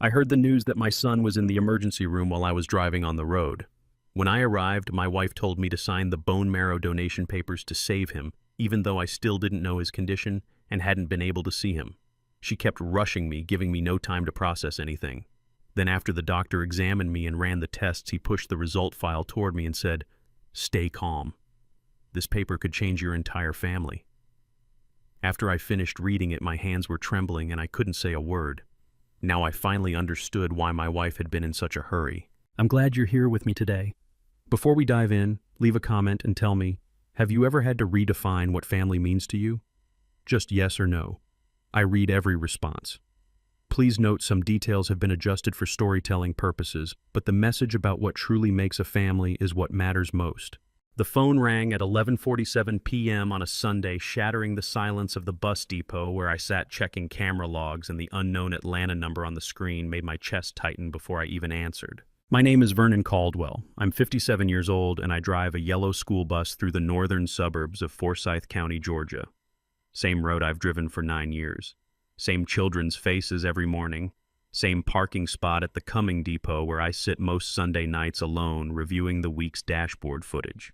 I heard the news that my son was in the emergency room while I was driving on the road. When I arrived, my wife told me to sign the bone marrow donation papers to save him, even though I still didn't know his condition and hadn't been able to see him. She kept rushing me, giving me no time to process anything. Then after the doctor examined me and ran the tests, he pushed the result file toward me and said, "Stay calm. This paper could change your entire family." After I finished reading it, my hands were trembling and I couldn't say a word. Now I finally understood why my wife had been in such a hurry. I'm glad you're here with me today. Before we dive in, leave a comment and tell me, have you ever had to redefine what family means to you? Just yes or no. I read every response. Please note some details have been adjusted for storytelling purposes, but the message about what truly makes a family is what matters most. The phone rang at 11:47 p.m. on a Sunday, shattering the silence of the bus depot where I sat checking camera logs, and the unknown Atlanta number on the screen made my chest tighten before I even answered. My name is Vernon Caldwell. I'm 57 years old, and I drive a yellow school bus through the northern suburbs of Forsyth County, Georgia. Same road I've driven for 9 years. Same children's faces every morning. Same parking spot at the Cumming Depot where I sit most Sunday nights alone reviewing the week's dashboard footage.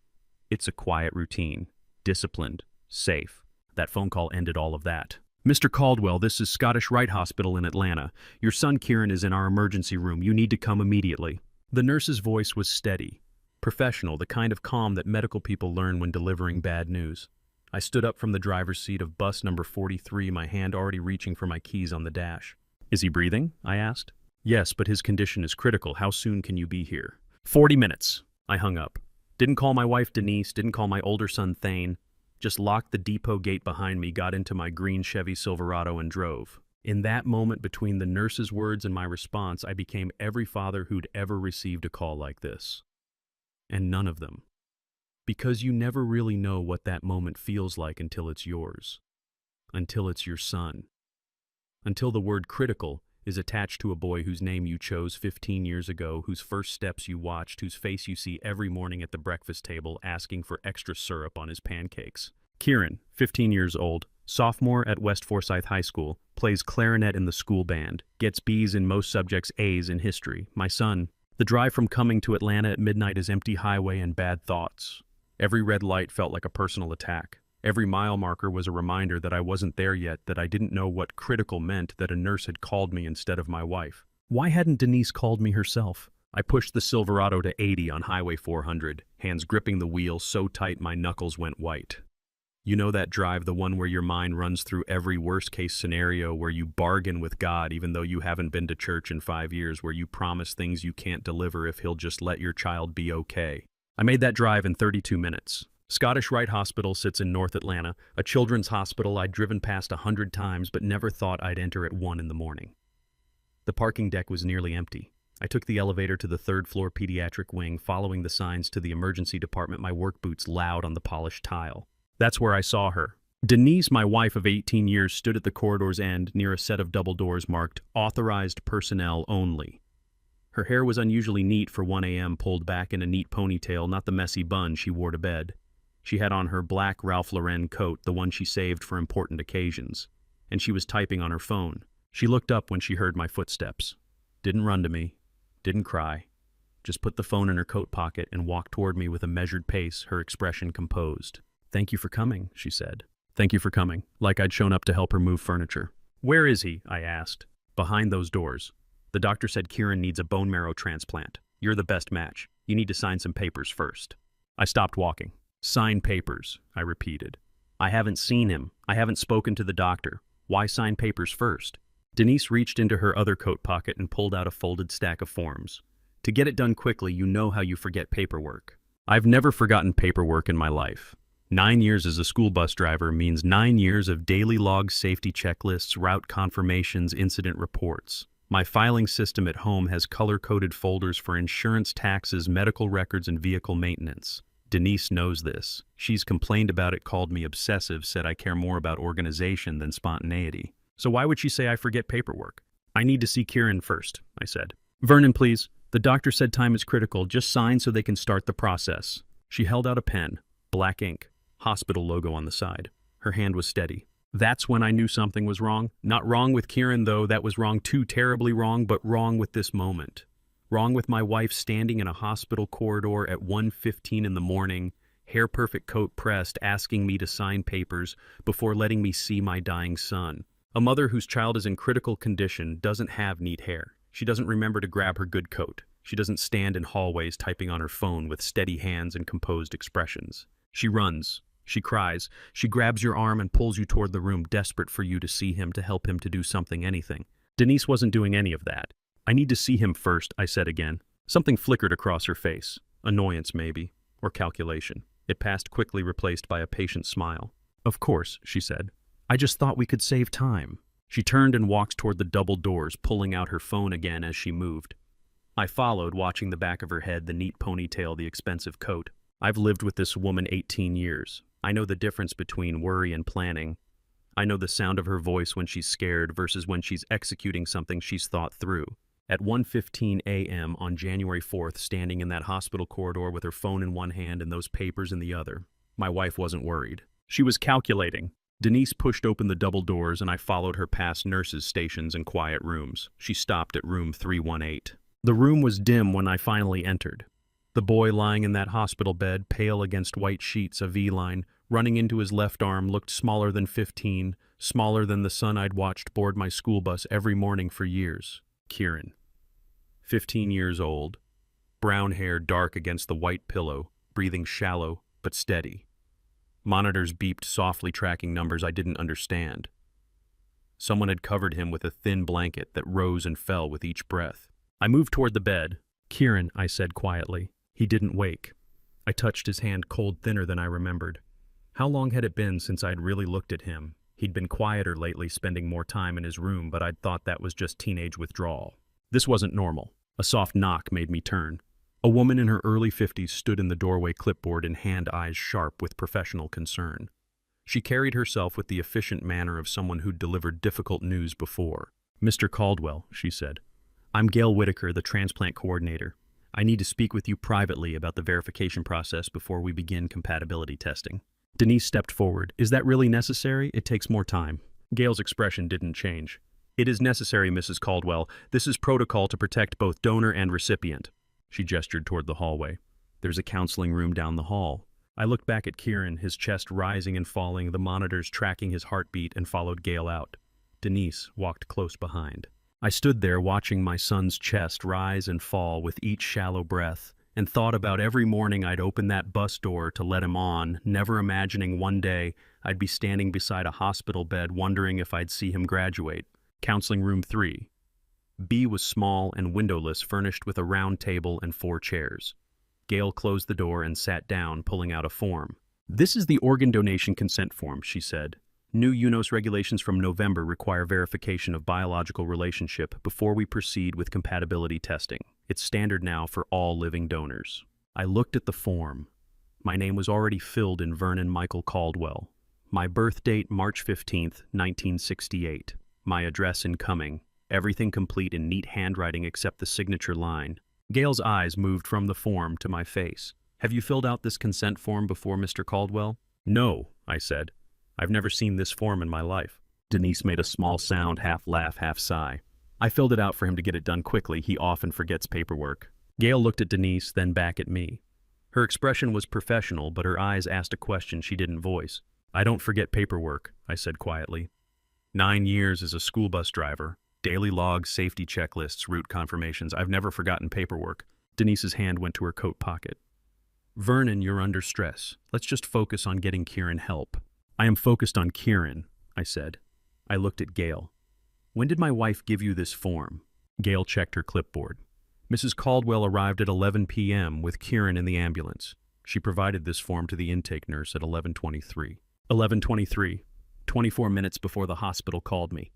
It's a quiet routine, disciplined, safe. That phone call ended all of that. Mr. Caldwell, this is Scottish Rite Hospital in Atlanta. Your son Kieran is in our emergency room. You need to come immediately. The nurse's voice was steady, professional, the kind of calm that medical people learn when delivering bad news. I stood up from the driver's seat of bus number 43, my hand already reaching for my keys on the dash. Is he breathing? I asked. Yes, but his condition is critical. How soon can you be here? 40 minutes. I hung up. Didn't call my wife Denise, didn't call my older son Thane. Just locked the depot gate behind me, got into my green Chevy Silverado and drove. In that moment between the nurse's words and my response, I became every father who'd ever received a call like this. And none of them. Because you never really know what that moment feels like until it's yours. Until it's your son. Until the word critical is attached to a boy whose name you chose 15 years ago, whose first steps you watched, whose face you see every morning at the breakfast table asking for extra syrup on his pancakes. Kieran, 15 years old, sophomore at West Forsyth High School, plays clarinet in the school band, gets B's in most subjects, A's in history. My son. The drive from Cumming to Atlanta at midnight is empty highway and bad thoughts. Every red light felt like a personal attack. Every mile marker was a reminder that I wasn't there yet, that I didn't know what critical meant, that a nurse had called me instead of my wife. Why hadn't Denise called me herself? I pushed the Silverado to 80 on Highway 400, hands gripping the wheel so tight my knuckles went white. You know that drive, the one where your mind runs through every worst-case scenario, where you bargain with God even though you haven't been to church in 5 years, where you promise things you can't deliver if he'll just let your child be okay. I made that drive in 32 minutes. Scottish Rite Hospital sits in North Atlanta, a children's hospital I'd driven past 100 times but never thought I'd enter at 1 in the morning. The parking deck was nearly empty. I took the elevator to the third-floor pediatric wing, following the signs to the emergency department, my work boots loud on the polished tile. That's where I saw her. Denise, my wife of 18 years, stood at the corridor's end near a set of double doors marked "Authorized Personnel Only." Her hair was unusually neat for 1 a.m., pulled back in a neat ponytail, not the messy bun she wore to bed. She had on her black Ralph Lauren coat, the one she saved for important occasions, and she was typing on her phone. She looked up when she heard my footsteps. Didn't run to me, didn't cry, just put the phone in her coat pocket and walked toward me with a measured pace, her expression composed. "Thank you for coming," she said. "Thank you for coming," like I'd shown up to help her move furniture. "Where is he?" I asked. "Behind those doors. The doctor said Kieran needs a bone marrow transplant. You're the best match. You need to sign some papers first." I stopped walking. "Sign papers," I repeated. "I haven't seen him. I haven't spoken to the doctor. Why sign papers first?" Denise reached into her other coat pocket and pulled out a folded stack of forms. To get it done quickly, you know how you forget paperwork. I've never forgotten paperwork in my life. 9 years as a school bus driver means 9 years of daily log safety checklists, route confirmations, incident reports. My filing system at home has color-coded folders for insurance, taxes, medical records, and vehicle maintenance. Denise knows this. She's complained about it, called me obsessive, said I care more about organization than spontaneity. So why would she say I forget paperwork? "I need to see Kieran first," I said. "Vernon, please. The doctor said time is critical. Just sign so they can start the process." She held out a pen, black ink, hospital logo on the side. Her hand was steady. That's when I knew something was wrong. Not wrong with Kieran, though. That was wrong, too terribly wrong, but wrong with this moment. Wrong with my wife standing in a hospital corridor at 1:15 in the morning, hair-perfect coat pressed, asking me to sign papers before letting me see my dying son. A mother whose child is in critical condition doesn't have neat hair. She doesn't remember to grab her good coat. She doesn't stand in hallways typing on her phone with steady hands and composed expressions. She runs. She cries. She grabs your arm and pulls you toward the room, desperate for you to see him, to help him, to do something, anything. Denise wasn't doing any of that. I need to see him first, I said again. Something flickered across her face. Annoyance, maybe. Or calculation. It passed quickly, replaced by a patient smile. Of course, she said. I just thought we could save time. She turned and walked toward the double doors, pulling out her phone again as she moved. I followed, watching the back of her head, the neat ponytail, the expensive coat. I've lived with this woman 18 years. I know the difference between worry and planning. I know the sound of her voice when she's scared versus when she's executing something she's thought through. At 1:15 a.m. on January 4th, standing in that hospital corridor with her phone in one hand and those papers in the other, my wife wasn't worried. She was calculating. Denise pushed open the double doors and I followed her past nurses' stations and quiet rooms. She stopped at room 318. The room was dim when I finally entered. The boy lying in that hospital bed, pale against white sheets, a V-line, running into his left arm, looked smaller than 15, smaller than the son I'd watched board my school bus every morning for years. Kieran. 15 years old. Brown hair dark against the white pillow, breathing shallow but steady. Monitors beeped softly, tracking numbers I didn't understand. Someone had covered him with a thin blanket that rose and fell with each breath. I moved toward the bed. Kieran, I said quietly. He didn't wake. I touched his hand, cold, thinner than I remembered. How long had it been since I'd really looked at him? He'd been quieter lately, spending more time in his room, but I'd thought that was just teenage withdrawal. This wasn't normal. A soft knock made me turn. A woman in her early 50s stood in the doorway, clipboard in hand, eyes sharp with professional concern. She carried herself with the efficient manner of someone who'd delivered difficult news before. "Mr. Caldwell," she said. "I'm Gail Whitaker, the transplant coordinator. I need to speak with you privately about the verification process before we begin compatibility testing." Denise stepped forward. "Is that really necessary? It takes more time." Gail's expression didn't change. "It is necessary, Mrs. Caldwell. This is protocol to protect both donor and recipient." She gestured toward the hallway. "There's a counseling room down the hall." I looked back at Kieran, his chest rising and falling, the monitors tracking his heartbeat, and followed Gail out. Denise walked close behind. I stood there watching my son's chest rise and fall with each shallow breath, and thought about every morning I'd open that bus door to let him on, never imagining one day I'd be standing beside a hospital bed wondering if I'd see him graduate. Counseling room 3. B was small and windowless, furnished with a round table and 4 chairs. Gail closed the door and sat down, pulling out a form. "This is the organ donation consent form," she said. "New UNOS regulations from November require verification of biological relationship before we proceed with compatibility testing. It's standard now for all living donors." I looked at the form. My name was already filled in Vernon Michael Caldwell. My birth date, March 15th, 1968. My address incoming. Everything complete in neat handwriting except the signature line. Gail's eyes moved from the form to my face. "Have you filled out this consent form before, Mr. Caldwell?" "No," I said. "I've never seen this form in my life." Denise made a small sound, half laugh, half sigh. "I filled it out for him to get it done quickly. He often forgets paperwork." Gail looked at Denise, then back at me. Her expression was professional, but her eyes asked a question she didn't voice. "I don't forget paperwork," I said quietly. 9 years as a school bus driver. Daily logs, safety checklists, route confirmations. I've never forgotten paperwork. Denise's hand went to her coat pocket. "Vernon, you're under stress. Let's just focus on getting Kieran help." "I am focused on Kieran," I said. I looked at Gail. "When did my wife give you this form?" Gail checked her clipboard. "Mrs. Caldwell arrived at 11 p.m. with Kieran in the ambulance. She provided this form to the intake nurse at 11:23. 11:23, 24 minutes before the hospital called me.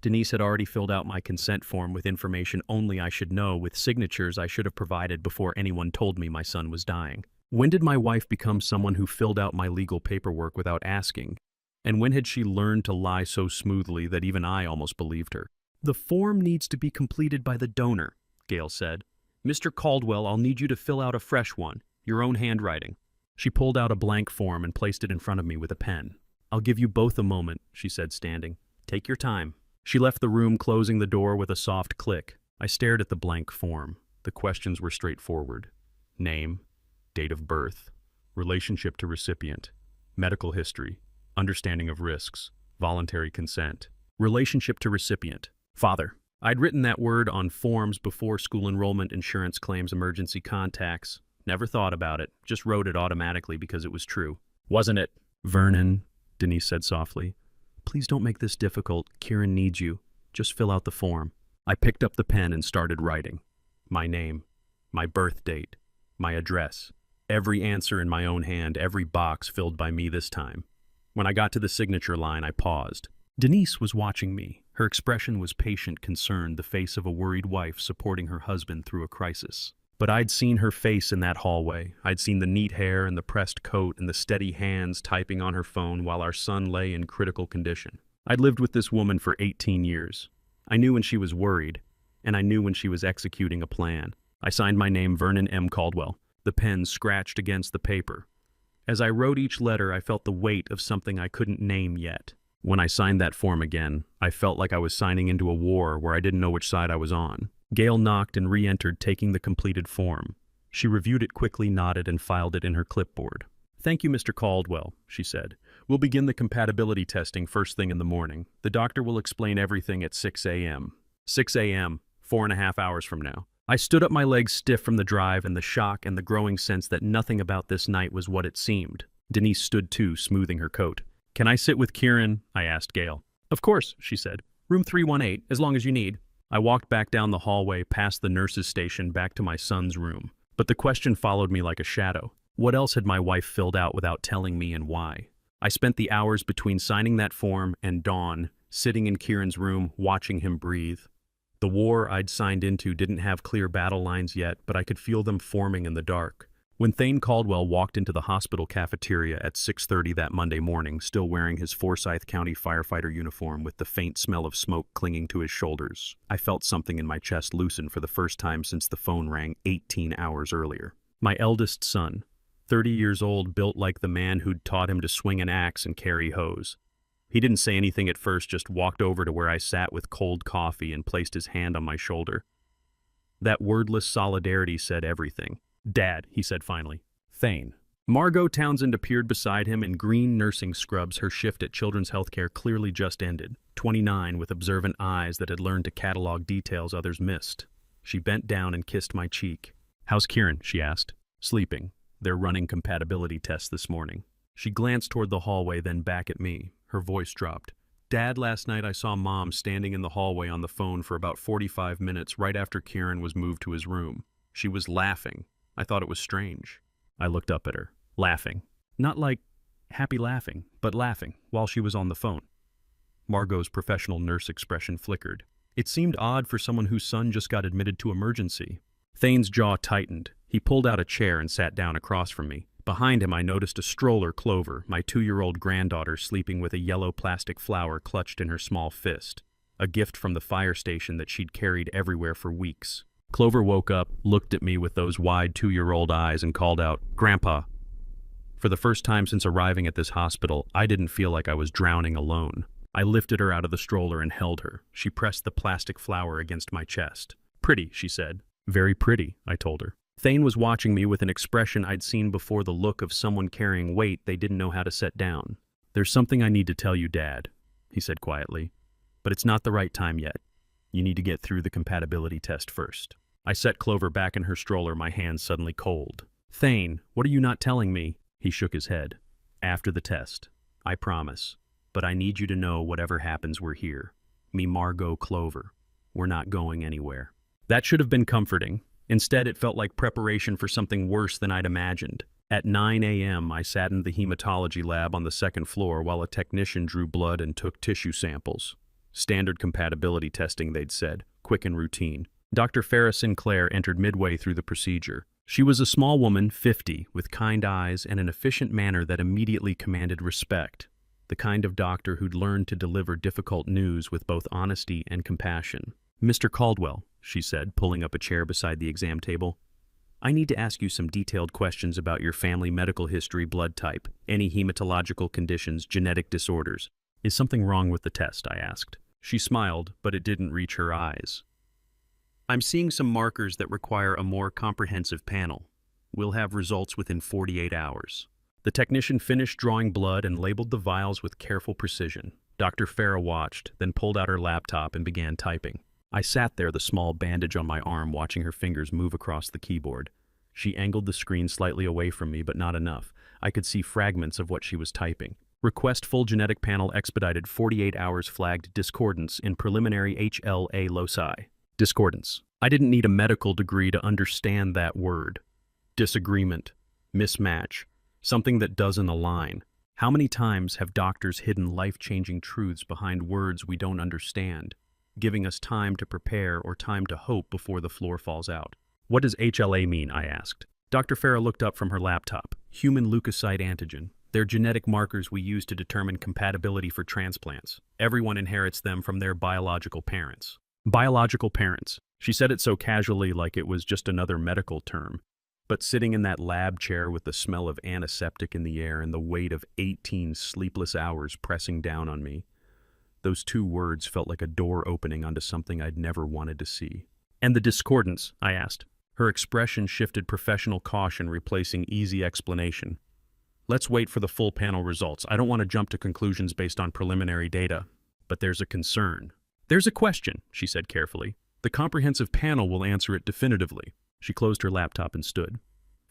Denise had already filled out my consent form with information only I should know, with signatures I should have provided before anyone told me my son was dying. When did my wife become someone who filled out my legal paperwork without asking? And when had she learned to lie so smoothly that even I almost believed her? "The form needs to be completed by the donor," Gail said. "Mr. Caldwell, I'll need you to fill out a fresh one, your own handwriting." She pulled out a blank form and placed it in front of me with a pen. I'll give you both a moment, she said, standing. Take your time. She left the room, closing the door with a soft click. I stared at the blank form. The questions were straightforward. Name, date of birth, relationship to recipient, medical history, understanding of risks, voluntary consent. Relationship to recipient. Father. I'd written that word on forms before school enrollment, insurance claims, emergency contacts. Never thought about it, just wrote it automatically because it was true. Wasn't it? Vernon, Denise said softly. Please don't make this difficult. Kieran needs you. Just fill out the form. I picked up the pen and started writing. My name, my birth date, my address. Every answer in my own hand, every box filled by me this time. When I got to the signature line, I paused. Denise was watching me. Her expression was patient, concerned, the face of a worried wife supporting her husband through a crisis. But I'd seen her face in that hallway. I'd seen the neat hair and the pressed coat and the steady hands typing on her phone while our son lay in critical condition. I'd lived with this woman for 18 years. I knew when she was worried, and I knew when she was executing a plan. I signed my name, Vernon M. Caldwell. The pen scratched against the paper. As I wrote each letter, I felt the weight of something I couldn't name yet. When I signed that form again, I felt like I was signing into a war where I didn't know which side I was on. Gail knocked and re-entered, taking the completed form. She reviewed it quickly, nodded, and filed it in her clipboard. Thank you, Mr. Caldwell, she said. We'll begin the compatibility testing first thing in the morning. The doctor will explain everything at 6 a.m. 6 a.m., 4.5 hours from now. I stood up, my legs stiff from the drive and the shock and the growing sense that nothing about this night was what it seemed. Denise stood too, smoothing her coat. Can I sit with Kieran? I asked Gail. Of course, she said. Room 318, as long as you need. I walked back down the hallway, past the nurse's station, back to my son's room. But the question followed me like a shadow. What else had my wife filled out without telling me, and why? I spent the hours between signing that form and dawn, sitting in Kieran's room, watching him breathe. The war I'd signed into didn't have clear battle lines yet, but I could feel them forming in the dark. When Thane Caldwell walked into the hospital cafeteria at 6:30 that Monday morning, still wearing his Forsyth County firefighter uniform with the faint smell of smoke clinging to his shoulders, I felt something in my chest loosen for the first time since the phone rang 18 hours earlier. My eldest son, 30 years old, built like the man who'd taught him to swing an axe and carry hose. He didn't say anything at first, just walked over to where I sat with cold coffee and placed his hand on my shoulder. That wordless solidarity said everything. Dad, he said finally. Thane. Margot Townsend appeared beside him in green nursing scrubs, her shift at Children's Healthcare clearly just ended. 29, with observant eyes that had learned to catalog details others missed. She bent down and kissed my cheek. How's Kieran? She asked. Sleeping. They're running compatibility tests this morning. She glanced toward the hallway, then back at me. Her voice dropped. Dad, last night I saw Mom standing in the hallway on the phone for about 45 minutes right after Kieran was moved to his room. She was laughing. I thought it was strange. I looked up at her, laughing. Not like happy laughing, but laughing while she was on the phone. Margot's professional nurse expression flickered. It seemed odd for someone whose son just got admitted to emergency. Thane's jaw tightened. He pulled out a chair and sat down across from me. Behind him I noticed a stroller, Clover, my 2-year-old granddaughter, sleeping with a yellow plastic flower clutched in her small fist. A gift from the fire station that she'd carried everywhere for weeks. Clover woke up, looked at me with those wide 2-year-old eyes, and called out, "Grandpa." For the first time since arriving at this hospital, I didn't feel like I was drowning alone. I lifted her out of the stroller and held her. She pressed the plastic flower against my chest. "Pretty," she said. "Very pretty," I told her. Thane was watching me with an expression I'd seen before, the look of someone carrying weight they didn't know how to set down. "There's something I need to tell you, Dad," he said quietly. "But it's not the right time yet. You need to get through the compatibility test first." I set Clover back in her stroller, my hands suddenly cold. "Thane, what are you not telling me?" He shook his head. "After the test. I promise. But I need you to know whatever happens, we're here. Me, Margot, Clover. We're not going anywhere." That should have been comforting. Instead, it felt like preparation for something worse than I'd imagined. At 9 a.m., I sat in the hematology lab on the second floor while a technician drew blood and took tissue samples. Standard compatibility testing, they'd said, quick and routine. Dr. Farrah Sinclair entered midway through the procedure. She was a small woman, 50, with kind eyes and an efficient manner that immediately commanded respect. The kind of doctor who'd learned to deliver difficult news with both honesty and compassion. "Mr. Caldwell," she said, pulling up a chair beside the exam table, I need to ask you some detailed questions about your family medical history, blood type, any hematological conditions, genetic disorders. Is something wrong with the test? I asked. She smiled, but it didn't reach her eyes. I'm seeing some markers that require a more comprehensive panel. We'll have results within 48 hours. The technician finished drawing blood and labeled the vials with careful precision. Dr. Farah watched, then pulled out her laptop and began typing. I sat there, the small bandage on my arm, watching her fingers move across the keyboard. She angled the screen slightly away from me, but not enough. I could see fragments of what she was typing. Request full genetic panel expedited 48 hours flagged discordance in preliminary HLA loci. Discordance. I didn't need a medical degree to understand that word. Disagreement. Mismatch. Something that doesn't align. How many times have doctors hidden life-changing truths behind words we don't understand, giving us time to prepare or time to hope before the floor falls out? What does HLA mean? I asked. Dr. Farah looked up from her laptop. Human leukocyte antigen. They're genetic markers we use to determine compatibility for transplants. Everyone inherits them from their biological parents. Biological parents. She said it so casually, like it was just another medical term. But sitting in that lab chair with the smell of antiseptic in the air and the weight of 18 sleepless hours pressing down on me, those two words felt like a door opening onto something I'd never wanted to see. And the discordance? I asked. Her expression shifted professional caution, replacing easy explanation. Let's wait for the full panel results. I don't want to jump to conclusions based on preliminary data. But there's a concern. There's a question, she said carefully. The comprehensive panel will answer it definitively. She closed her laptop and stood.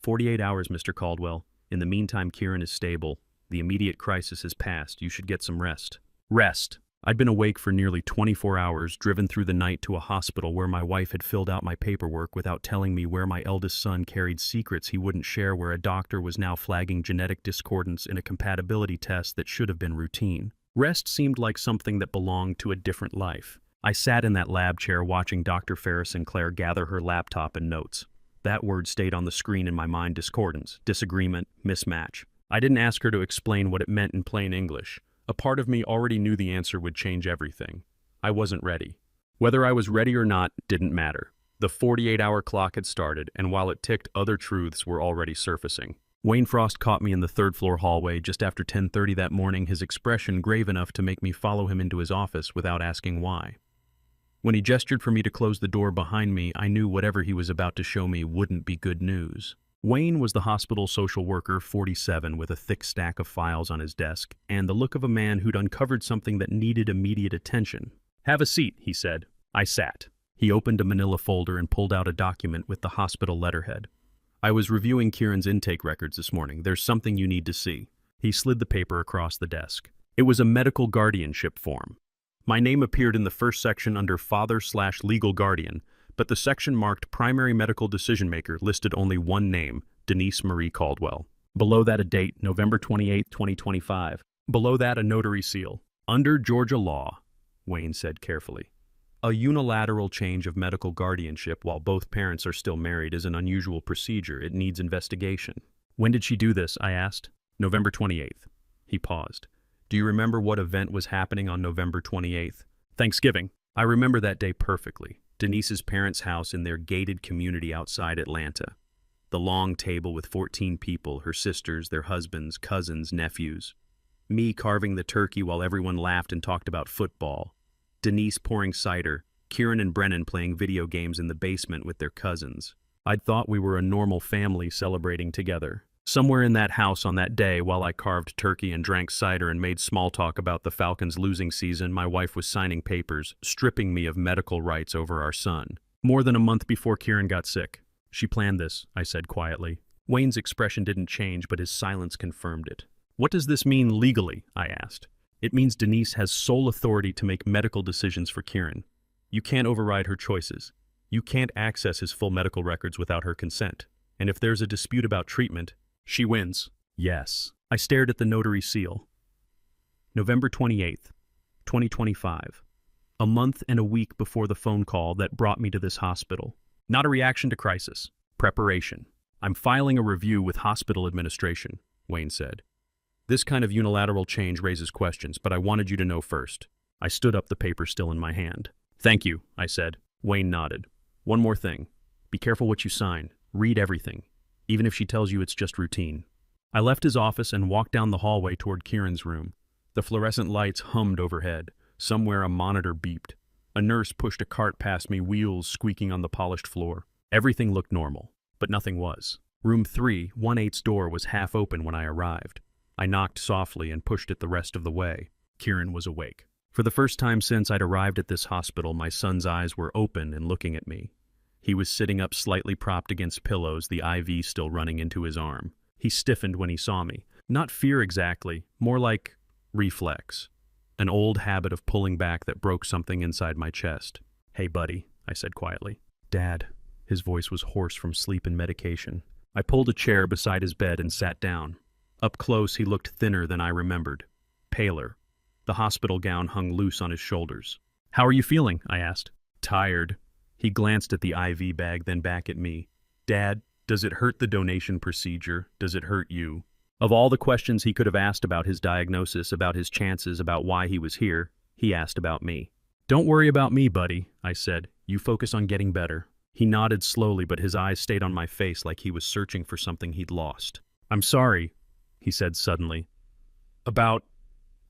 48 hours, Mr. Caldwell. In the meantime, Kieran is stable. The immediate crisis has passed. You should get some rest. Rest. I'd been awake for nearly 24 hours, driven through the night to a hospital where my wife had filled out my paperwork without telling me where my eldest son carried secrets he wouldn't share, where a doctor was now flagging genetic discordance in a compatibility test that should have been routine. Rest seemed like something that belonged to a different life. I sat in that lab chair watching Dr. Farah Sinclair gather her laptop and notes. That word stayed on the screen in my mind: discordance, disagreement, mismatch. I didn't ask her to explain what it meant in plain English. A part of me already knew the answer would change everything. I wasn't ready. Whether I was ready or not didn't matter. The 48-hour clock had started, and while it ticked, other truths were already surfacing. Wayne Frost caught me in the third-floor hallway just after 10:30 that morning, his expression grave enough to make me follow him into his office without asking why. When he gestured for me to close the door behind me, I knew whatever he was about to show me wouldn't be good news. Wayne was the hospital social worker, 47, with a thick stack of files on his desk, and the look of a man who'd uncovered something that needed immediate attention. "Have a seat," he said. I sat. He opened a manila folder and pulled out a document with the hospital letterhead. "I was reviewing Kieran's intake records this morning. There's something you need to see." He slid the paper across the desk. It was a medical guardianship form. My name appeared in the first section under Father/Legal Guardian, but the section marked Primary Medical Decision Maker listed only one name, Denise Marie Caldwell. Below that a date, November 28, 2025. Below that a notary seal. "Under Georgia law," Wayne said carefully, "a unilateral change of medical guardianship while both parents are still married is an unusual procedure. It needs investigation." "When did she do this?" I asked. "November 28th. He paused. "Do you remember what event was happening on November 28th? "Thanksgiving." I remember that day perfectly. Denise's parents' house in their gated community outside Atlanta. The long table with 14 people, her sisters, their husbands, cousins, nephews. Me carving the turkey while everyone laughed and talked about football. Denise pouring cider, Kieran and Brennan playing video games in the basement with their cousins. I'd thought we were a normal family celebrating together. Somewhere in that house on that day, while I carved turkey and drank cider and made small talk about the Falcons' losing season, my wife was signing papers, stripping me of medical rights over our son. More than a month before Kieran got sick. "She planned this," I said quietly. Wayne's expression didn't change, but his silence confirmed it. "What does this mean legally?" I asked. "It means Denise has sole authority to make medical decisions for Kieran. You can't override her choices. You can't access his full medical records without her consent. And if there's a dispute about treatment, she wins." "Yes." I stared at the notary seal. November 28th, 2025. A month and a week before the phone call that brought me to this hospital. Not a reaction to crisis. Preparation. "I'm filing a review with hospital administration," Wayne said. "This kind of unilateral change raises questions, but I wanted you to know first." I stood up, the paper still in my hand. "Thank you," I said. Wayne nodded. "One more thing. Be careful what you sign. Read everything, even if she tells you it's just routine. I left his office and walked down the hallway toward Kieran's room. The fluorescent lights hummed overhead. Somewhere a monitor beeped. A nurse pushed a cart past me, wheels squeaking on the polished floor. Everything looked normal, but nothing was. Room 318's door was half open when I arrived. I knocked softly and pushed it the rest of the way. Kieran was awake. For the first time since I'd arrived at this hospital, my son's eyes were open and looking at me. He was sitting up slightly propped against pillows, the IV still running into his arm. He stiffened when he saw me. Not fear exactly, more like reflex. An old habit of pulling back that broke something inside my chest. "Hey, buddy," I said quietly. "Dad." His voice was hoarse from sleep and medication. I pulled a chair beside his bed and sat down. Up close, he looked thinner than I remembered. Paler. The hospital gown hung loose on his shoulders. "How are you feeling?" I asked. "Tired." He glanced at the IV bag, then back at me. "Dad, does it hurt the donation procedure? Does it hurt you?" Of all the questions he could have asked about his diagnosis, about his chances, about why he was here, he asked about me. "Don't worry about me, buddy," I said. "You focus on getting better." He nodded slowly, but his eyes stayed on my face like he was searching for something he'd lost. "I'm sorry," he said suddenly. About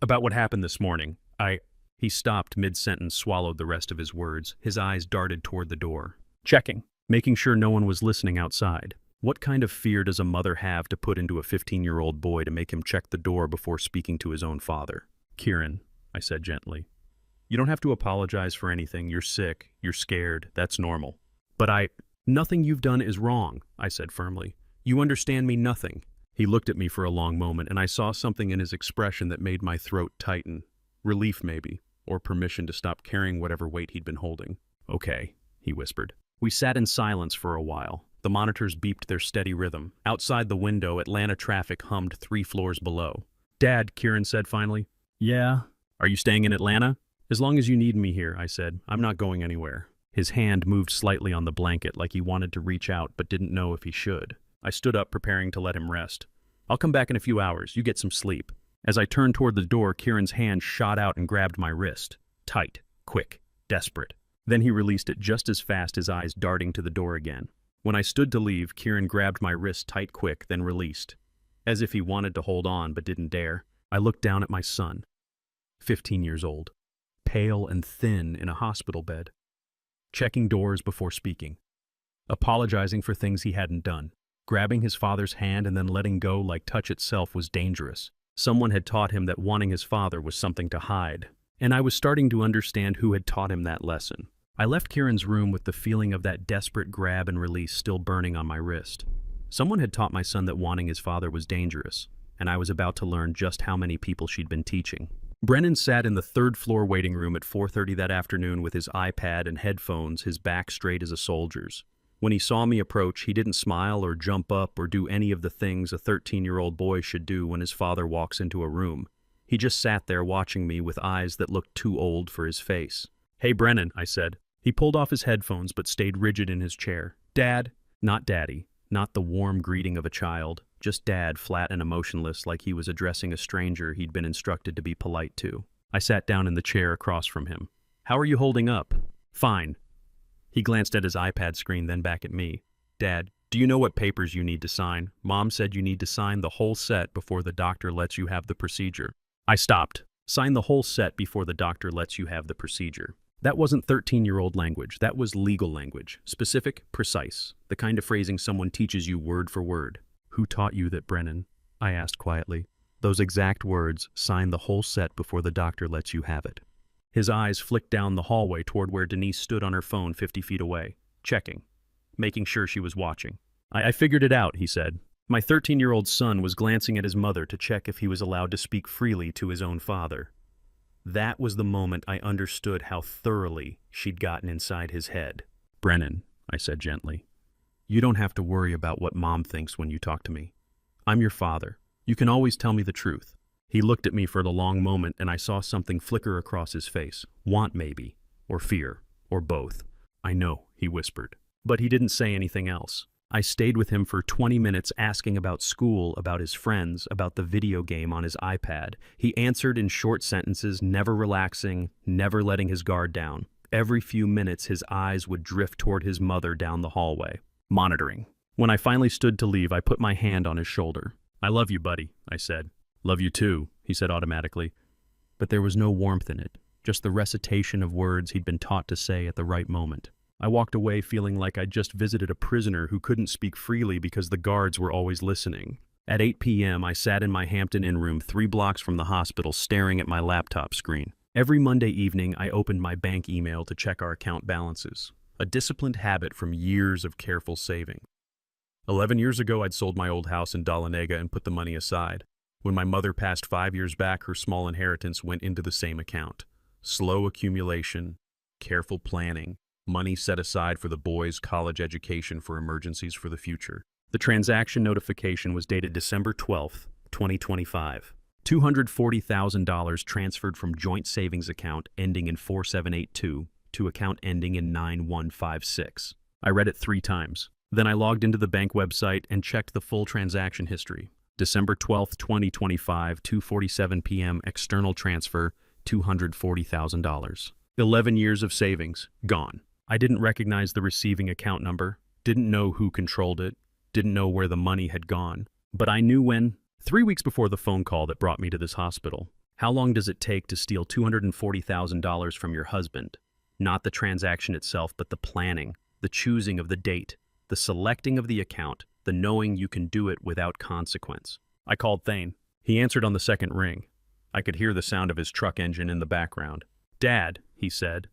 what happened this morning. He stopped mid-sentence, swallowed the rest of his words. His eyes darted toward the door. "Checking, making sure no one was listening outside." What kind of fear does a mother have to put into a 15-year-old boy to make him check the door before speaking to his own father? "Kieran," I said gently, "you don't have to apologize for anything. You're sick, you're scared, that's normal." "But nothing you've done is wrong," I said firmly. "You understand me, nothing." He looked at me for a long moment, and I saw something in his expression that made my throat tighten. Relief, maybe, or permission to stop carrying whatever weight he'd been holding. "Okay," he whispered. We sat in silence for a while. The monitors beeped their steady rhythm. Outside the window, Atlanta traffic hummed 3 floors below. "Dad," Kieran said finally. "Yeah?" "Are you staying in Atlanta?" "As long as you need me here," I said. "I'm not going anywhere." His hand moved slightly on the blanket like he wanted to reach out but didn't know if he should. I stood up, preparing to let him rest. "I'll come back in a few hours. You get some sleep." As I turned toward the door, Kieran's hand shot out and grabbed my wrist. Tight, quick, desperate. Then he released it just as fast, his eyes darting to the door again. When I stood to leave, Kieran grabbed my wrist tight quick, then released. As if he wanted to hold on but didn't dare. I looked down at my son. 15 years old. Pale and thin in a hospital bed. Checking doors before speaking. Apologizing for things he hadn't done. Grabbing his father's hand and then letting go like touch itself was dangerous. Someone had taught him that wanting his father was something to hide. And I was starting to understand who had taught him that lesson. I left Kieran's room with the feeling of that desperate grab and release still burning on my wrist. Someone had taught my son that wanting his father was dangerous, and I was about to learn just how many people she'd been teaching. Brennan sat in the 3rd floor waiting room at 4:30 that afternoon with his iPad and headphones, his back straight as a soldier's. When he saw me approach, he didn't smile or jump up or do any of the things a 13-year-old boy should do when his father walks into a room. He just sat there watching me with eyes that looked too old for his face. "Hey, Brennan," I said. He pulled off his headphones but stayed rigid in his chair. "Dad." Not Daddy, not the warm greeting of a child, just Dad, flat and emotionless like he was addressing a stranger he'd been instructed to be polite to. I sat down in the chair across from him. "How are you holding up?" "Fine." He glanced at his iPad screen, then back at me. "Dad, do you know what papers you need to sign? Mom said you need to sign the whole set before the doctor lets you have the procedure." I stopped. "Sign the whole set before the doctor lets you have the procedure." That wasn't 13-year-old language. That was legal language. Specific, precise. The kind of phrasing someone teaches you word for word. "Who taught you that, Brennan?" I asked quietly. "Those exact words, sign the whole set before the doctor lets you have it." His eyes flicked down the hallway toward where Denise stood on her phone 50 feet away, checking, making sure she was watching. I figured it out," he said. My 13-year-old son was glancing at his mother to check if he was allowed to speak freely to his own father. That was the moment I understood how thoroughly she'd gotten inside his head. "Brennan," I said gently, "you don't have to worry about what Mom thinks when you talk to me. I'm your father. You can always tell me the truth." He looked at me for the long moment, and I saw something flicker across his face. Want, maybe, or fear, or both. "I know," he whispered. But he didn't say anything else. I stayed with him for 20 minutes asking about school, about his friends, about the video game on his iPad. He answered in short sentences, never relaxing, never letting his guard down. Every few minutes, his eyes would drift toward his mother down the hallway. Monitoring. When I finally stood to leave, I put my hand on his shoulder. "I love you, buddy," I said. "Love you too," he said automatically. But there was no warmth in it, just the recitation of words he'd been taught to say at the right moment. I walked away feeling like I'd just visited a prisoner who couldn't speak freely because the guards were always listening. At 8 p.m., I sat in my Hampton Inn room 3 blocks from the hospital staring at my laptop screen. Every Monday evening, I opened my bank email to check our account balances, a disciplined habit from years of careful saving. 11 years ago, I'd sold my old house in Dahlonega and put the money aside. When my mother passed 5 years back, her small inheritance went into the same account. Slow accumulation, careful planning, money set aside for the boys' college education for emergencies for the future. The transaction notification was dated December 12, 2025. $240,000 transferred from joint savings account ending in 4782 to account ending in 9156. I read it 3 times. Then I logged into the bank website and checked the full transaction history. December 12, 2025, 2:47 p.m. external transfer, $240,000. 11 years of savings, gone. I didn't recognize the receiving account number, didn't know who controlled it, didn't know where the money had gone. But I knew when. 3 weeks before the phone call that brought me to this hospital. How long does it take to steal $240,000 from your husband? Not the transaction itself, but the planning, the choosing of the date, the selecting of the account, the knowing you can do it without consequence. I called Thane. He answered on the second ring. I could hear the sound of his truck engine in the background. "Dad," he said,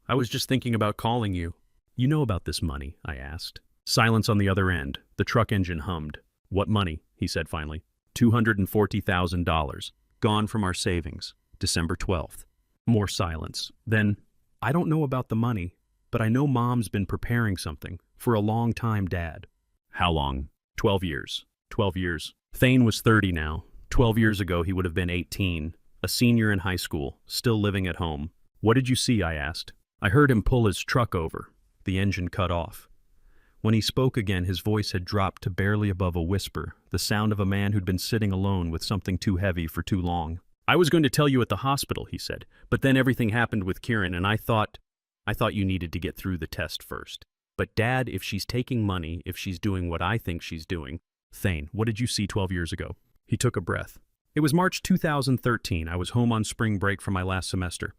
"I was just thinking about calling you." "You know about this money?" I asked. Silence on the other end. The truck engine hummed. "What money?" he said finally. $240,000. Gone from our savings. December 12th. More silence. Then, "I don't know about the money, but I know Mom's been preparing something. For a long time, Dad." "How long?" 12 years. 12 years. Thane was 30 now. 12 years ago, he would have been 18. A senior in high school, still living at home. "What did you see?" I asked. "I heard him pull his truck over." The engine cut off. When he spoke again, his voice had dropped to barely above a whisper, the sound of a man who'd been sitting alone with something too heavy for too long. "I was going to tell you at the hospital," he said, "but then everything happened with Kieran, and I thought you needed to get through the test first. But Dad, if she's taking money, if she's doing what I think she's doing..." "Thane, what did you see 12 years ago?" He took a breath. "It was March 2013. I was home on spring break from my last semester.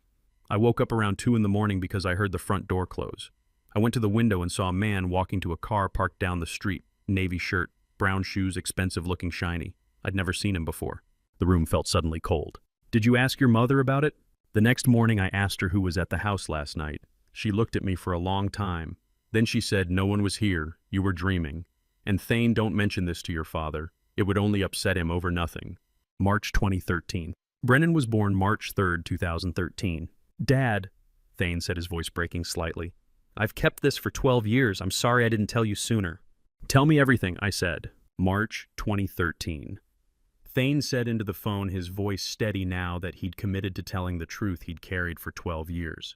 I woke up around 2 in the morning because I heard the front door close. I went to the window and saw a man walking to a car parked down the street, navy shirt, brown shoes, expensive-looking shiny. I'd never seen him before." The room felt suddenly cold. "Did you ask your mother about it?" "The next morning I asked her who was at the house last night. She looked at me for a long time. Then she said, 'No one was here. You were dreaming. And Thane, don't mention this to your father. It would only upset him over nothing.'" March 2013. Brennan was born March 3rd, 2013. "Dad," Thane said, his voice breaking slightly, "I've kept this for 12 years. I'm sorry I didn't tell you sooner." "Tell me everything," I said. March 2013. Thane said into the phone, his voice steady now that he'd committed to telling the truth he'd carried for 12 years.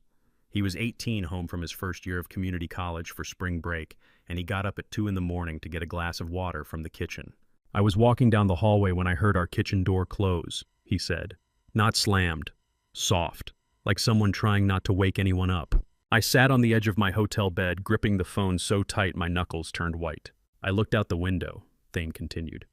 He was 18, home from his first year of community college for spring break, and he got up at 2 in the morning to get a glass of water from the kitchen. "I was walking down the hallway when I heard our kitchen door close," he said. "Not slammed. Soft. Like someone trying not to wake anyone up. I sat on the edge of my hotel bed, gripping the phone so tight my knuckles turned white. I looked out the window," Thane continued,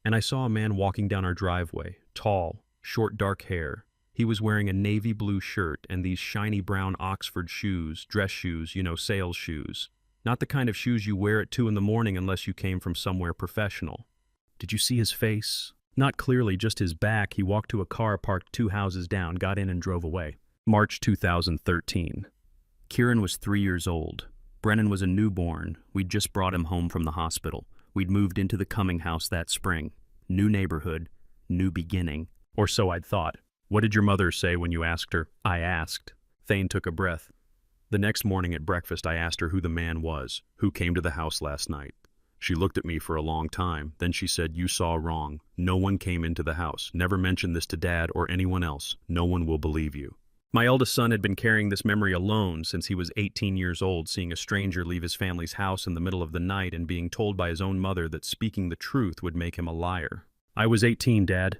"and I saw a man walking down our driveway, tall, short dark hair. He was wearing a navy blue shirt and these shiny brown Oxford shoes, dress shoes, sales shoes. Not the kind of shoes you wear at 2 in the morning unless you came from somewhere professional." "Did you see his face?" "Not clearly, just his back. He walked to a car parked 2 houses down, got in and drove away." March 2013. Kieran was 3 years old. Brennan was a newborn. We'd just brought him home from the hospital. We'd moved into the Cumming house that spring. New neighborhood, new beginning. Or so I'd thought. "What did your mother say when you asked her?" I asked. Thane took a breath. "The next morning at breakfast I asked her who the man was, who came to the house last night. She looked at me for a long time. Then she said, 'You saw wrong. No one came into the house. Never mention this to Dad or anyone else. No one will believe you.'" My eldest son had been carrying this memory alone since he was 18 years old, seeing a stranger leave his family's house in the middle of the night and being told by his own mother that speaking the truth would make him a liar. "I was 18, Dad,"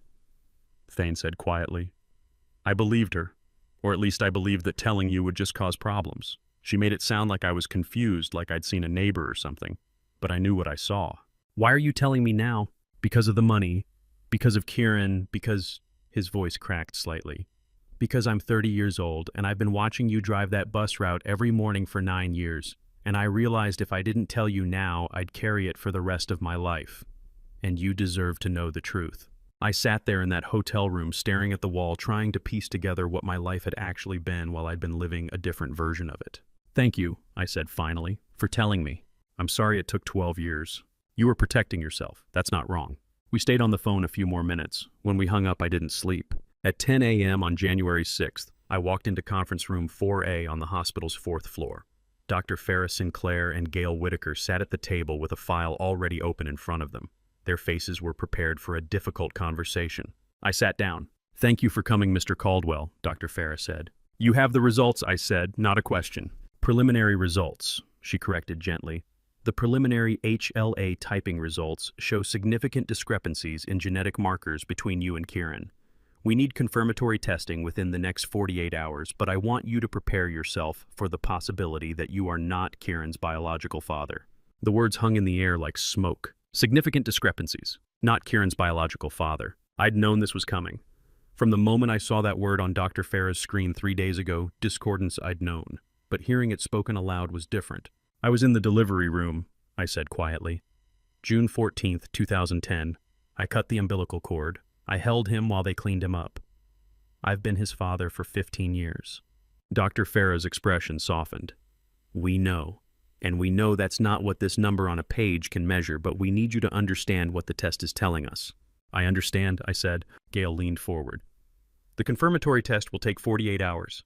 Thane said quietly. "I believed her, or at least I believed that telling you would just cause problems. She made it sound like I was confused, like I'd seen a neighbor or something. but I knew what I saw. Why are you telling me now? Because of the money, because of Kieran, because... His voice cracked slightly. Because I'm 30 years old, and I've been watching you drive that bus route every morning for 9 years, and I realized if I didn't tell you now, I'd carry it for the rest of my life. And you deserve to know the truth. I sat there in that hotel room staring at the wall, trying to piece together what my life had actually been while I'd been living a different version of it. Thank you, I said finally, for telling me. I'm sorry it took 12 years. You were protecting yourself. That's not wrong. We stayed on the phone a few more minutes. When we hung up, I didn't sleep. At 10 a.m. on January 6th, I walked into conference room 4A on the hospital's 4th floor. Dr. Farrah Sinclair and Gail Whitaker sat at the table with a file already open in front of them. Their faces were prepared for a difficult conversation. I sat down. Thank you for coming, Mr. Caldwell, Dr. Farrah said. You have the results, I said, not a question. Preliminary results, she corrected gently. The preliminary HLA typing results show significant discrepancies in genetic markers between you and Kieran. We need confirmatory testing within the next 48 hours, but I want you to prepare yourself for the possibility that you are not Kieran's biological father. The words hung in the air like smoke. Significant discrepancies. Not Kieran's biological father. I'd known this was coming. From the moment I saw that word on Dr. Farrah's screen 3 days ago, discordance I'd known. But hearing it spoken aloud was different. I was in the delivery room, I said quietly. June 14th, 2010. I cut the umbilical cord. I held him while they cleaned him up. I've been his father for 15 years. Dr. Farrah's expression softened. We know. And we know that's not what this number on a page can measure, but we need you to understand what the test is telling us. I understand, I said. Gail leaned forward. The confirmatory test will take 48 hours.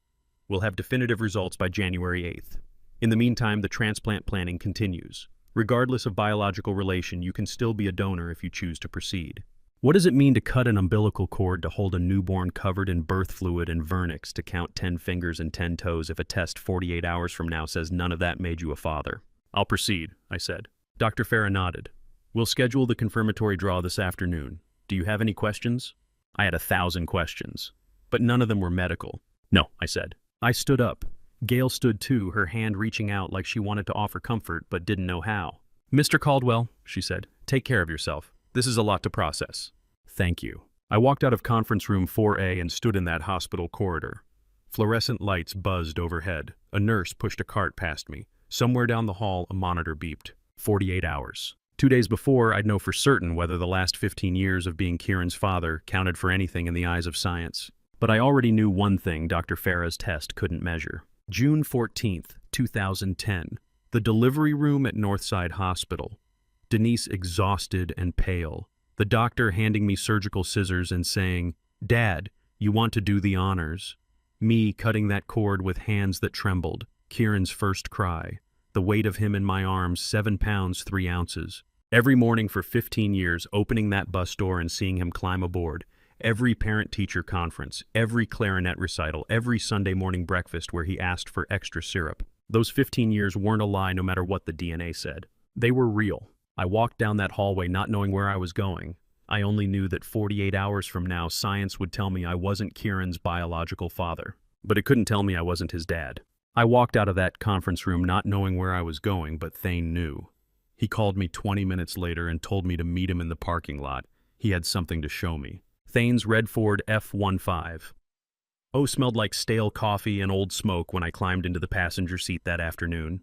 We'll have definitive results by January 8th. In the meantime, the transplant planning continues. Regardless of biological relation, you can still be a donor if you choose to proceed. What does it mean to cut an umbilical cord to hold a newborn covered in birth fluid and vernix to count 10 fingers and 10 toes if a test 48 hours from now says none of that made you a father? I'll proceed, I said. Dr. Farrah nodded. We'll schedule the confirmatory draw this afternoon. Do you have any questions? I had 1,000 questions, but none of them were medical. No, I said. I stood up. Gail stood too, her hand reaching out like she wanted to offer comfort but didn't know how. Mr. Caldwell, she said, take care of yourself. This is a lot to process. Thank you. I walked out of conference room 4A and stood in that hospital corridor. Fluorescent lights buzzed overhead. A nurse pushed a cart past me. Somewhere down the hall, a monitor beeped. 48 hours. 2 days before, I'd know for certain whether the last 15 years of being Kieran's father counted for anything in the eyes of science. But I already knew one thing Dr. Farrah's test couldn't measure. June 14th, 2010. The delivery room at Northside Hospital. Denise exhausted and pale. The doctor handing me surgical scissors and saying, Dad, you want to do the honors. Me cutting that cord with hands that trembled. Kieran's first cry. The weight of him in my arms, 7 pounds, 3 ounces. Every morning for 15 years, opening that bus door and seeing him climb aboard. Every parent-teacher conference, every clarinet recital, every Sunday morning breakfast where he asked for extra syrup. Those 15 years weren't a lie no matter what the DNA said. They were real. I walked down that hallway not knowing where I was going. I only knew that 48 hours from now, science would tell me I wasn't Kieran's biological father. But it couldn't tell me I wasn't his dad. I walked out of that conference room not knowing where I was going, but Thane knew. He called me 20 minutes later and told me to meet him in the parking lot. He had something to show me. Thane's red Ford F-15. Oh, smelled like stale coffee and old smoke when I climbed into the passenger seat that afternoon.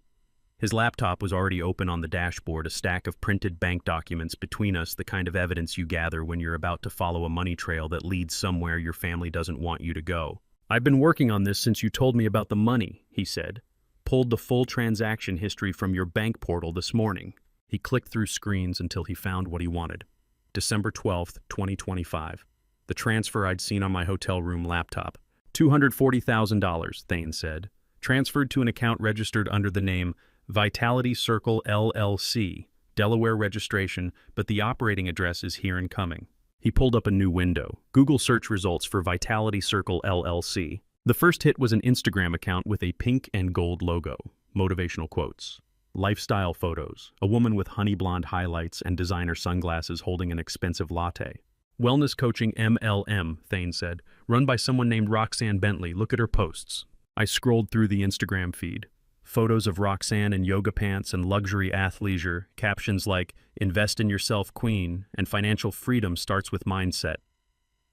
His laptop was already open on the dashboard, a stack of printed bank documents between us, the kind of evidence you gather when you're about to follow a money trail that leads somewhere your family doesn't want you to go. I've been working on this since you told me about the money, he said. Pulled the full transaction history from your bank portal this morning. He clicked through screens until he found what he wanted. December 12th, 2025. The transfer I'd seen on my hotel room laptop. $240,000, Thane said. Transferred to an account registered under the name Vitality Circle LLC, Delaware registration, but the operating address is here and coming. He pulled up a new window. Google search results for Vitality Circle LLC. The first hit was an Instagram account with a pink and gold logo. Motivational quotes. Lifestyle photos. A woman with honey blonde highlights and designer sunglasses holding an expensive latte. Wellness coaching MLM, Thane said. Run by someone named Roxanne Bentley. Look at her posts. I scrolled through the Instagram feed. Photos of Roxanne in yoga pants and luxury athleisure, captions like, "Invest in yourself, queen," and "Financial freedom starts with mindset."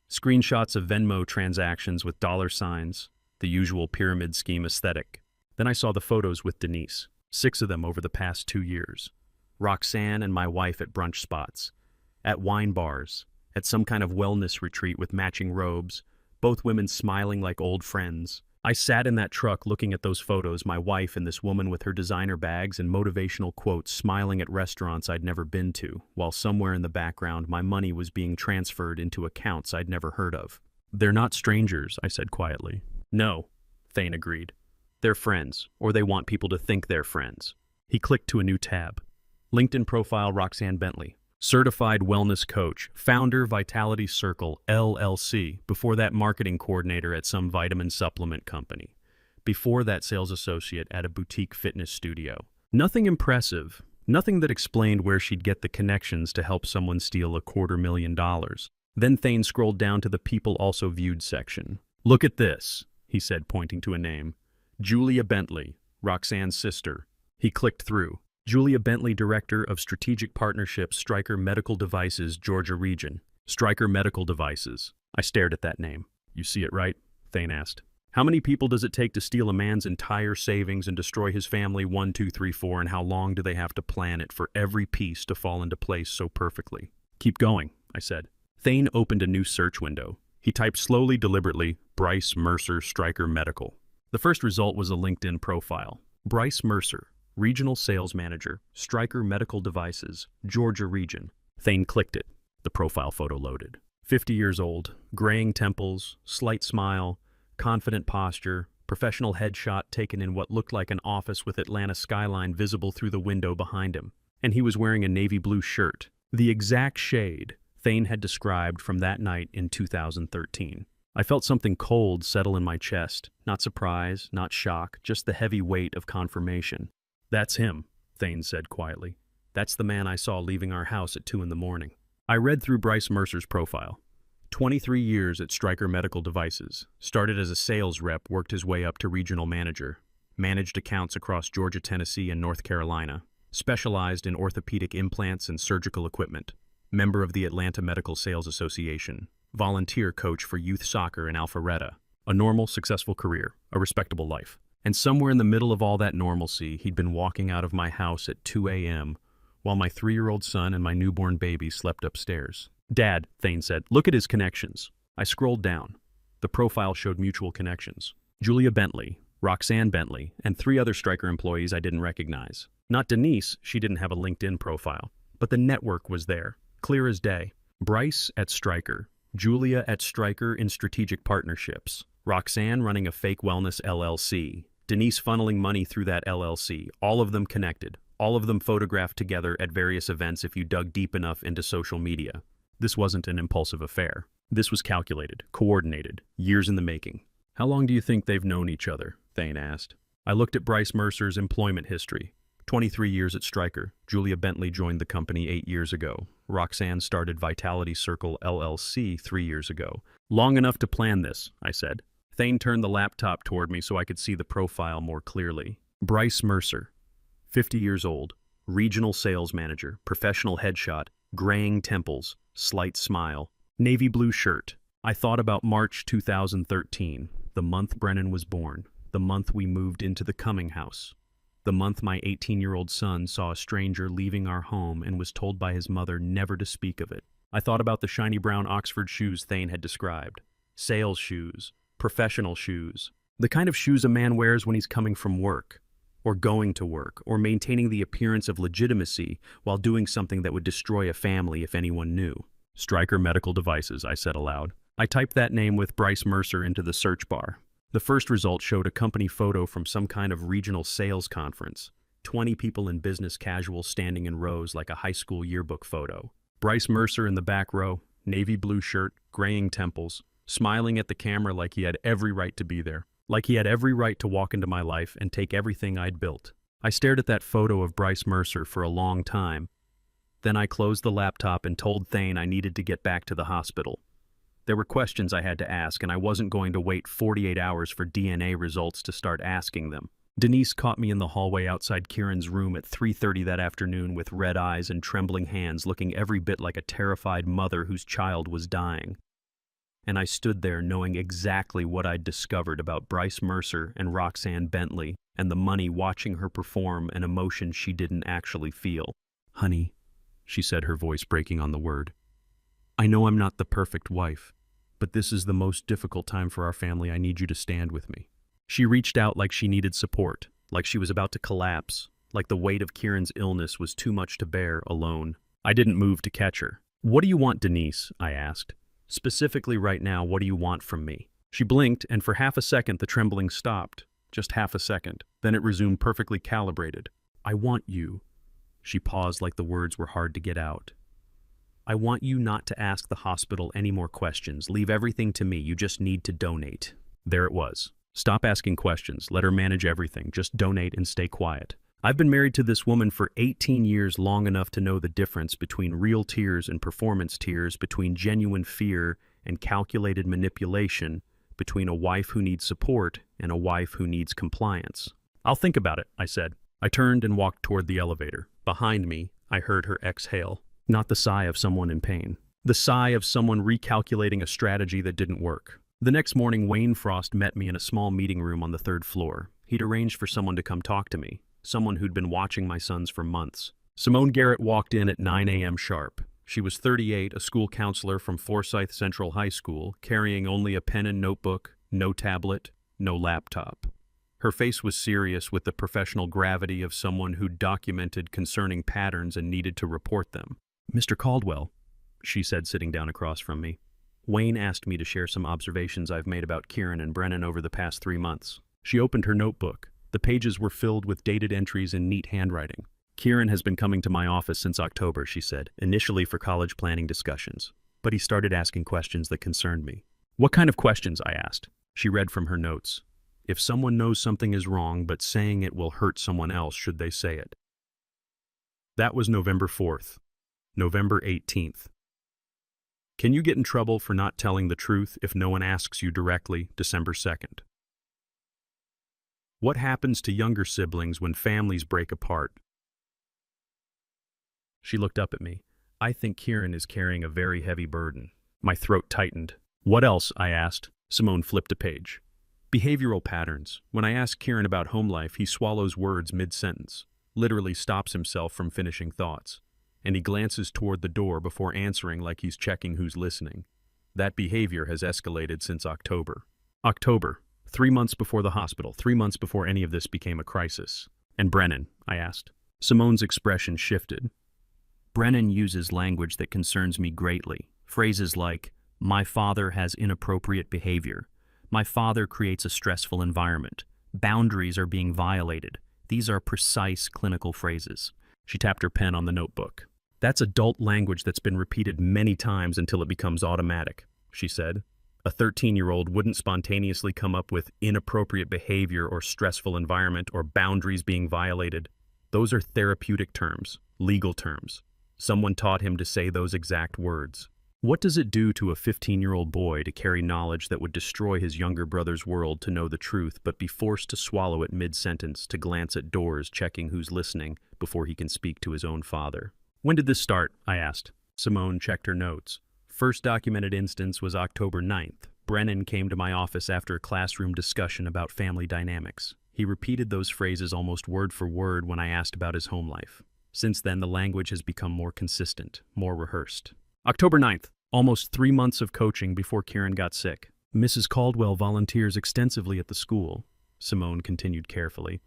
Screenshots of Venmo transactions with dollar signs, the usual pyramid scheme aesthetic. Then I saw the photos with Denise, 6 of them over the past 2 years. Roxanne and my wife at brunch spots, at wine bars, at some kind of wellness retreat with matching robes, both women smiling like old friends. I sat in that truck looking at those photos, my wife and this woman with her designer bags and motivational quotes smiling at restaurants I'd never been to, while somewhere in the background my money was being transferred into accounts I'd never heard of. "They're not strangers," I said quietly. "No," Thane agreed. "They're friends, or they want people to think they're friends." He clicked to a new tab. LinkedIn profile Roxanne Bentley. Certified wellness coach, founder Vitality Circle, LLC. Before that, marketing coordinator at some vitamin supplement company. Before that, sales associate at a boutique fitness studio. Nothing impressive. Nothing that explained where she'd get the connections to help someone steal $250,000. Then Thane scrolled down to the people also viewed section. "Look at this," he said, pointing to a name. "Julia Bentley, Roxanne's sister." He clicked through. Julia Bentley, Director of Strategic Partnerships, Stryker Medical Devices, Georgia Region. Stryker Medical Devices. I stared at that name. "You see it, right?" Thane asked. "How many people does it take to steal a man's entire savings and destroy his family? 1, 2, 3, 4, and how long do they have to plan it for every piece to fall into place so perfectly?" "Keep going," I said. Thane opened a new search window. He typed slowly, deliberately, "Bryce Mercer, Stryker Medical." The first result was a LinkedIn profile. Bryce Mercer, Regional Sales Manager, Stryker Medical Devices, Georgia Region. Thane clicked it. The profile photo loaded. 50 years old, graying temples, slight smile, confident posture, professional headshot taken in what looked like an office with Atlanta skyline visible through the window behind him. And he was wearing a navy blue shirt, the exact shade Thane had described from that night in 2013. I felt something cold settle in my chest. Not surprise, not shock, just the heavy weight of confirmation. "That's him," Thane said quietly. "That's the man I saw leaving our house at 2 in the morning." I read through Bryce Mercer's profile. 23 years at Stryker Medical Devices. Started as a sales rep, worked his way up to regional manager. Managed accounts across Georgia, Tennessee, and North Carolina. Specialized in orthopedic implants and surgical equipment. Member of the Atlanta Medical Sales Association. Volunteer coach for youth soccer in Alpharetta. A normal, successful career. A respectable life. And somewhere in the middle of all that normalcy, he'd been walking out of my house at 2 a.m. while my 3-year-old son and my newborn baby slept upstairs. "Dad," Thane said, "look at his connections." I scrolled down. The profile showed mutual connections. Julia Bentley, Roxanne Bentley, and 3 other Stryker employees I didn't recognize. Not Denise, she didn't have a LinkedIn profile. But the network was there, clear as day. Bryce at Stryker, Julia at Stryker in Strategic Partnerships, Roxanne running a fake wellness LLC, Denise funneling money through that LLC, all of them connected, all of them photographed together at various events if you dug deep enough into social media. This wasn't an impulsive affair. This was calculated, coordinated, years in the making. "How long do you think they've known each other?" Thane asked. I looked at Bryce Mercer's employment history. 23 years at Stryker. Julia Bentley joined the company 8 years ago. Roxanne started Vitality Circle LLC 3 years ago. "Long enough to plan this," I said. Thane turned the laptop toward me so I could see the profile more clearly. Bryce Mercer, 50 years old, regional sales manager, professional headshot, graying temples, slight smile, navy blue shirt. I thought about March 2013, the month Brennan was born, the month we moved into the Cumming house, the month my 18-year-old son saw a stranger leaving our home and was told by his mother never to speak of it. I thought about the shiny brown Oxford shoes Thane had described. Sales shoes. Professional shoes. The kind of shoes a man wears when he's coming from work, or going to work, or maintaining the appearance of legitimacy while doing something that would destroy a family if anyone knew. "Stryker Medical Devices," I said aloud. I typed that name with Bryce Mercer into the search bar. The first result showed a company photo from some kind of regional sales conference. 20 people in business casual standing in rows like a high school yearbook photo. Bryce Mercer in the back row, navy blue shirt, graying temples, smiling at the camera like he had every right to be there, like he had every right to walk into my life and take everything I'd built. I stared at that photo of Bryce Mercer for a long time. Then I closed the laptop and told Thane I needed to get back to the hospital. There were questions I had to ask, and I wasn't going to wait 48 hours for DNA results to start asking them. Denise caught me in the hallway outside Kieran's room at 3:30 that afternoon with red eyes and trembling hands, looking every bit like a terrified mother whose child was dying. And I stood there knowing exactly what I'd discovered about Bryce Mercer and Roxanne Bentley and the money, watching her perform an emotion she didn't actually feel. "Honey," she said, her voice breaking on the word, "I know I'm not the perfect wife, but this is the most difficult time for our family. I need you to stand with me." She reached out like she needed support, like she was about to collapse, like the weight of Kieran's illness was too much to bear alone. I didn't move to catch her. "What do you want, Denise?" I asked. "Specifically right now, what do you want from me?" She blinked, and for half a second the trembling stopped. Just half a second. Then it resumed perfectly calibrated. "I want you." She paused like the words were hard to get out. "I want you not to ask the hospital any more questions. Leave everything to me. You just need to donate." There it was. Stop asking questions. Let her manage everything. Just donate and stay quiet. I've been married to this woman for 18 years, long enough to know the difference between real tears and performance tears, between genuine fear and calculated manipulation, between a wife who needs support and a wife who needs compliance. "I'll think about it," I said. I turned and walked toward the elevator. Behind me, I heard her exhale. Not the sigh of someone in pain. The sigh of someone recalculating a strategy that didn't work. The next morning, Wayne Frost met me in a small meeting room on the 3rd floor. He'd arranged for someone to come talk to me, someone who'd been watching my sons for months. Simone Garrett walked in at 9 a.m. sharp. She was 38, a school counselor from Forsyth Central High School, carrying only a pen and notebook, no tablet, no laptop. Her face was serious, with the professional gravity of someone who'd documented concerning patterns and needed to report them. "Mr. Caldwell," she said, sitting down across from me, "Wayne asked me to share some observations I've made about Kieran and Brennan over the past 3 months." She opened her notebook. The pages were filled with dated entries in neat handwriting. "Kieran has been coming to my office since October," she said, "initially for college planning discussions. But he started asking questions that concerned me." "What kind of questions?" I asked. She read from her notes. "If someone knows something is wrong, but saying it will hurt someone else, should they say it?" That was November 4th. November 18th. "Can you get in trouble for not telling the truth if no one asks you directly?" December 2nd. "What happens to younger siblings when families break apart?" She looked up at me. "I think Kieran is carrying a very heavy burden." My throat tightened. "What else?" I asked. Simone flipped a page. "Behavioral patterns. When I ask Kieran about home life, he swallows words mid-sentence, literally stops himself from finishing thoughts. And he glances toward the door before answering, like he's checking who's listening. That behavior has escalated since October. October, 3 months before the hospital, 3 months before any of this became a crisis." "And Brennan?" I asked. Simone's expression shifted. "Brennan uses language that concerns me greatly. Phrases like, 'My father has inappropriate behavior. My father creates a stressful environment. Boundaries are being violated.' These are precise clinical phrases." She tapped her pen on the notebook. "That's adult language that's been repeated many times until it becomes automatic," she said. "A 13-year-old wouldn't spontaneously come up with inappropriate behavior or stressful environment or boundaries being violated. Those are therapeutic terms, legal terms. Someone taught him to say those exact words. What does it do to a 15-year-old boy to carry knowledge that would destroy his younger brother's world, to know the truth but be forced to swallow it mid-sentence, to glance at doors checking who's listening before he can speak to his own father?" "When did this start?" I asked. Simone checked her notes. "First documented instance was October 9th. Brennan came to my office after a classroom discussion about family dynamics. He repeated those phrases almost word for word when I asked about his home life. Since then, the language has become more consistent, more rehearsed." October 9th, almost 3 months of coaching before Kieran got sick. "Mrs. Caldwell volunteers extensively at the school," Simone continued carefully.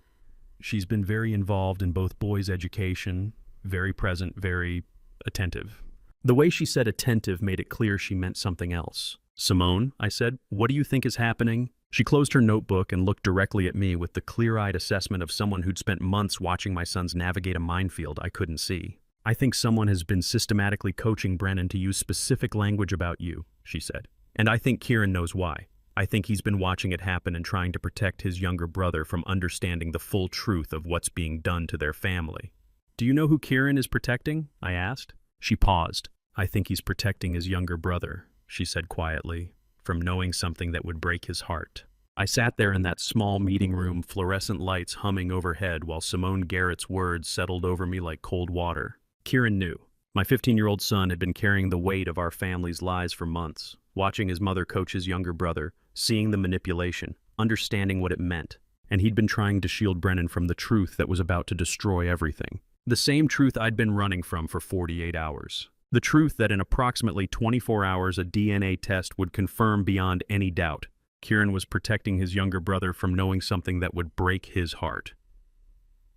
"She's been very involved in both boys' education, very present, very attentive." The way she said attentive made it clear she meant something else. "Simone," I said, "what do you think is happening?" She closed her notebook and looked directly at me with the clear-eyed assessment of someone who'd spent months watching my sons navigate a minefield I couldn't see. "I think someone has been systematically coaching Brennan to use specific language about you," she said. "And I think Kieran knows why. I think he's been watching it happen and trying to protect his younger brother from understanding the full truth of what's being done to their family." "Do you know who Kieran is protecting?" I asked. She paused. "I think he's protecting his younger brother," she said quietly, "from knowing something that would break his heart." I sat there in that small meeting room, fluorescent lights humming overhead while Simone Garrett's words settled over me like cold water. Kieran knew. My 15-year-old son had been carrying the weight of our family's lies for months, watching his mother coach his younger brother, seeing the manipulation, understanding what it meant. And he'd been trying to shield Brennan from the truth that was about to destroy everything. The same truth I'd been running from for 48 hours. The truth that in approximately 24 hours a DNA test would confirm beyond any doubt. Kieran was protecting his younger brother from knowing something that would break his heart.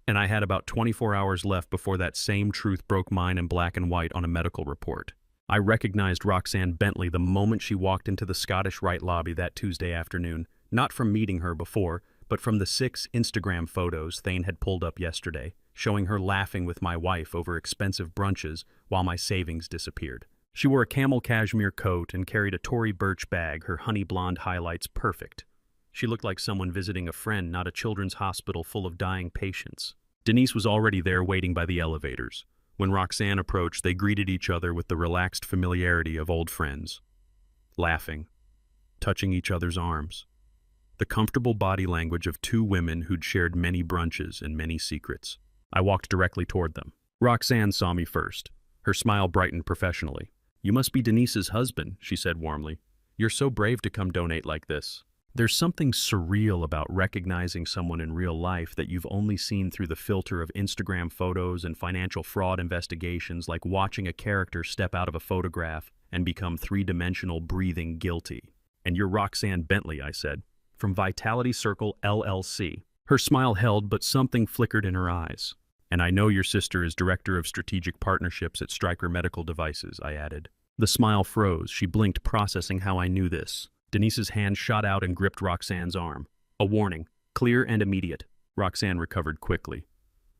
And I had about 24 hours left before that same truth broke mine in black and white on a medical report. I recognized Roxanne Bentley the moment she walked into the Scottish Rite lobby that Tuesday afternoon, not from meeting her before, but from the 6 Instagram photos Thane had pulled up yesterday, showing her laughing with my wife over expensive brunches while my savings disappeared. She wore a camel cashmere coat and carried a Tory Burch bag, her honey blonde highlights perfect. She looked like someone visiting a friend, not a children's hospital full of dying patients. Denise was already there waiting by the elevators. When Roxanne approached, they greeted each other with the relaxed familiarity of old friends, laughing, touching each other's arms. The comfortable body language of 2 women who'd shared many brunches and many secrets. I walked directly toward them. Roxanne saw me first. Her smile brightened professionally. "You must be Denise's husband," she said warmly. "You're so brave to come donate like this." There's something surreal about recognizing someone in real life that you've only seen through the filter of Instagram photos and financial fraud investigations, like watching a character step out of a photograph and become 3-dimensional, breathing guilty. "And you're Roxanne Bentley," I said, "from Vitality Circle LLC. Her smile held, but something flickered in her eyes. "And I know your sister is Director of Strategic Partnerships at Stryker Medical Devices," I added. The smile froze. She blinked, processing how I knew this. Denise's hand shot out and gripped Roxanne's arm. A warning, clear and immediate. Roxanne recovered quickly.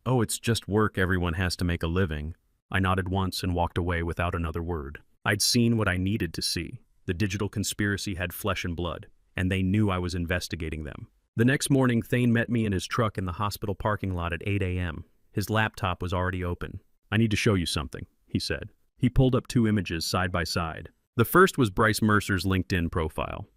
"Oh, it's just work. Everyone has to make a living." I nodded once and walked away without another word. I'd seen what I needed to see. The digital conspiracy had flesh and blood, and they knew I was investigating them. The next morning, Thane met me in his truck in the hospital parking lot at 8 a.m. His laptop was already open. "I need to show you something," he said. He pulled up 2 images side by side. The first was Bryce Mercer's LinkedIn profile.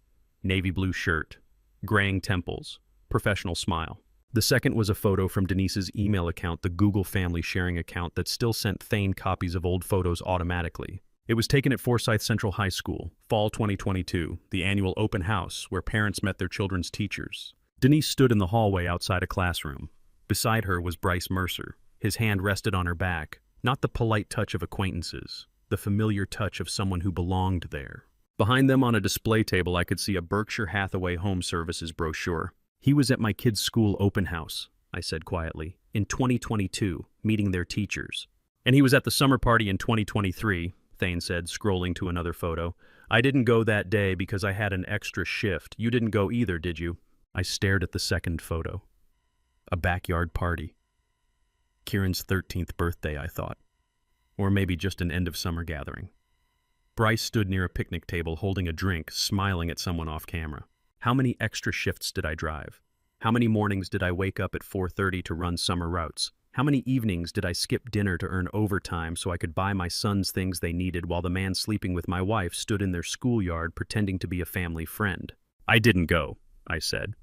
Navy blue shirt, graying temples, professional smile. The second was a photo from Denise's email account, the Google family sharing account that still sent Thane copies of old photos automatically. It was taken at Forsyth Central High School, fall 2022, the annual open house where parents met their children's teachers. Denise stood in the hallway outside a classroom. Beside her was Bryce Mercer. His hand rested on her back, not the polite touch of acquaintances, the familiar touch of someone who belonged there. Behind them on a display table, I could see a Berkshire Hathaway Home Services brochure. "He was at my kid's school open house," I said quietly, "in 2022, meeting their teachers. And he was at the summer party in 2023, Thane said, scrolling to another photo. "I didn't go that day because I had an extra shift. You didn't go either, did you?" I stared at the second photo. A backyard party. Kieran's 13th birthday, I thought. Or maybe just an end-of-summer gathering. Bryce stood near a picnic table holding a drink, smiling at someone off camera. How many extra shifts did I drive? How many mornings did I wake up at 4:30 to run summer routes? How many evenings did I skip dinner to earn overtime so I could buy my sons things they needed while the man sleeping with my wife stood in their schoolyard pretending to be a family friend? "I didn't go," I said.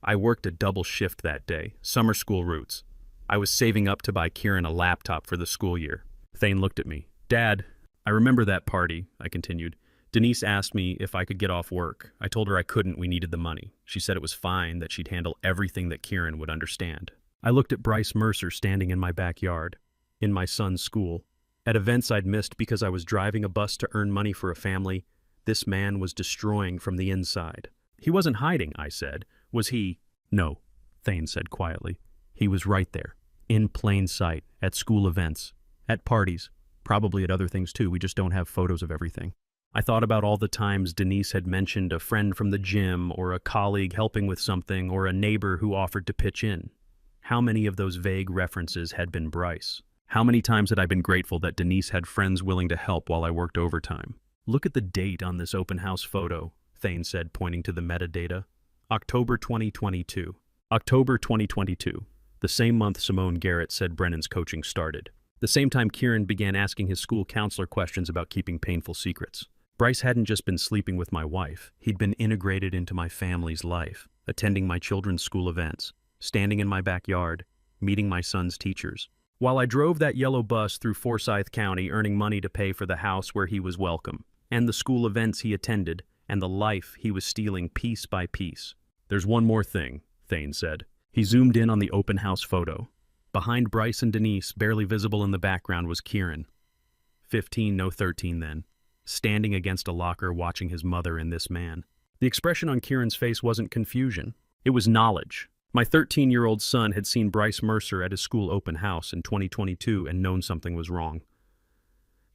"I worked a double shift that day, summer school routes. I was saving up to buy Kieran a laptop for the school year." Thane looked at me. "Dad, I remember that party," I continued. "Denise asked me if I could get off work. I told her I couldn't, we needed the money. She said it was fine, that she'd handle everything, that Kieran would understand." I looked at Bryce Mercer standing in my backyard, in my son's school. At events I'd missed because I was driving a bus to earn money for a family, this man was destroying from the inside. "He wasn't hiding," I said. "Was he?" "No," Thane said quietly. "He was right there, in plain sight, at school events, at parties, probably at other things too. We just don't have photos of everything." I thought about all the times Denise had mentioned a friend from the gym, or a colleague helping with something, or a neighbor who offered to pitch in. How many of those vague references had been Bryce? How many times had I been grateful that Denise had friends willing to help while I worked overtime? "Look at the date on this open house photo," Thane said, pointing to the metadata. October 2022. October 2022. The same month Simone Garrett said Brennan's coaching started. The same time Kieran began asking his school counselor questions about keeping painful secrets. Bryce hadn't just been sleeping with my wife. He'd been integrated into my family's life. attending my children's school events, standing in my backyard, meeting my son's teachers. While I drove that yellow bus through Forsyth County, earning money to pay for the house where he was welcome, and the school events he attended, and the life he was stealing piece by piece. "There's one more thing," Thane said. He zoomed in on the open house photo. Behind Bryce and Denise, barely visible in the background, was Kieran. 15, no 13 then, standing against a locker watching his mother and this man. The expression on Kieran's face wasn't confusion. It was knowledge. My 13-year-old son had seen Bryce Mercer at his school open house in 2022 and known something was wrong.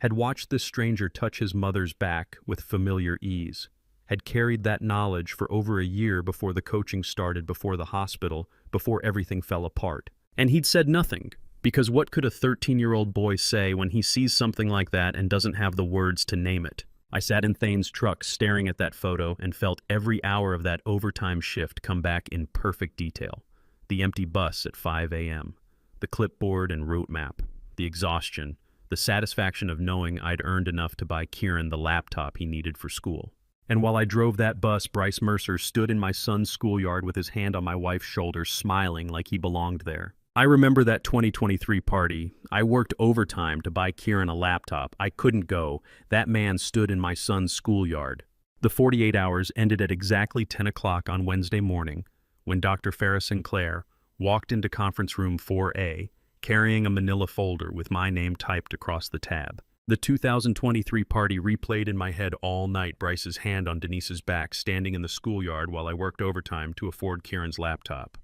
Had watched this stranger touch his mother's back with familiar ease. Had carried that knowledge for over a year before the coaching started, before the hospital, before everything fell apart. And he'd said nothing, because what could a 13-year-old boy say when he sees something like that and doesn't have the words to name it? I sat in Thane's truck staring at that photo and felt every hour of that overtime shift come back in perfect detail. The empty bus at 5 a.m., the clipboard and route map, the exhaustion, the satisfaction of knowing I'd earned enough to buy Kieran the laptop he needed for school. And while I drove that bus, Bryce Mercer stood in my son's schoolyard with his hand on my wife's shoulder, smiling like he belonged there. I remember that 2023 party. I worked overtime to buy Kieran a laptop. I couldn't go. That man stood in my son's schoolyard. The 48 hours ended at exactly 10 o'clock on Wednesday morning, when Dr. Farrah Sinclair walked into conference room 4A, carrying a manila folder with my name typed across the tab. The 2023 party replayed in my head all night, Bryce's hand on Denise's back, standing in the schoolyard while I worked overtime to afford Kieran's laptop.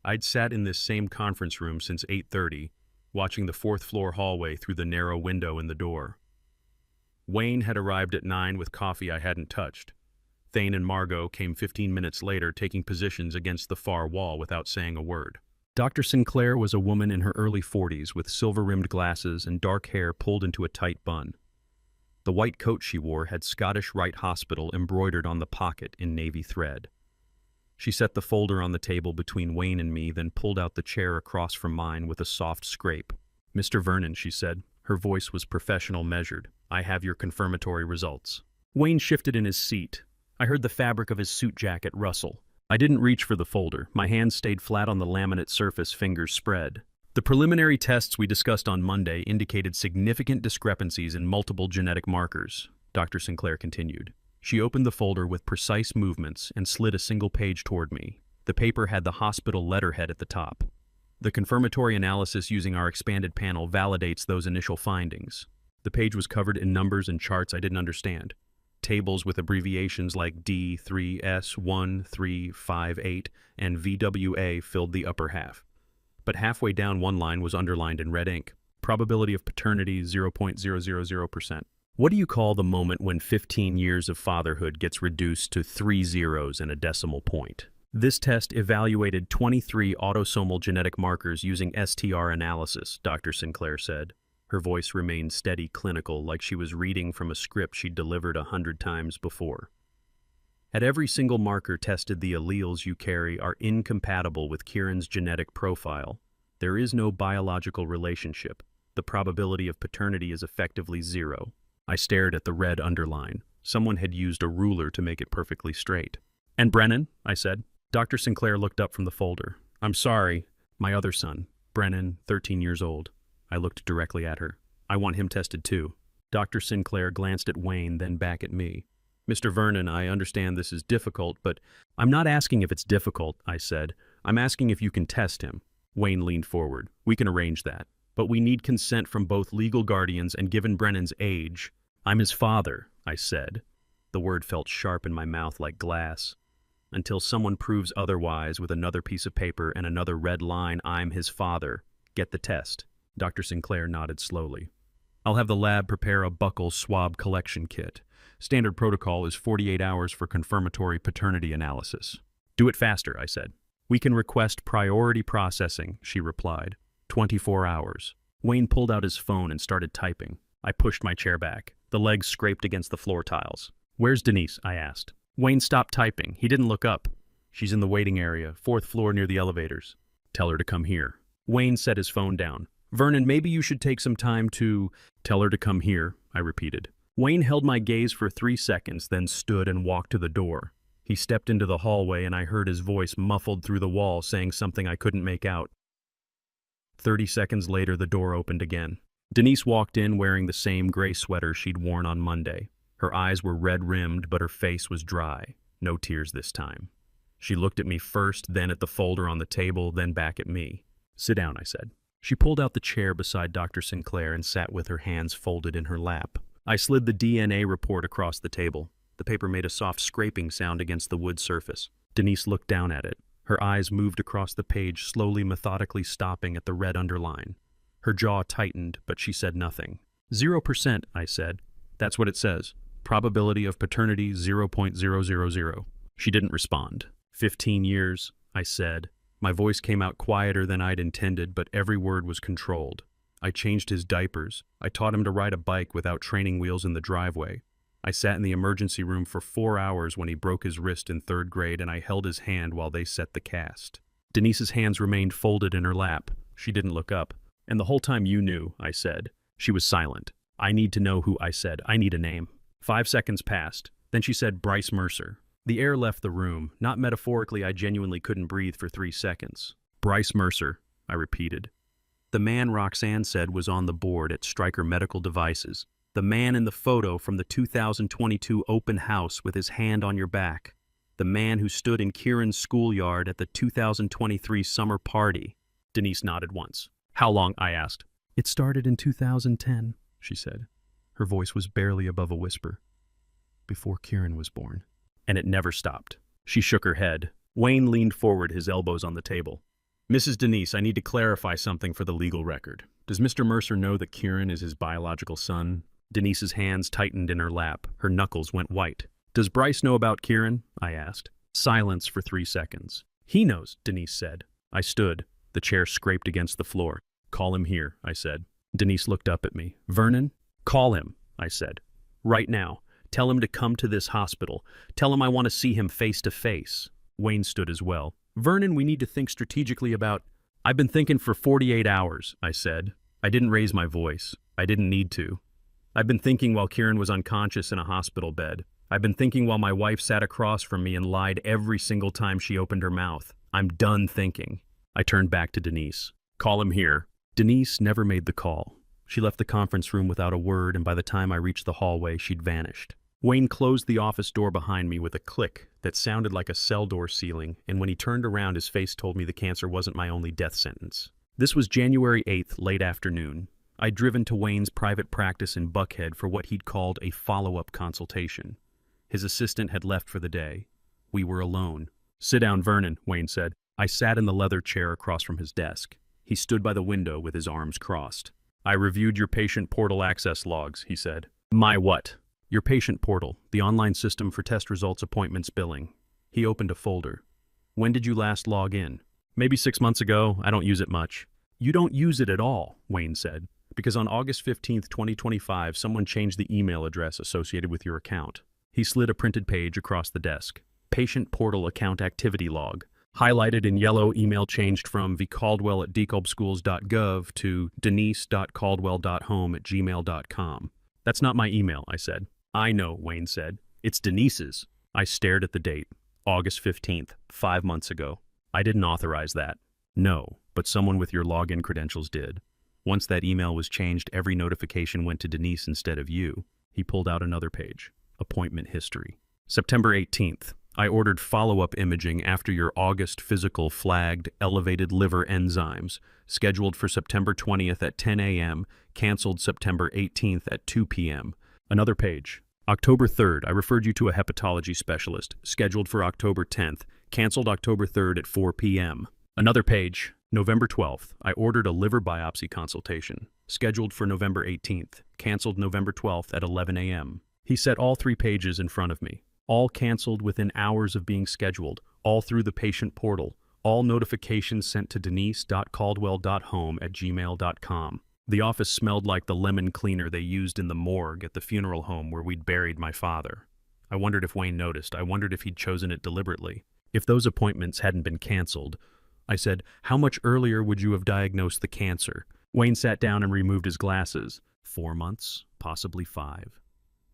I'd sat in this same conference room since 8:30, watching the fourth-floor hallway through the narrow window in the door. Wayne had arrived at 9 with coffee I hadn't touched. Thane and Margot came 15 minutes later, taking positions against the far wall without saying a word. Dr. Sinclair was a woman in her early 40s with silver-rimmed glasses and dark hair pulled into a tight bun. The white coat she wore had Scottish Rite Hospital embroidered on the pocket in navy thread. She set the folder on the table between Wayne and me, then pulled out the chair across from mine with a soft scrape. "Mr. Vernon," she said. Her voice was professional, measured. "I have your confirmatory results." Wayne shifted in his seat. I heard the fabric of his suit jacket rustle. I didn't reach for the folder. My hands stayed flat on the laminate surface, fingers spread. "The preliminary tests we discussed on Monday indicated significant discrepancies in multiple genetic markers," Dr. Sinclair continued. She opened the folder with precise movements and slid a single page toward me. The paper had the hospital letterhead at the top. "The confirmatory analysis using our expanded panel validates those initial findings." The page was covered in numbers and charts I didn't understand. Tables with abbreviations like D3S1358 and VWA filled the upper half. But halfway down, one line was underlined in red ink. Probability of paternity 0.000%. What do you call the moment when 15 years of fatherhood gets reduced to 3 zeros and a decimal point? This test evaluated 23 autosomal genetic markers using STR analysis, Dr. Sinclair said. Her voice remained steady, clinical, like she was reading from a script she'd delivered 100 times before. "At every single marker tested, the alleles you carry are incompatible with Kieran's genetic profile. There is no biological relationship. The probability of paternity is effectively 0. I stared at the red underline. Someone had used a ruler to make it perfectly straight. "And Brennan?" I said. Dr. Sinclair looked up from the folder. "I'm sorry. My other son, Brennan, 13 years old. I looked directly at her. "I want him tested too." Dr. Sinclair glanced at Wayne, then back at me. "Mr. Vernon, I understand this is difficult, but—" "I'm not asking if it's difficult," I said. "I'm asking if you can test him." Wayne leaned forward. "We can arrange that. But we need consent from both legal guardians, and given Brennan's age—" "I'm his father," I said. The word felt sharp in my mouth like glass. "Until someone proves otherwise with another piece of paper and another red line, I'm his father. Get the test." Dr. Sinclair nodded slowly. "I'll have the lab prepare a buccal swab collection kit. Standard protocol is 48 hours for confirmatory paternity analysis." "Do it faster," I said. "We can request priority processing," she replied. 24 hours. Wayne pulled out his phone and started typing. I pushed my chair back. The legs scraped against the floor tiles. "Where's Denise?" I asked. Wayne stopped typing. He didn't look up. "She's in the waiting area, 4th floor near the elevators." "Tell her to come here." Wayne set his phone down. "Vernon, maybe you should take some time to—" "Tell her to come here," I repeated. Wayne held my gaze for 3 seconds, then stood and walked to the door. He stepped into the hallway and I heard his voice muffled through the wall saying something I couldn't make out. 30 seconds later, the door opened again. Denise walked in wearing the same gray sweater she'd worn on Monday. Her eyes were red-rimmed, but her face was dry. No tears this time. She looked at me first, then at the folder on the table, then back at me. "Sit down," I said. She pulled out the chair beside Dr. Sinclair and sat with her hands folded in her lap. I slid the DNA report across the table. The paper made a soft scraping sound against the wood surface. Denise looked down at it. Her eyes moved across the page, slowly, methodically stopping at the red underline. Her jaw tightened, but she said nothing. 0%, I said. "That's what it says. Probability of paternity 0.000. She didn't respond. 15 years, I said. My voice came out quieter than I'd intended, but every word was controlled. I changed his diapers. I taught him to ride a bike without training wheels in the driveway. I sat in the emergency room for 4 hours when he broke his wrist in 3rd grade, and I held his hand while they set the cast." Denise's hands remained folded in her lap. She didn't look up. "And the whole time you knew," I said. She was silent. "I need to know who," I said. "I need a name." 5 seconds passed. Then she said, "Bryce Mercer." The air left the room. Not metaphorically, I genuinely couldn't breathe for 3 seconds. "Bryce Mercer," I repeated. "The man Roxanne said was on the board at Stryker Medical Devices. The man in the photo from the 2022 open house with his hand on your back. The man who stood in Kieran's schoolyard at the 2023 summer party." Denise nodded once. "How long?" I asked. "It started in 2010, she said. Her voice was barely above a whisper. "Before Kieran was born." "And it never stopped." She shook her head. Wayne leaned forward, his elbows on the table. "Mrs. Denise, I need to clarify something for the legal record. Does Mr. Mercer know that Kieran is his biological son?" Denise's hands tightened in her lap. Her knuckles went white. "Does Bryce know about Kieran?" I asked. Silence for 3 seconds. "He knows," Denise said. I stood. The chair scraped against the floor. "Call him here," I said. Denise looked up at me. "Vernon?" "Call him," I said. "Right now. Tell him to come to this hospital. Tell him I want to see him face to face." Wayne stood as well. "Vernon, we need to think strategically about—" "I've been thinking for 48 hours, I said. I didn't raise my voice. I didn't need to. I've been thinking while Kieran was unconscious in a hospital bed. I've been thinking while my wife sat across from me and lied every single time she opened her mouth. I'm done thinking." I turned back to Denise. "Call him here." Denise never made the call. She left the conference room without a word, and by the time I reached the hallway, she'd vanished. Wayne closed the office door behind me with a click that sounded like a cell door sealing, and when he turned around, his face told me the cancer wasn't my only death sentence. This was January 8th, late afternoon. I'd driven to Wayne's private practice in Buckhead for what he'd called a follow-up consultation. His assistant had left for the day. We were alone. "Sit down, Vernon," Wayne said. I sat in the leather chair across from his desk. He stood by the window with his arms crossed. "I reviewed your patient portal access logs," he said. "My what?" "Your patient portal, the online system for test results, appointments, billing." He opened a folder. "When did you last log in?" "Maybe 6 months ago. I don't use it much." "You don't use it at all," Wayne said, "because on August 15th, 2025, someone changed the email address associated with your account." He slid a printed page across the desk. "Patient portal account activity log." Highlighted in yellow, email changed from vcaldwell@decobschools.gov to denise.caldwell.home@gmail.com. "That's not my email," I said. "I know," Wayne said. "It's Denise's." I stared at the date. August 15th, 5 months ago. "I didn't authorize that." "No, but someone with your login credentials did. Once that email was changed, every notification went to Denise instead of you." He pulled out another page. Appointment history. September 18th. I ordered follow-up imaging after your August physical flagged elevated liver enzymes, scheduled for September 20th at 10 a.m., canceled September 18th at 2 p.m. Another page. October 3rd, I referred you to a hepatology specialist, scheduled for October 10th, canceled October 3rd at 4 p.m. Another page. November 12th, I ordered a liver biopsy consultation, scheduled for November 18th, canceled November 12th at 11 a.m. He set all 3 pages in front of me. All canceled within hours of being scheduled, all through the patient portal, all notifications sent to denise.caldwell.home@gmail.com. The office smelled like the lemon cleaner they used in the morgue at the funeral home where we'd buried my father. I wondered if Wayne noticed. I wondered if he'd chosen it deliberately. If those appointments hadn't been canceled, I said, "How much earlier would you have diagnosed the cancer?" Wayne sat down and removed his glasses. 4 months, possibly 5.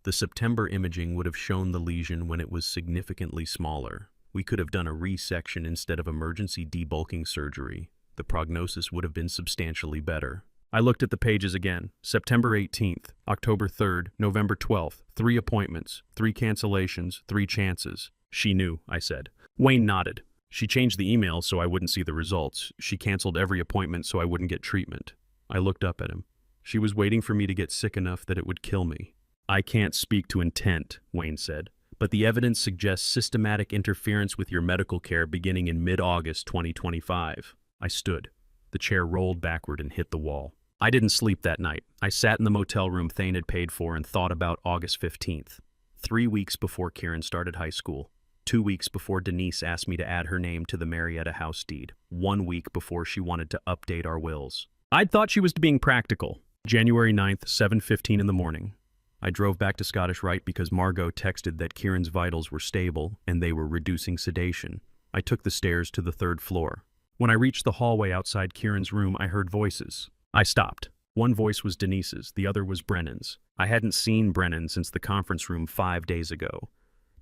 The September imaging would have shown the lesion when it was significantly smaller. We could have done a resection instead of emergency debulking surgery. The prognosis would have been substantially better. I looked at the pages again. September 18th, October 3rd, November 12th. 3 appointments, 3 cancellations, 3 chances. She knew, I said. Wayne nodded. She changed the email so I wouldn't see the results. She canceled every appointment so I wouldn't get treatment. I looked up at him. She was waiting for me to get sick enough that it would kill me. I can't speak to intent, Wayne said, but the evidence suggests systematic interference with your medical care beginning in mid-August 2025. I stood. The chair rolled backward and hit the wall. I didn't sleep that night. I sat in the motel room Thane had paid for and thought about August 15th. 3 weeks before Kieran started high school. 2 weeks before Denise asked me to add her name to the Marietta house deed. 1 week before she wanted to update our wills. I'd thought she was being practical. January 9th, 7:15 in the morning. I drove back to Scottish Rite because Margot texted that Kieran's vitals were stable and they were reducing sedation. I took the stairs to the 3rd floor. When I reached the hallway outside Kieran's room, I heard voices. I stopped. One voice was Denise's, the other was Brennan's. I hadn't seen Brennan since the conference room 5 days ago.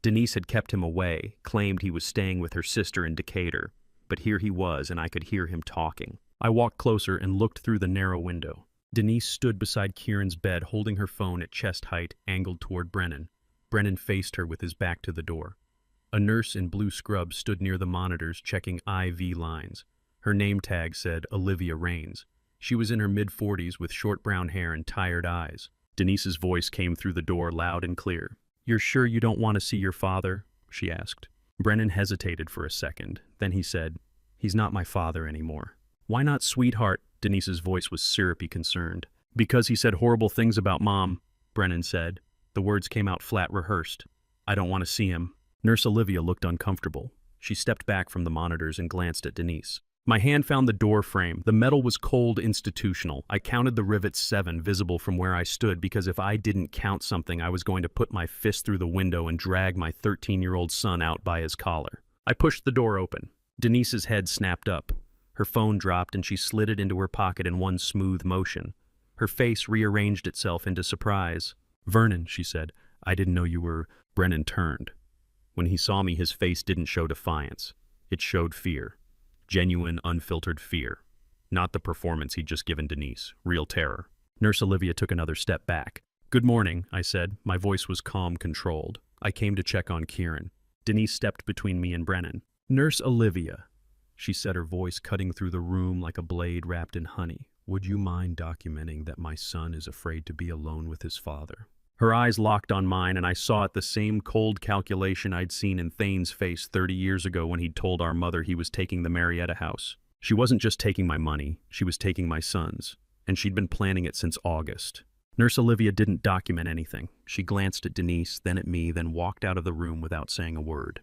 Denise had kept him away, claimed he was staying with her sister in Decatur, but here he was and I could hear him talking. I walked closer and looked through the narrow window. Denise stood beside Kieran's bed, holding her phone at chest height, angled toward Brennan. Brennan faced her with his back to the door. A nurse in blue scrubs stood near the monitors, checking IV lines. Her name tag said Olivia Raines. She was in her mid-40s with short brown hair and tired eyes. Denise's voice came through the door loud and clear. "You're sure you don't want to see your father?" she asked. Brennan hesitated for a second. Then he said, "He's not my father anymore." "Why not, sweetheart?" Denise's voice was syrupy concerned. "Because he said horrible things about Mom," Brennan said. The words came out flat, rehearsed. "I don't want to see him." Nurse Olivia looked uncomfortable. She stepped back from the monitors and glanced at Denise. My hand found the door frame. The metal was cold, institutional. I counted the rivets 7 visible from where I stood because if I didn't count something, I was going to put my fist through the window and drag my 13-year-old son out by his collar. I pushed the door open. Denise's head snapped up. Her phone dropped and she slid it into her pocket in one smooth motion. Her face rearranged itself into surprise. "Vernon," she said, "I didn't know you were—" Brennan turned. When he saw me, his face didn't show defiance. It showed fear. Genuine, unfiltered fear. Not the performance he'd just given Denise. Real terror. Nurse Olivia took another step back. "Good morning," I said. My voice was calm, controlled. "I came to check on Kieran." Denise stepped between me and Brennan. "Nurse Olivia," she said, her voice cutting through the room like a blade wrapped in honey. "Would you mind documenting that my son is afraid to be alone with his father?" Her eyes locked on mine, and I saw it the same cold calculation I'd seen in Thane's face 30 years ago when he'd told our mother he was taking the Marietta house. She wasn't just taking my money, she was taking my son's, and she'd been planning it since August. Nurse Olivia didn't document anything. She glanced at Denise, then at me, then walked out of the room without saying a word.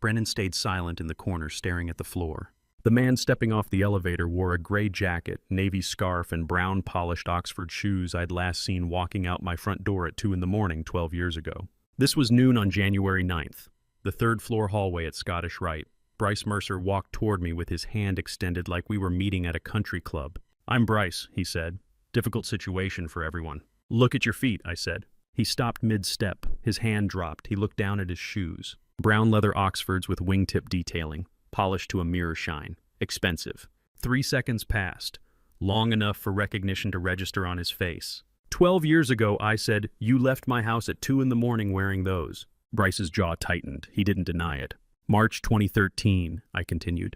Brennan stayed silent in the corner, staring at the floor. The man stepping off the elevator wore a gray jacket, navy scarf, and brown polished Oxford shoes I'd last seen walking out my front door at 2 in the morning 12 years ago. This was noon on January 9th, the 3rd floor hallway at Scottish Rite. Bryce Mercer walked toward me with his hand extended like we were meeting at a country club. "I'm Bryce," he said. "Difficult situation for everyone." "Look at your feet," I said. He stopped mid-step. His hand dropped. He looked down at his shoes. Brown leather Oxfords with wingtip detailing. Polished to a mirror shine. Expensive. 3 seconds passed. Long enough for recognition to register on his face. 12 years ago, I said, "You left my house at 2 in the morning wearing those." Bryce's jaw tightened. He didn't deny it. "March 2013, I continued.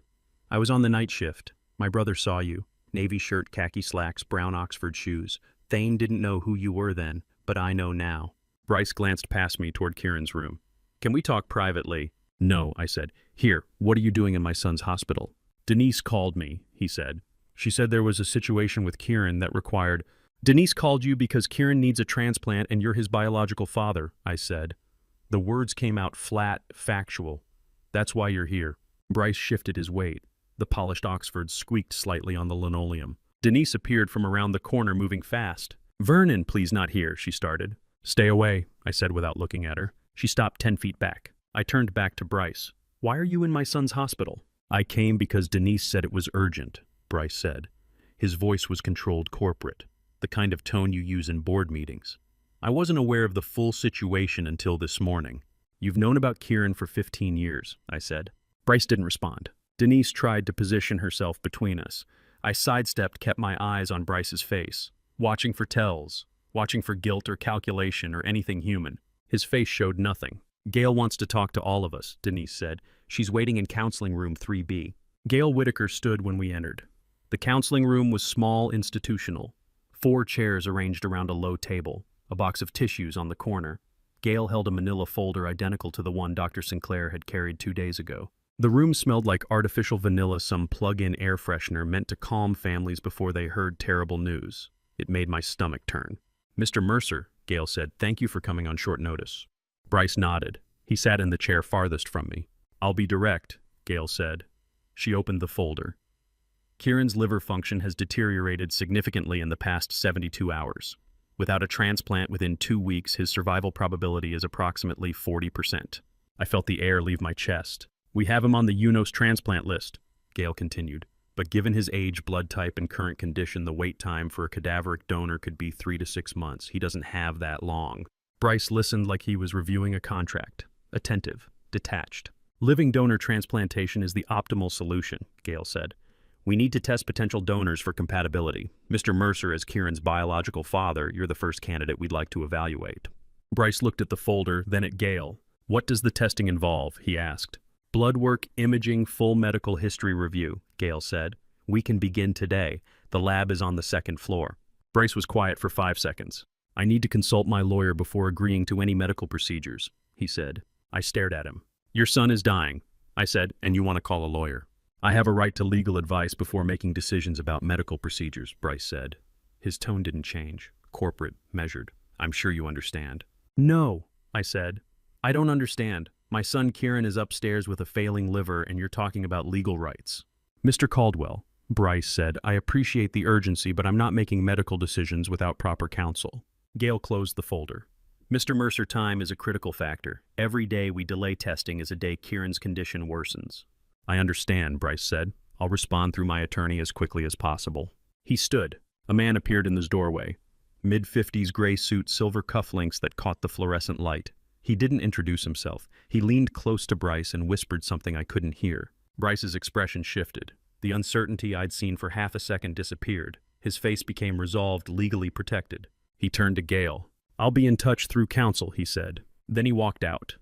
"I was on the night shift. My brother saw you. Navy shirt, khaki slacks, brown Oxford shoes. Thane didn't know who you were then, but I know now." Bryce glanced past me toward Kieran's room. "Can we talk privately?" "No," I said. "Here, what are you doing in my son's hospital?" "Denise called me," he said. "She said there was a situation with Kieran that required—" "Denise called you because Kieran needs a transplant and you're his biological father," I said. The words came out flat, factual. "That's why you're here." Bryce shifted his weight. The polished Oxfords squeaked slightly on the linoleum. Denise appeared from around the corner, moving fast. "Vernon, please not here," she started. "Stay away," I said without looking at her. She stopped 10 feet back. I turned back to Bryce. "Why are you in my son's hospital?" "I came because Denise said it was urgent," Bryce said. His voice was controlled corporate, the kind of tone you use in board meetings. I wasn't aware of the full situation until this morning. You've known about Kieran for 15 years, I said. Bryce didn't respond. Denise tried to position herself between us. I sidestepped, kept my eyes on Bryce's face, watching for tells, watching for guilt or calculation or anything human. His face showed nothing. Gail wants to talk to all of us, Denise said. She's waiting in counseling room 3B. Gail Whitaker stood when we entered. The counseling room was small, institutional. 4 chairs arranged around a low table, a box of tissues on the corner. Gail held a manila folder identical to the one Dr. Sinclair had carried 2 days ago. The room smelled like artificial vanilla, some plug-in air freshener meant to calm families before they heard terrible news. It made my stomach turn. Mr. Mercer, Gail said, thank you for coming on short notice. Bryce nodded. He sat in the chair farthest from me. I'll be direct, Gail said. She opened the folder. Kieran's liver function has deteriorated significantly in the past 72 hours. Without a transplant within 2 weeks, his survival probability is approximately 40%. I felt the air leave my chest. We have him on the UNOS transplant list, Gail continued. But given his age, blood type, and current condition, the wait time for a cadaveric donor could be 3 to 6 months. He doesn't have that long. Bryce listened like he was reviewing a contract. Attentive, detached. Living donor transplantation is the optimal solution, Gail said. We need to test potential donors for compatibility. Mr. Mercer, as Kieran's biological father, you're the first candidate we'd like to evaluate. Bryce looked at the folder, then at Gail. What does the testing involve? He asked. Blood work, imaging, full medical history review, Gail said. We can begin today. The lab is on the 2nd floor. Bryce was quiet for 5 seconds. I need to consult my lawyer before agreeing to any medical procedures, he said. I stared at him. Your son is dying, I said, and you want to call a lawyer. I have a right to legal advice before making decisions about medical procedures, Bryce said. His tone didn't change. Corporate, measured. I'm sure you understand. No, I said. I don't understand. My son Kieran is upstairs with a failing liver and you're talking about legal rights. Mr. Caldwell, Bryce said, I appreciate the urgency, but I'm not making medical decisions without proper counsel. Gail closed the folder. Mr. Mercer, time is a critical factor. Every day we delay testing is a day Kieran's condition worsens. I understand, Bryce said. I'll respond through my attorney as quickly as possible. He stood. A man appeared in his doorway. Mid-50s gray suit, silver cufflinks that caught the fluorescent light. He didn't introduce himself. He leaned close to Bryce and whispered something I couldn't hear. Bryce's expression shifted. The uncertainty I'd seen for half a second disappeared. His face became resolved, legally protected. He turned to Gail. I'll be in touch through counsel, he said. Then he walked out.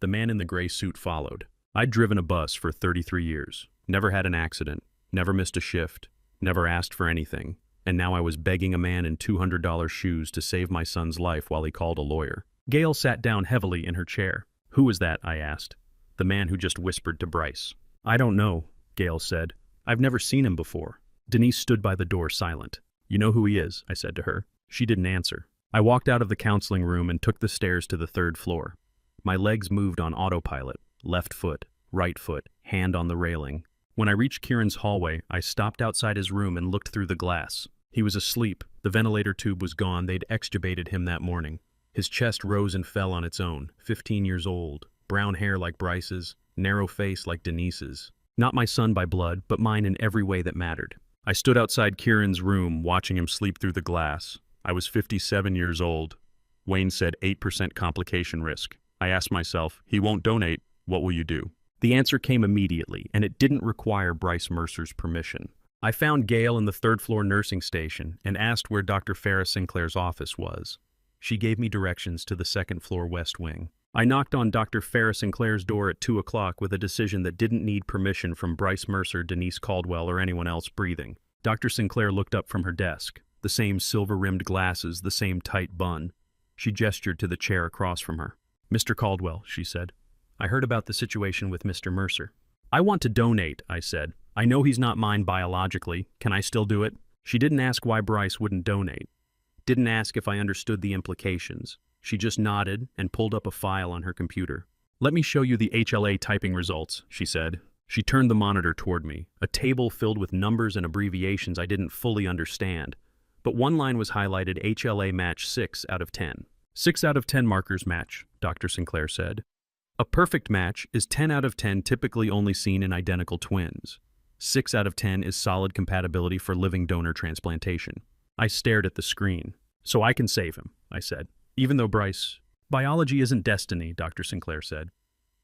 The man in the gray suit followed. I'd driven a bus for 33 years. Never had an accident. Never missed a shift. Never asked for anything. And now I was begging a man in $200 shoes to save my son's life while he called a lawyer. Gail sat down heavily in her chair. Who was that? I asked. The man who just whispered to Bryce. I don't know, Gail said. I've never seen him before. Denise stood by the door silent. You know who he is? I said to her. She didn't answer. I walked out of the counseling room and took the stairs to the 3rd floor. My legs moved on autopilot. Left foot, right foot, hand on the railing. When I reached Kieran's hallway, I stopped outside his room and looked through the glass. He was asleep. The ventilator tube was gone. They'd extubated him that morning. His chest rose and fell on its own. 15 years old. Brown hair like Bryce's. Narrow face like Denise's. Not my son by blood, but mine in every way that mattered. I stood outside Kieran's room, watching him sleep through the glass. I was 57 years old. Wayne said 8% complication risk. I asked myself, he won't donate. What will you do? The answer came immediately, and it didn't require Bryce Mercer's permission. I found Gail in the 3rd floor nursing station and asked where Dr. Farrah Sinclair's office was. She gave me directions to the 2nd floor west wing. I knocked on Dr. Farrah Sinclair's door at 2 o'clock with a decision that didn't need permission from Bryce Mercer, Denise Caldwell, or anyone else breathing. Dr. Sinclair looked up from her desk. The same silver-rimmed glasses, the same tight bun. She gestured to the chair across from her. Mr. Caldwell, she said. I heard about the situation with Mr. Mercer. I want to donate, I said. I know he's not mine biologically. Can I still do it? She didn't ask why Bryce wouldn't donate. Didn't ask if I understood the implications. She just nodded and pulled up a file on her computer. Let me show you the HLA typing results, she said. She turned the monitor toward me, a table filled with numbers and abbreviations I didn't fully understand. But one line was highlighted, HLA match 6 out of 10. 6 out of 10 markers match, Dr. Sinclair said. A perfect match is 10 out of 10, typically only seen in identical twins. 6 out of 10 is solid compatibility for living donor transplantation. I stared at the screen. So I can save him, I said. Even though Bryce, biology isn't destiny, Dr. Sinclair said.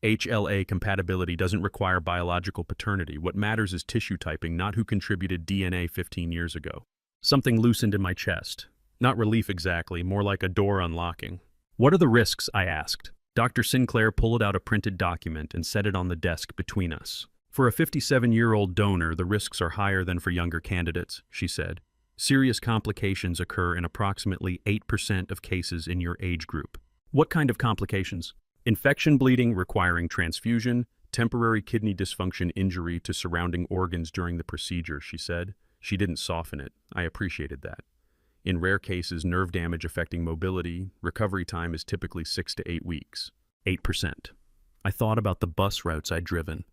HLA compatibility doesn't require biological paternity. What matters is tissue typing, not who contributed DNA 15 years ago. Something loosened in my chest. Not relief exactly, more like a door unlocking. What are the risks? I asked. Dr. Sinclair pulled out a printed document and set it on the desk between us. For a 57-year-old donor, the risks are higher than for younger candidates, she said. Serious complications occur in approximately 8% of cases in your age group. What kind of complications? Infection, bleeding requiring transfusion, temporary kidney dysfunction, injury to surrounding organs during the procedure, she said. She didn't soften it. I appreciated that. In rare cases, nerve damage affecting mobility, recovery time is typically 6 to 8 weeks. 8%. I thought about the bus routes I'd driven.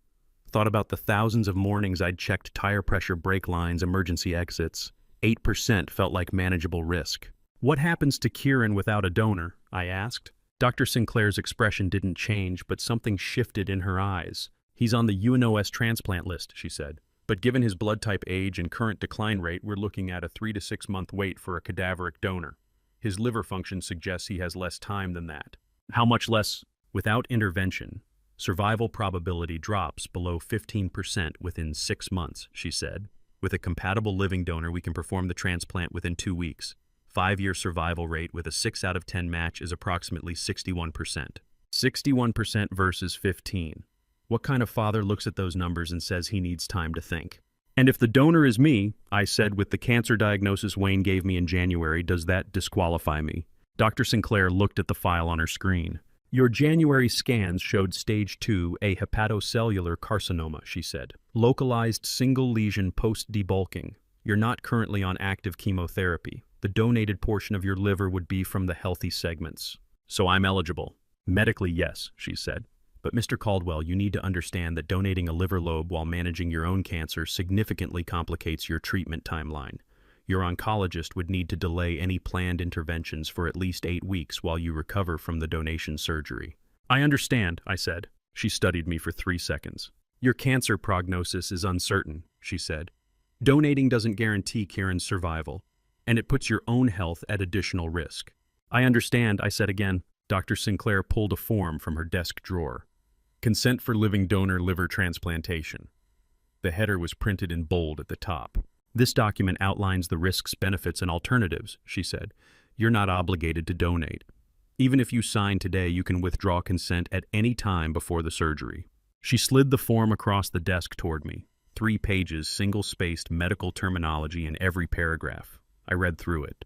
Thought about the thousands of mornings I'd checked tire pressure, brake lines, emergency exits. 8% felt like manageable risk. What happens to Kieran without a donor? I asked. Dr. Sinclair's expression didn't change, but something shifted in her eyes. He's on the UNOS transplant list, she said. But given his blood type, age, and current decline rate, we're looking at a 3 to 6 month wait for a cadaveric donor. His liver function suggests he has less time than that. How much less? Without intervention, survival probability drops below 15% within 6 months, she said. With a compatible living donor, we can perform the transplant within 2 weeks. 5-year survival rate with a 6 out of 10 match is approximately 61%. 61% versus 15. What kind of father looks at those numbers and says he needs time to think? And if the donor is me, I said, with the cancer diagnosis Wayne gave me in January, does that disqualify me? Dr. Sinclair looked at the file on her screen. Your January scans showed stage 2, a hepatocellular carcinoma, she said. Localized single lesion post-debulking. You're not currently on active chemotherapy. The donated portion of your liver would be from the healthy segments. So I'm eligible. Medically, yes, she said. But Mr. Caldwell, you need to understand that donating a liver lobe while managing your own cancer significantly complicates your treatment timeline. Your oncologist would need to delay any planned interventions for at least 8 weeks while you recover from the donation surgery. I understand, I said. She studied me for 3 seconds. Your cancer prognosis is uncertain, she said. Donating doesn't guarantee Kieran's survival, and it puts your own health at additional risk. I understand, I said again. Dr. Sinclair pulled a form from her desk drawer. Consent for living donor liver transplantation. The header was printed in bold at the top. This document outlines the risks, benefits, and alternatives, she said. You're not obligated to donate. Even if you sign today, you can withdraw consent at any time before the surgery. She slid the form across the desk toward me. 3 pages, single-spaced medical terminology in every paragraph. I read through it.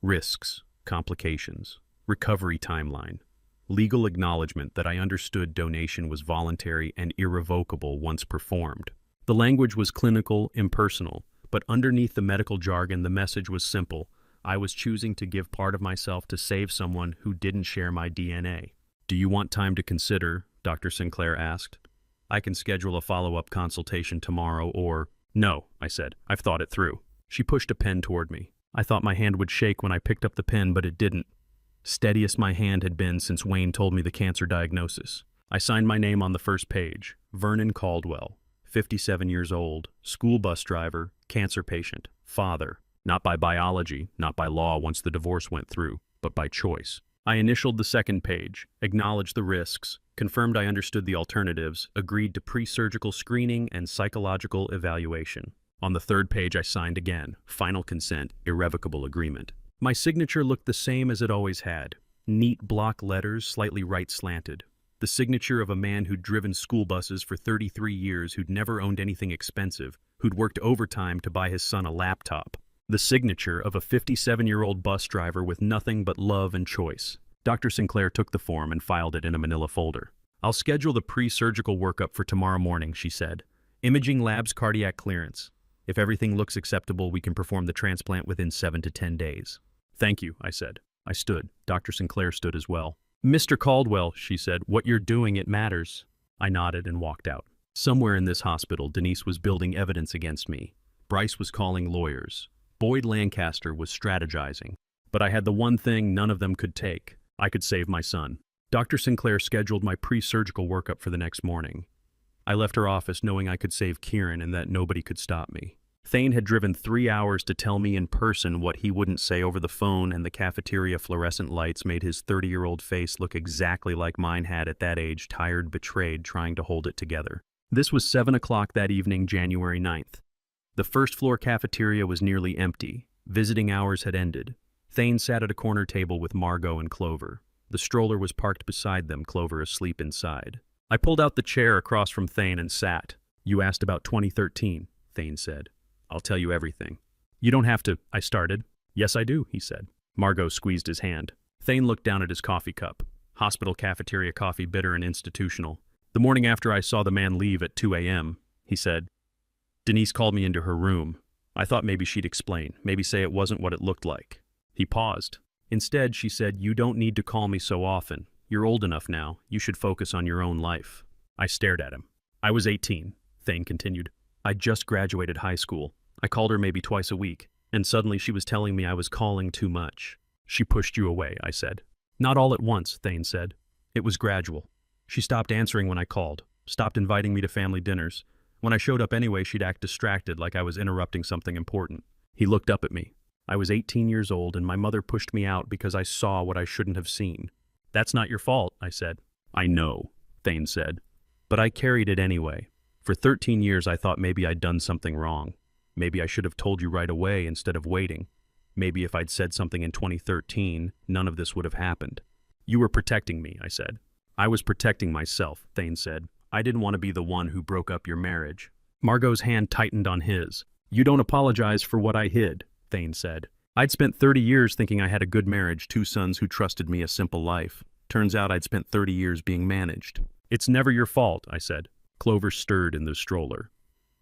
Risks, complications, recovery timeline, legal acknowledgement that I understood donation was voluntary and irrevocable once performed. The language was clinical, impersonal, but underneath the medical jargon, the message was simple. I was choosing to give part of myself to save someone who didn't share my DNA. Do you want time to consider? Dr. Sinclair asked. I can schedule a follow-up consultation tomorrow or... No, I said. I've thought it through. She pushed a pen toward me. I thought my hand would shake when I picked up the pen, but it didn't. Steadiest my hand had been since Wayne told me the cancer diagnosis. I signed my name on the first page. Vernon Caldwell, 57 years old, school bus driver, cancer patient, father. Not by biology, not by law once the divorce went through, but by choice. I initialed the second page, acknowledged the risks, confirmed I understood the alternatives, agreed to pre-surgical screening and psychological evaluation. On the third page, I signed again. Final consent, irrevocable agreement. My signature looked the same as it always had. Neat block letters, slightly right-slanted. The signature of a man who'd driven school buses for 33 years, who'd never owned anything expensive, who'd worked overtime to buy his son a laptop. The signature of a 57-year-old bus driver with nothing but love and choice. Dr. Sinclair took the form and filed it in a manila folder. I'll schedule the pre-surgical workup for tomorrow morning, she said. Imaging labs, cardiac clearance. If everything looks acceptable, we can perform the transplant within 7 to 10 days. Thank you, I said. I stood. Dr. Sinclair stood as well. Mr. Caldwell, she said, what you're doing, it matters. I nodded and walked out. Somewhere in this hospital, Denise was building evidence against me. Bryce was calling lawyers. Boyd Lancaster was strategizing. But I had the one thing none of them could take. I could save my son. Dr. Sinclair scheduled my pre-surgical workup for the next morning. I left her office knowing I could save Kieran and that nobody could stop me. Thane had driven 3 hours to tell me in person what he wouldn't say over the phone, and the cafeteria fluorescent lights made his 30-year-old face look exactly like mine had at that age, tired, betrayed, trying to hold it together. This was 7 o'clock that evening, January 9th. The first-floor cafeteria was nearly empty. Visiting hours had ended. Thane sat at a corner table with Margot and Clover. The stroller was parked beside them, Clover asleep inside. I pulled out the chair across from Thane and sat. "You asked about 2013, Thane said. "I'll tell you everything." "You don't have to," I started. "Yes, I do," he said. Margot squeezed his hand. Thane looked down at his coffee cup. Hospital cafeteria coffee, bitter and institutional. "The morning after I saw the man leave at 2 a.m., he said. "Denise called me into her room. I thought maybe she'd explain, maybe say it wasn't what it looked like." He paused. "Instead, she said, 'You don't need to call me so often. You're old enough now. You should focus on your own life.'" I stared at him. "I was 18, Thane continued. "I'd just graduated high school. I called her maybe twice a week, and suddenly she was telling me I was calling too much." "She pushed you away," I said. "Not all at once," Thane said. "It was gradual. She stopped answering when I called, stopped inviting me to family dinners. When I showed up anyway, she'd act distracted, like I was interrupting something important." He looked up at me. "I was 18 years old, and my mother pushed me out because I saw what I shouldn't have seen." "That's not your fault," I said. "I know," Thane said. "But I carried it anyway. For 13 years I thought maybe I'd done something wrong. Maybe I should have told you right away instead of waiting. Maybe if I'd said something in 2013, none of this would have happened." "You were protecting me," I said. "I was protecting myself," Thane said. "I didn't want to be the one who broke up your marriage." Margot's hand tightened on his. "You don't apologize for what I hid," Thane said. "I'd spent 30 years thinking I had a good marriage, 2 sons who trusted me, a simple life. Turns out I'd spent 30 years being managed." "It's never your fault," I said. Clover stirred in the stroller.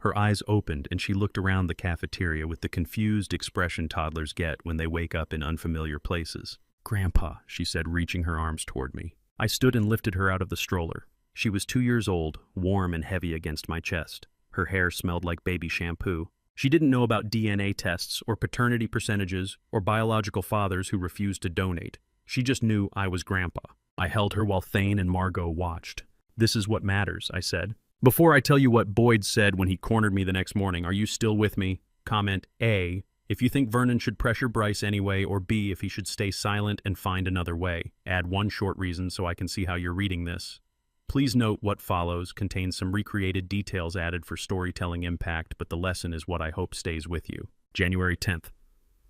Her eyes opened, and she looked around the cafeteria with the confused expression toddlers get when they wake up in unfamiliar places. "Grandpa," she said, reaching her arms toward me. I stood and lifted her out of the stroller. She was 2 years old, warm and heavy against my chest. Her hair smelled like baby shampoo. She didn't know about DNA tests or paternity percentages or biological fathers who refused to donate. She just knew I was Grandpa. I held her while Thane and Margot watched. "This is what matters," I said. "Before I tell you what Boyd said when he cornered me the next morning, are you still with me? Comment A, if you think Vernon should pressure Bryce anyway, or B, if he should stay silent and find another way. Add 1 short reason so I can see how you're reading this. Please note what follows contains some recreated details added for storytelling impact, but the lesson is what I hope stays with you." January 10th.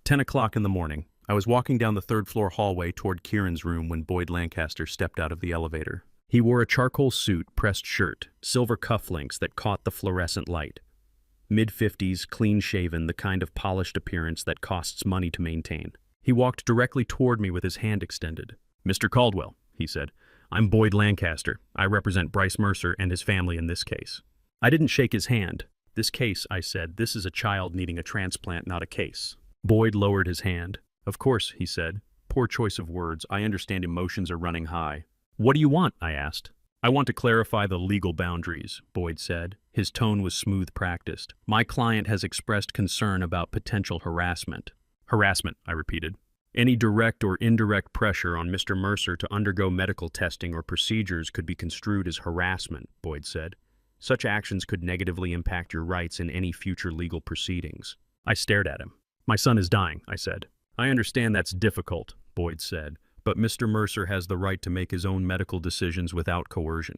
10 o'clock in the morning. I was walking down the 3rd-floor hallway toward Kieran's room when Boyd Lancaster stepped out of the elevator. He wore a charcoal suit, pressed shirt, silver cufflinks that caught the fluorescent light. Mid-50s, clean-shaven, the kind of polished appearance that costs money to maintain. He walked directly toward me with his hand extended. "Mr. Caldwell," he said, "I'm Boyd Lancaster. I represent Bryce Mercer and his family in this case." I didn't shake his hand. "This case," I said, "this is a child needing a transplant, not a case." Boyd lowered his hand. "Of course," he said. "Poor choice of words. I understand emotions are running high." "What do you want?" I asked. "I want to clarify the legal boundaries," Boyd said. His tone was smooth, practiced. "My client has expressed concern about potential harassment." "Harassment," I repeated. "Any direct or indirect pressure on Mr. Mercer to undergo medical testing or procedures could be construed as harassment," Boyd said. "Such actions could negatively impact your rights in any future legal proceedings." I stared at him. "My son is dying," I said. "I understand that's difficult," Boyd said. "But Mr. Mercer has the right to make his own medical decisions without coercion.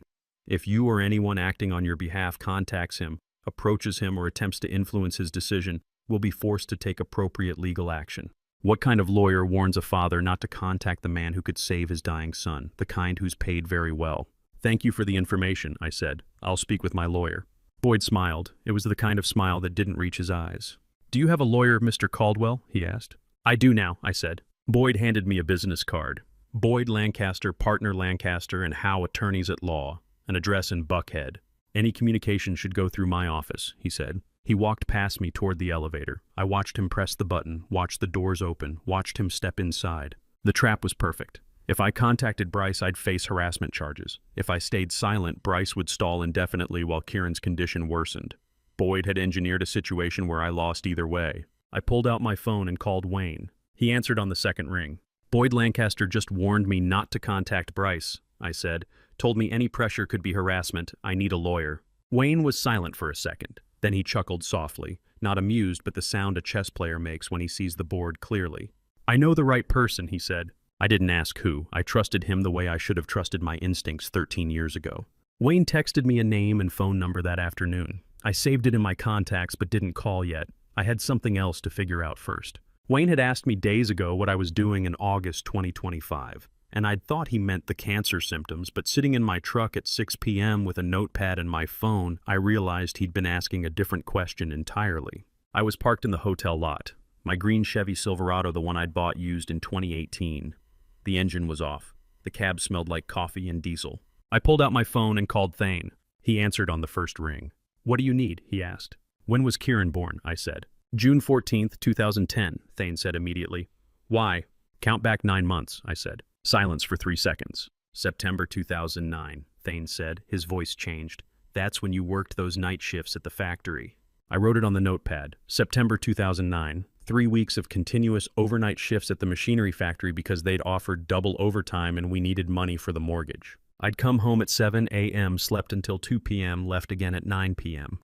If you or anyone acting on your behalf contacts him, approaches him, or attempts to influence his decision, will be forced to take appropriate legal action." What kind of lawyer warns a father not to contact the man who could save his dying son, the kind who's paid very well? "Thank you for the information," I said. "I'll speak with my lawyer." Boyd smiled. It was the kind of smile that didn't reach his eyes. "Do you have a lawyer, Mr. Caldwell?" he asked. "I do now," I said. Boyd handed me a business card. "Boyd Lancaster, Partner Lancaster and Howe Attorneys at Law. An address in Buckhead. Any communication should go through my office," he said. He walked past me toward the elevator. I watched him press the button, watched the doors open, watched him step inside. The trap was perfect. If I contacted Bryce, I'd face harassment charges. If I stayed silent, Bryce would stall indefinitely while Kieran's condition worsened. Boyd had engineered a situation where I lost either way. I pulled out my phone and called Wayne. He answered on the second ring. "Boyd Lancaster just warned me not to contact Bryce," I said. "Told me any pressure could be harassment. I need a lawyer." Wayne was silent for a second. Then he chuckled softly. not amused, but the sound a chess player makes when he sees the board clearly. "I know the right person," he said. I didn't ask who. I trusted him the way I should have trusted my instincts 13 years ago. Wayne texted me a name and phone number that afternoon. I saved it in my contacts but didn't call yet. I had something else to figure out first. Wayne had asked me days ago what I was doing in August 2025, and I'd thought he meant the cancer symptoms, but sitting in my truck at 6 p.m. with a notepad and my phone, I realized he'd been asking a different question entirely. I was parked in the hotel lot. My green Chevy Silverado, the one I'd bought used in 2018. The engine was off. The cab smelled like coffee and diesel. I pulled out my phone and called Thane. He answered on the first ring. "What do you need?" he asked. "When was Kieran born?" I said. "June 14th, 2010, Thane said immediately. "Why?" "Count back 9 months, I said. Silence for 3 seconds. "September 2009, Thane said. His voice changed. "That's when you worked those night shifts at the factory." I wrote it on the notepad. September 2009. 3 weeks of continuous overnight shifts at the machinery factory because they'd offered double overtime and we needed money for the mortgage. I'd come home at 7 a.m., slept until 2 p.m., left again at 9 p.m.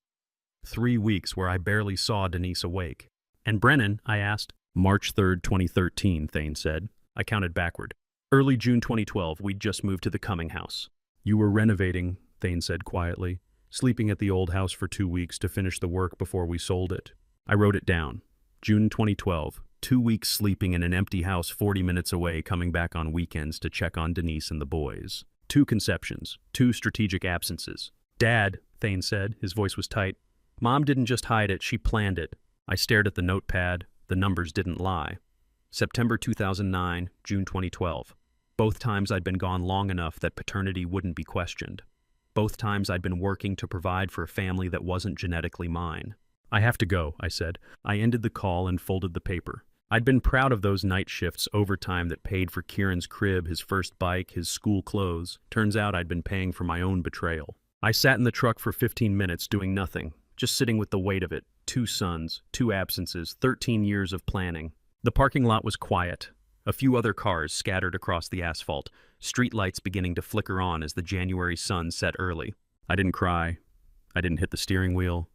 3 weeks where I barely saw Denise awake. "And Brennan?" I asked. "March 3rd, 2013, Thane said. I counted backward. "Early June 2012, we'd just moved to the Cumming house." "You were renovating," Thane said quietly, "sleeping at the old house for 2 weeks to finish the work before we sold it." I wrote it down. June 2012, 2 weeks sleeping in an empty house 40 minutes away, coming back on weekends to check on Denise and the boys. 2 conceptions, 2 strategic absences. "Dad," Thane said, his voice was tight. "Mom didn't just hide it, she planned it." I stared at the notepad. The numbers didn't lie. September 2009, June 2012. Both times I'd been gone long enough that paternity wouldn't be questioned. Both times I'd been working to provide for a family that wasn't genetically mine. "I have to go," I said. I ended the call and folded the paper. I'd been proud of those night shifts, overtime that paid for Kieran's crib, his first bike, his school clothes. Turns out I'd been paying for my own betrayal. I sat in the truck for 15 minutes doing nothing, just sitting with the weight of it. 2 sons, 2 absences, 13 years of planning. The parking lot was quiet. A few other cars scattered across the asphalt, streetlights beginning to flicker on as the January sun set early. I didn't cry. I didn't hit the steering wheel.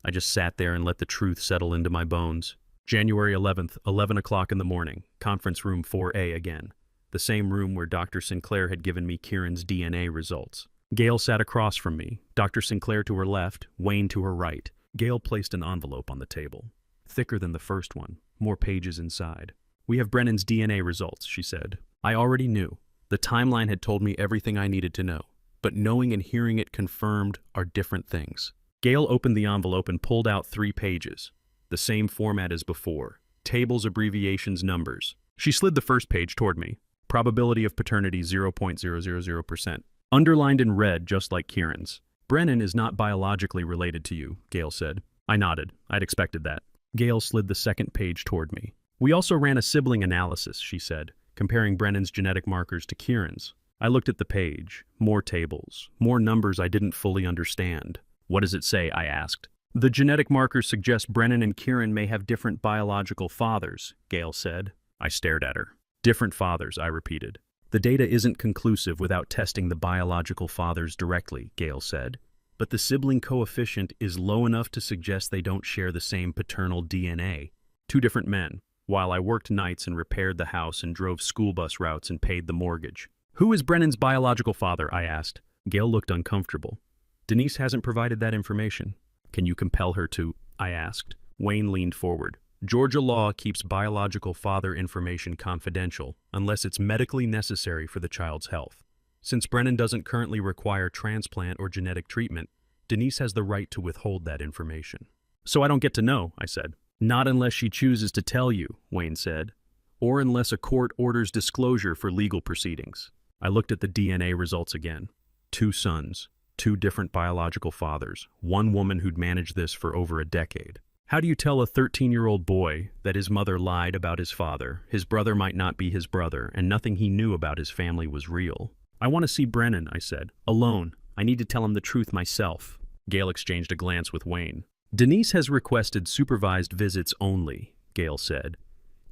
I just sat there and let the truth settle into my bones. January 11th, 11 o'clock in the morning, conference room 4A again. The same room where Dr. Sinclair had given me Kieran's DNA results. Gail sat across from me, Dr. Sinclair to her left, Wayne to her right. Gail placed an envelope on the table. Thicker than the first one, more pages inside. "We have Brennan's DNA results," she said. I already knew. The timeline had told me everything I needed to know. But knowing and hearing it confirmed are different things. Gail opened the envelope and pulled out 3 pages. The same format as before. Tables, abbreviations, numbers. She slid the first page toward me. Probability of paternity 0.000%. Underlined in red, just like Kieran's. "Brennan is not biologically related to you," Gail said. I nodded. I'd expected that. Gail slid the second page toward me. "We also ran a sibling analysis," she said, comparing Brennan's genetic markers to Kieran's. I looked at the page. More tables. More numbers I didn't fully understand. "What does it say?" I asked. "The genetic markers suggest Brennan and Kieran may have different biological fathers," Gail said. I stared at her. "Different fathers," I repeated. "The data isn't conclusive without testing the biological fathers directly," Gail said. "But the sibling coefficient is low enough to suggest they don't share the same paternal DNA. 2 different men, while I worked nights and repaired the house and drove school bus routes and paid the mortgage." "Who is Brennan's biological father?" I asked. Gail looked uncomfortable. "Denise hasn't provided that information." "Can you compel her to?" I asked. Wayne leaned forward. "Georgia law keeps biological father information confidential unless it's medically necessary for the child's health. Since Brennan doesn't currently require transplant or genetic treatment, Denise has the right to withhold that information." "So I don't get to know," I said. "Not unless she chooses to tell you," Wayne said. "Or unless a court orders disclosure for legal proceedings." I looked at the DNA results again. 2 sons, 2 different biological fathers, 1 woman who'd managed this for over a decade. How do you tell a 13-year-old boy that his mother lied about his father, his brother might not be his brother, and nothing he knew about his family was real? "I want to see Brennan," I said. "Alone. I need to tell him the truth myself." Gail exchanged a glance with Wayne. "Denise has requested supervised visits only," Gail said.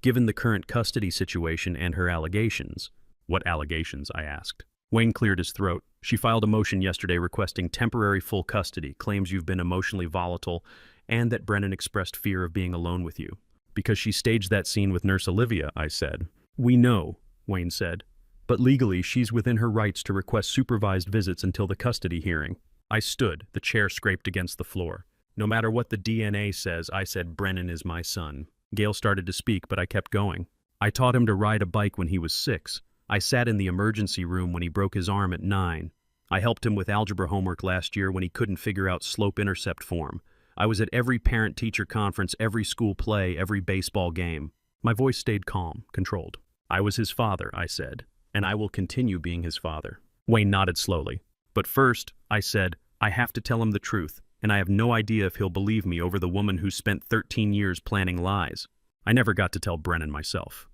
"Given the current custody situation and her allegations." "What allegations?" I asked. Wayne cleared his throat. "She filed a motion yesterday requesting temporary full custody, claims you've been emotionally volatile, and that Brennan expressed fear of being alone with you. Because she staged that scene with Nurse Olivia, I said. We know, Wayne said. But legally, she's within her rights to request supervised visits until the custody hearing. I stood, the chair scraped against the floor. No matter what the DNA says, I said Brennan is my son. Gail started to speak, but I kept going. I taught him to ride a bike when he was 6. I sat in the emergency room when he broke his arm at 9. I helped him with algebra homework last year when he couldn't figure out slope-intercept form. I was at every parent-teacher conference, every school play, every baseball game. My voice stayed calm, controlled. I was his father, I said, and I will continue being his father. Wayne nodded slowly. But first, I said, I have to tell him the truth, and I have no idea if he'll believe me over the woman who spent 13 years planning lies. I never got to tell Brennan myself.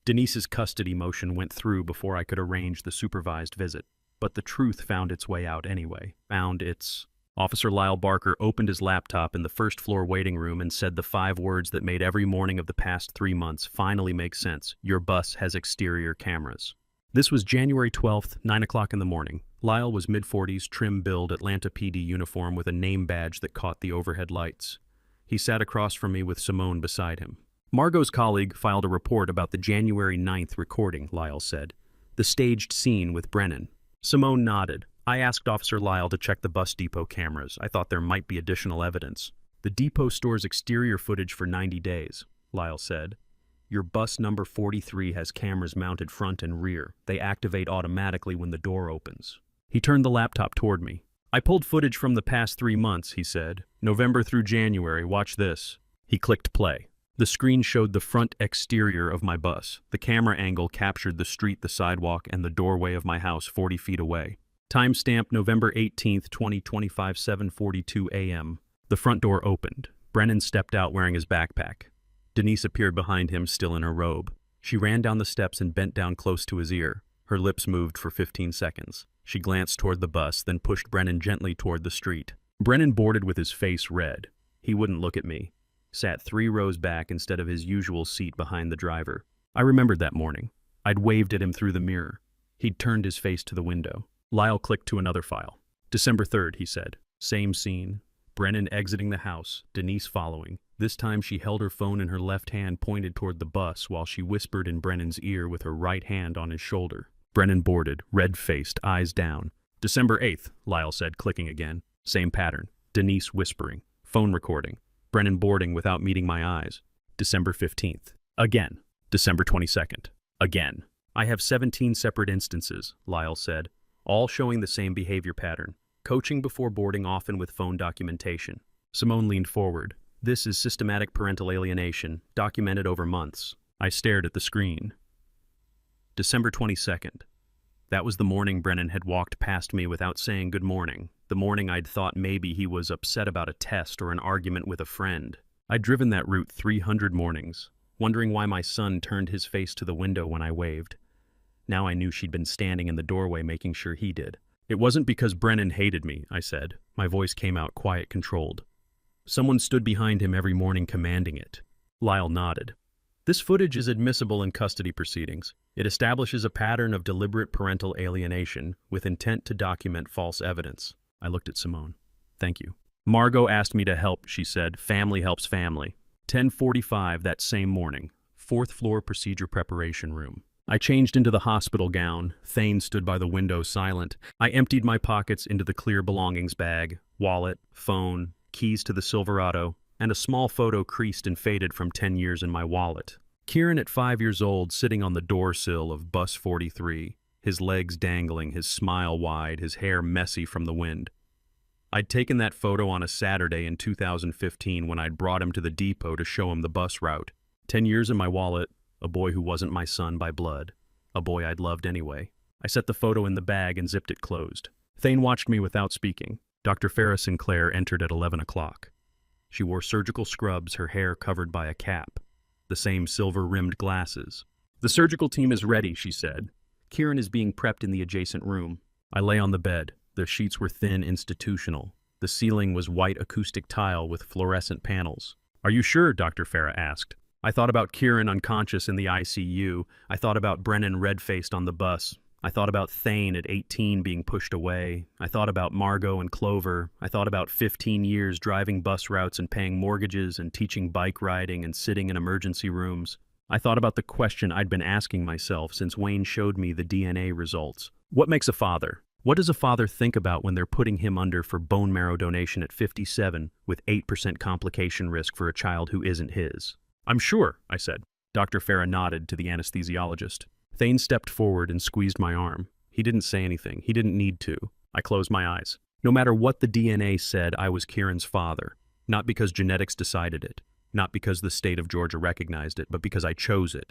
Denise's custody motion went through before I could arrange the supervised visit, but the truth found its way out anyway. Officer Lyle Barker opened his laptop in the first-floor waiting room and said the 5 words that made every morning of the past 3 months finally make sense. Your bus has exterior cameras. This was January 12th, 9 o'clock in the morning. Lyle was mid-40s, trim build, Atlanta PD uniform with a name badge that caught the overhead lights. He sat across from me with Simone beside him. Margot's colleague filed a report about the January 9th recording, Lyle said. The staged scene with Brennan. Simone nodded. I asked Officer Lyle to check the bus depot cameras. I thought there might be additional evidence. The depot stores exterior footage for 90 days, Lyle said. Your bus number 43 has cameras mounted front and rear. They activate automatically when the door opens. He turned the laptop toward me. I pulled footage from the past 3 months, he said. November through January, watch this. He clicked play. The screen showed the front exterior of my bus. The camera angle captured the street, the sidewalk, and the doorway of my house 40 feet away. Timestamp November 18th, 2025, 7:42 a.m. The front door opened. Brennan stepped out wearing his backpack. Denise appeared behind him, still in her robe. She ran down the steps and bent down close to his ear. Her lips moved for 15 seconds. She glanced toward the bus, then pushed Brennan gently toward the street. Brennan boarded with his face red. He wouldn't look at me. Sat 3 rows back instead of his usual seat behind the driver. I remembered that morning. I'd waved at him through the mirror. He'd turned his face to the window. Lyle clicked to another file. December 3rd, he said. Same scene. Brennan exiting the house, Denise following. This time she held her phone in her left hand pointed toward the bus while she whispered in Brennan's ear with her right hand on his shoulder. Brennan boarded, red-faced, eyes down. December 8th, Lyle said, clicking again. Same pattern. Denise whispering. Phone recording. Brennan boarding without meeting my eyes. December 15th. Again. December 22nd. Again. I have 17 separate instances, Lyle said, all showing the same behavior pattern. Coaching before boarding, often with phone documentation. Simone leaned forward. This is systematic parental alienation, documented over months. I stared at the screen. December 22nd. That was the morning Brennan had walked past me without saying good morning. The morning I'd thought maybe he was upset about a test or an argument with a friend. I'd driven that route 300 mornings, wondering why my son turned his face to the window when I waved. Now I knew she'd been standing in the doorway making sure he did. It wasn't because Brennan hated me, I said. My voice came out quiet, controlled. Someone stood behind him every morning commanding it. Lyle nodded. This footage is admissible in custody proceedings. It establishes a pattern of deliberate parental alienation with intent to document false evidence. I looked at Simone. Thank you. Margot asked me to help, she said. Family helps family. 10:45 that same morning. 4th floor procedure preparation room. I changed into the hospital gown. Thane stood by the window, silent. I emptied my pockets into the clear belongings bag. Wallet, phone, keys to the Silverado, and a small photo creased and faded from 10 years in my wallet. Kieran at 5 years old, sitting on the door sill of bus 43, his legs dangling, his smile wide, his hair messy from the wind. I'd taken that photo on a Saturday in 2015 when I'd brought him to the depot to show him the bus route. 10 years in my wallet, a boy who wasn't my son by blood, a boy I'd loved anyway. I set the photo in the bag and zipped it closed. Thane watched me without speaking. Dr. Farrah Sinclair entered at 11 o'clock. She wore surgical scrubs, her hair covered by a cap, the same silver-rimmed glasses. The surgical team is ready, she said. Kieran is being prepped in the adjacent room. I lay on the bed. The sheets were thin, institutional. The ceiling was white acoustic tile with fluorescent panels. Are you sure? Dr. Farrah asked. I thought about Kieran unconscious in the ICU. I thought about Brennan red-faced on the bus. I thought about Thane at 18 being pushed away. I thought about Margot and Clover. I thought about 15 years driving bus routes and paying mortgages and teaching bike riding and sitting in emergency rooms. I thought about the question I'd been asking myself since Wayne showed me the DNA results. What makes a father? What does a father think about when they're putting him under for bone marrow donation at 57 with 8% complication risk for a child who isn't his? I'm sure, I said. Dr. Farah nodded to the anesthesiologist. Thane stepped forward and squeezed my arm. He didn't say anything. He didn't need to. I closed my eyes. No matter what the DNA said, I was Kieran's father. Not because genetics decided it. Not because the state of Georgia recognized it, but because I chose it.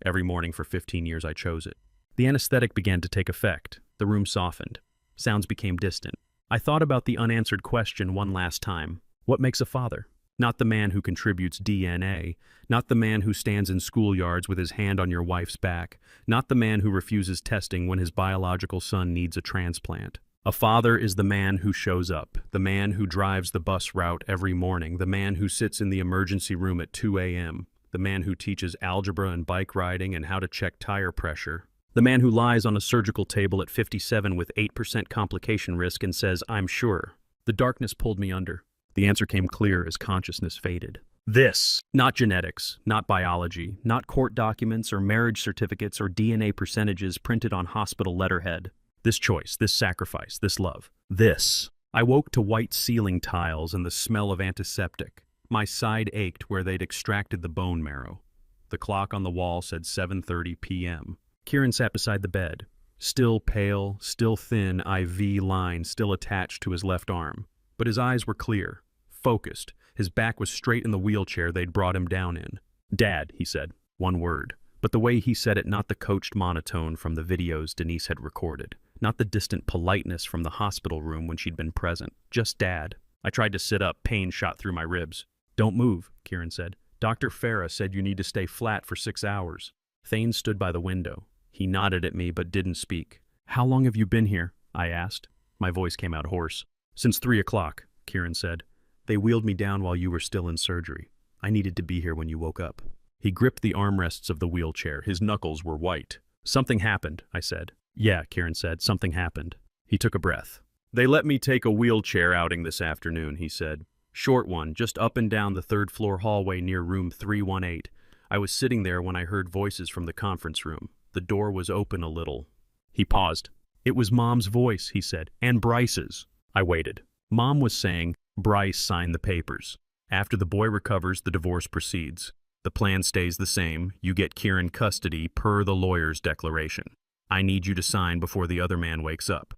Every morning for 15 years I chose it. The anesthetic began to take effect. The room softened. Sounds became distant. I thought about the unanswered question one last time. What makes a father? Not the man who contributes DNA, not the man who stands in schoolyards with his hand on your wife's back, not the man who refuses testing when his biological son needs a transplant. A father is the man who shows up, the man who drives the bus route every morning, the man who sits in the emergency room at 2 a.m., the man who teaches algebra and bike riding and how to check tire pressure, the man who lies on a surgical table at 57 with 8% complication risk and says, "I'm sure." The darkness pulled me under. The answer came clear as consciousness faded. This, not genetics, not biology, not court documents or marriage certificates or DNA percentages printed on hospital letterhead. This choice, this sacrifice, this love. This. I woke to white ceiling tiles and the smell of antiseptic. My side ached where they'd extracted the bone marrow. The clock on the wall said 7:30 p.m. Kieran sat beside the bed. Still pale, still thin, IV line still attached to his left arm. But his eyes were clear. Focused. His back was straight in the wheelchair they'd brought him down in. "Dad," he said. One word. But the way he said it, not the coached monotone from the videos Denise had recorded. Not the distant politeness from the hospital room when she'd been present. Just Dad. I tried to sit up. Pain shot through my ribs. "Don't move," Kieran said. "Dr. Farah said you need to stay flat for 6 hours." Thane stood by the window. He nodded at me but didn't speak. "How long have you been here?" I asked. My voice came out hoarse. "Since 3 o'clock, Kieran said. "They wheeled me down while you were still in surgery. I needed to be here when you woke up." He gripped the armrests of the wheelchair. His knuckles were white. "Something happened," I said. "Yeah," Kieran said. "Something happened." He took a breath. "They let me take a wheelchair outing this afternoon," he said. "Short one, just up and down the third-floor hallway near room 318. I was sitting there when I heard voices from the conference room. The door was open a little." He paused. "It was Mom's voice," he said, "and Bryce's." I waited. Mom was saying, "Bryce signed the papers. After the boy recovers, the divorce proceeds. The plan stays the same. You get Kieran custody per the lawyer's declaration. I need you to sign before the other man wakes up."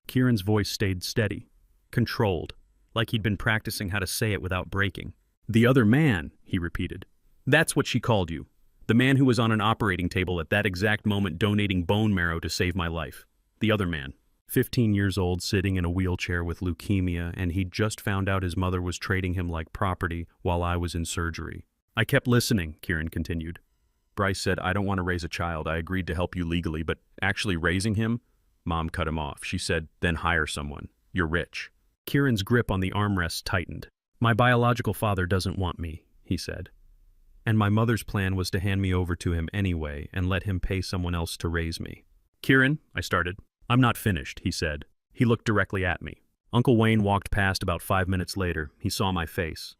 Kieran's voice stayed steady, controlled, like he'd been practicing how to say it without breaking. "The other man," he repeated. "That's what she called you. The man who was on an operating table at that exact moment donating bone marrow to save my life. The other man. 15 years old, sitting in a wheelchair with leukemia, and he'd just found out his mother was trading him like property while I was in surgery." "I kept listening," Kieran continued. "Bryce said, 'I don't want to raise a child. I agreed to help you legally, but actually raising him?'" Mom cut him off. She said, "Then hire someone. You're rich." Kieran's grip on the armrest tightened. "My biological father doesn't want me," he said. "And my mother's plan was to hand me over to him anyway and let him pay someone else to raise me." "Kieran," I started. "I'm not finished," he said. He looked directly at me. Uncle Wayne walked past about 5 minutes later. He saw my face.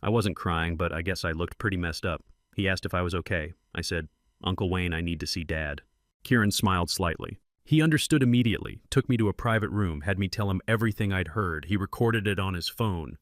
I wasn't crying, but I guess I looked pretty messed up. He asked if I was okay. I said, "Uncle Wayne, I need to see Dad." Kieran smiled slightly. He understood immediately, took me to a private room, had me tell him everything I'd heard. He recorded it on his phone.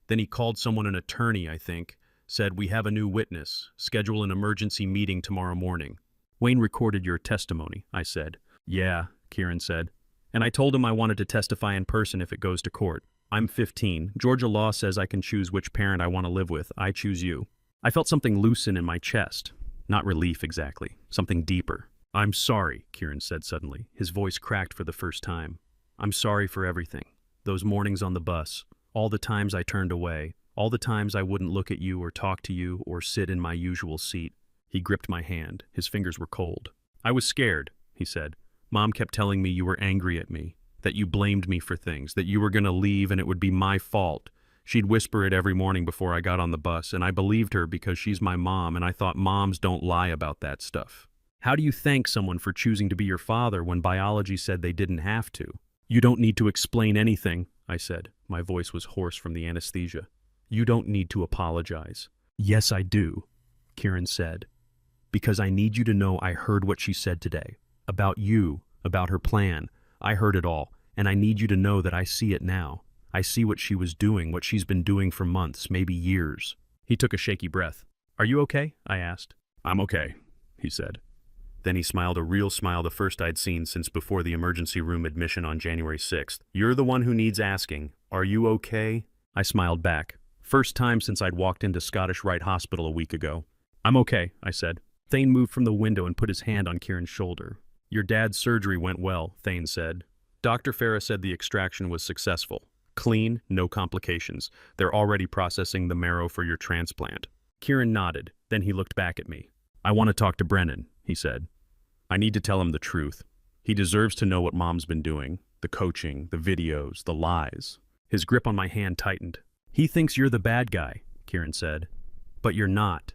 Then he called someone, an attorney, I think, said, "We have a new witness. Schedule an emergency meeting tomorrow morning." "Wayne recorded your testimony," I said. "Yeah," Kieran said. "And I told him I wanted to testify in person if it goes to court. I'm 15. Georgia law says I can choose which parent I want to live with. I choose you." I felt something loosen in my chest. Not relief exactly. Something deeper. "I'm sorry," Kieran said suddenly. His voice cracked for the first time. "I'm sorry for everything. Those mornings on the bus. All the times I turned away. All the times I wouldn't look at you or talk to you or sit in my usual seat." He gripped my hand. His fingers were cold. "I was scared," he said. "Mom kept telling me you were angry at me, that you blamed me for things, that you were going to leave and it would be my fault. She'd whisper it every morning before I got on the bus, and I believed her because she's my mom, and I thought moms don't lie about that stuff. How do you thank someone for choosing to be your father when biology said they didn't have to? You don't need to explain anything, I said. My voice was hoarse from the anesthesia. You don't need to apologize. Yes, I do, Kieran said. Because I need you to know I heard what she said today. About you, about her plan. I heard it all, and I need you to know that I see it now. I see what she was doing, what she's been doing for months, maybe years. He took a shaky breath. Are you okay? I asked. I'm okay, he said. Then he smiled a real smile, the first I'd seen since before the emergency room admission on January 6th. You're the one who needs asking. Are you okay? I smiled back. First time since I'd walked into Scottish Rite Hospital a week ago. I'm okay, I said. Thane moved from the window and put his hand on Kieran's shoulder. Your dad's surgery went well, Thane said. Dr. Farah said the extraction was successful. Clean, no complications. They're already processing the marrow for your transplant. Kieran nodded. Then he looked back at me. I want to talk to Brennan, he said. I need to tell him the truth. He deserves to know what Mom's been doing. The coaching, the videos, the lies. His grip on my hand tightened. He thinks you're the bad guy, Kieran said. But you're not.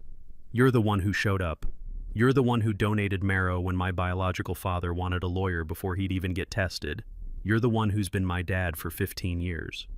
You're the one who showed up. You're the one who donated marrow when my biological father wanted a lawyer before he'd even get tested. You're the one who's been my dad for 15 years.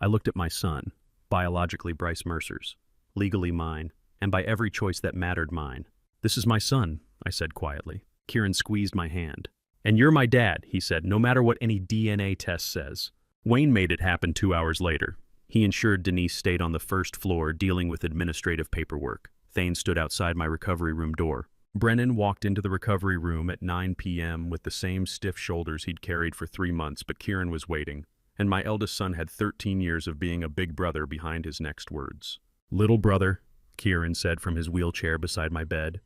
I looked at my son, biologically Bryce Mercer's, legally mine, and by every choice that mattered mine. This is my son, I said quietly. Kieran squeezed my hand. And you're my dad, he said, no matter what any DNA test says. Wayne made it happen 2 hours later. He ensured Denise stayed on the first floor dealing with administrative paperwork. Thane stood outside my recovery room door. Brennan walked into the recovery room at 9 p.m. with the same stiff shoulders he'd carried for 3 months, but Kieran was waiting, and my eldest son had 13 years of being a big brother behind his next words. Little brother, Kieran said from his wheelchair beside my bed.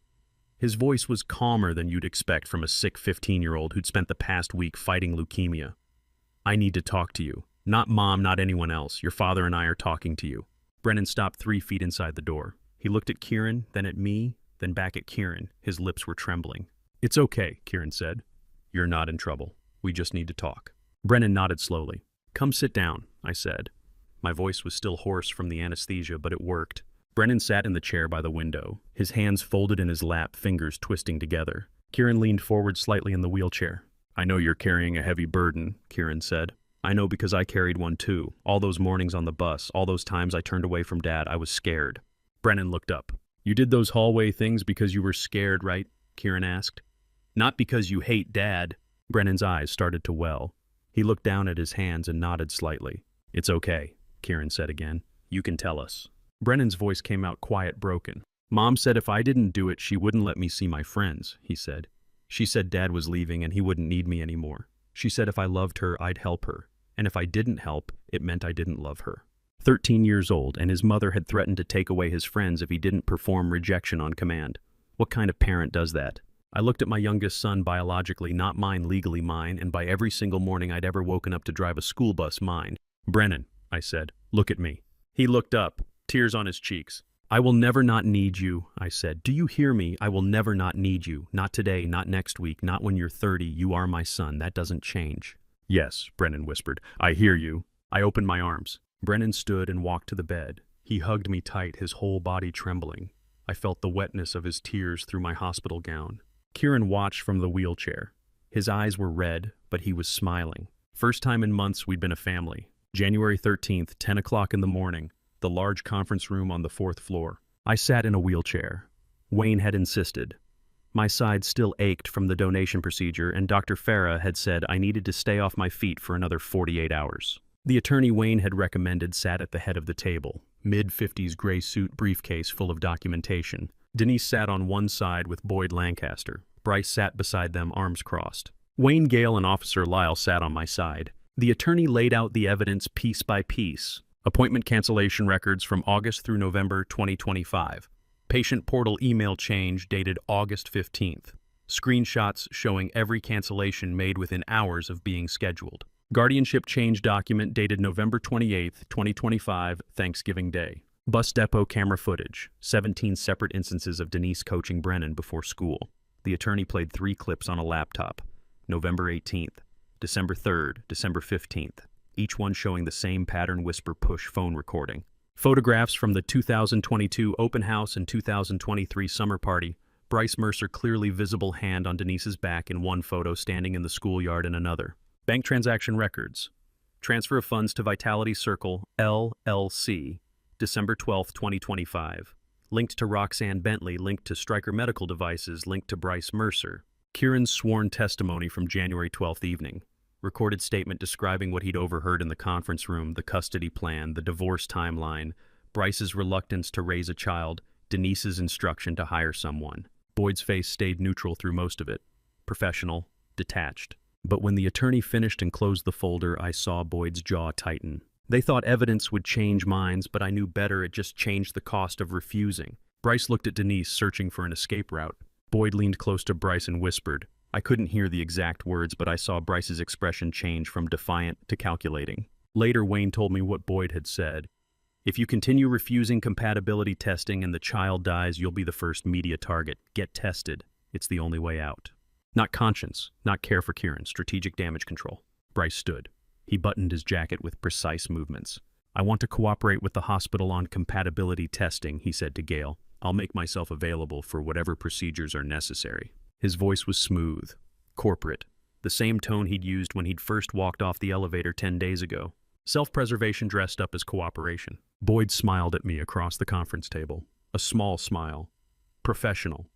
His voice was calmer than you'd expect from a sick 15-year-old who'd spent the past week fighting leukemia. I need to talk to you. Not Mom, not anyone else. Your father and I are talking to you. Brennan stopped 3 feet inside the door. He looked at Kieran, then at me, then back at Kieran. His lips were trembling. It's okay, Kieran said. You're not in trouble. We just need to talk. Brennan nodded slowly. Come sit down, I said. My voice was still hoarse from the anesthesia, but it worked. Brennan sat in the chair by the window, his hands folded in his lap, fingers twisting together. Kieran leaned forward slightly in the wheelchair. I know you're carrying a heavy burden, Kieran said. I know because I carried one too. All those mornings on the bus, all those times I turned away from Dad, I was scared. Brennan looked up. You did those hallway things because you were scared, right? Kieran asked. Not because you hate Dad. Brennan's eyes started to well. He looked down at his hands and nodded slightly. It's okay, Kieran said again. You can tell us. Brennan's voice came out quiet, broken. Mom said if I didn't do it, she wouldn't let me see my friends, he said. She said Dad was leaving and he wouldn't need me anymore. She said if I loved her, I'd help her. And if I didn't help, it meant I didn't love her. 13 years old, and his mother had threatened to take away his friends if he didn't perform rejection on command. What kind of parent does that? I looked at my youngest son biologically, not mine, legally mine, and by every single morning I'd ever woken up to drive a school bus, mine. Brennan, I said, look at me. He looked up, tears on his cheeks. I will never not need you, I said. Do you hear me? I will never not need you. Not today, not next week, not when you're 30. You are my son. That doesn't change. Yes, Brennan whispered. I hear you. I opened my arms. Brennan stood and walked to the bed. He hugged me tight, his whole body trembling. I felt the wetness of his tears through my hospital gown. Kieran watched from the wheelchair. His eyes were red, but he was smiling. First time in months we'd been a family. January 13th, 10 o'clock in the morning, the large conference room on the 4th floor. I sat in a wheelchair. Wayne had insisted. My side still ached from the donation procedure, and Dr. Farah had said I needed to stay off my feet for another 48 hours. The attorney Wayne had recommended sat at the head of the table, mid-50s gray suit briefcase full of documentation. Denise sat on one side with Boyd Lancaster. Bryce sat beside them, arms crossed. Wayne Gale and Officer Lyle sat on my side. The attorney laid out the evidence piece by piece. Appointment cancellation records from August through November 2025. Patient portal email change dated August 15th. Screenshots showing every cancellation made within hours of being scheduled. Guardianship change document dated November 28th, 2025, Thanksgiving Day. Bus depot camera footage. 17 separate instances of Denise coaching Brennan before school. The attorney played 3 clips on a laptop. November 18th, December 3rd, December 15th. Each one showing the same pattern whisper push phone recording. Photographs from the 2022 open house and 2023 summer party. Bryce Mercer clearly visible hand on Denise's back in one photo, standing in the schoolyard in another. Bank transaction records. Transfer of funds to Vitality Circle, LLC, December 12, 2025. Linked to Roxanne Bentley, linked to Stryker Medical Devices, linked to Bryce Mercer. Kieran's sworn testimony from January 12th evening. Recorded statement describing what he'd overheard in the conference room, the custody plan, the divorce timeline, Bryce's reluctance to raise a child, Denise's instruction to hire someone. Boyd's face stayed neutral through most of it. Professional, detached. But when the attorney finished and closed the folder, I saw Boyd's jaw tighten. They thought evidence would change minds, but I knew better. It just changed the cost of refusing. Bryce looked at Denise, searching for an escape route. Boyd leaned close to Bryce and whispered. I couldn't hear the exact words, but I saw Bryce's expression change from defiant to calculating. Later, Wayne told me what Boyd had said. If you continue refusing compatibility testing and the child dies, you'll be the first media target. Get tested. It's the only way out. Not conscience, not care for Kieran, strategic damage control. Bryce stood. He buttoned his jacket with precise movements. I want to cooperate with the hospital on compatibility testing, he said to Gail. I'll make myself available for whatever procedures are necessary. His voice was smooth, corporate, the same tone he'd used when he'd first walked off the elevator 10 days ago. Self-preservation dressed up as cooperation. Boyd smiled at me across the conference table. A small smile. Professional.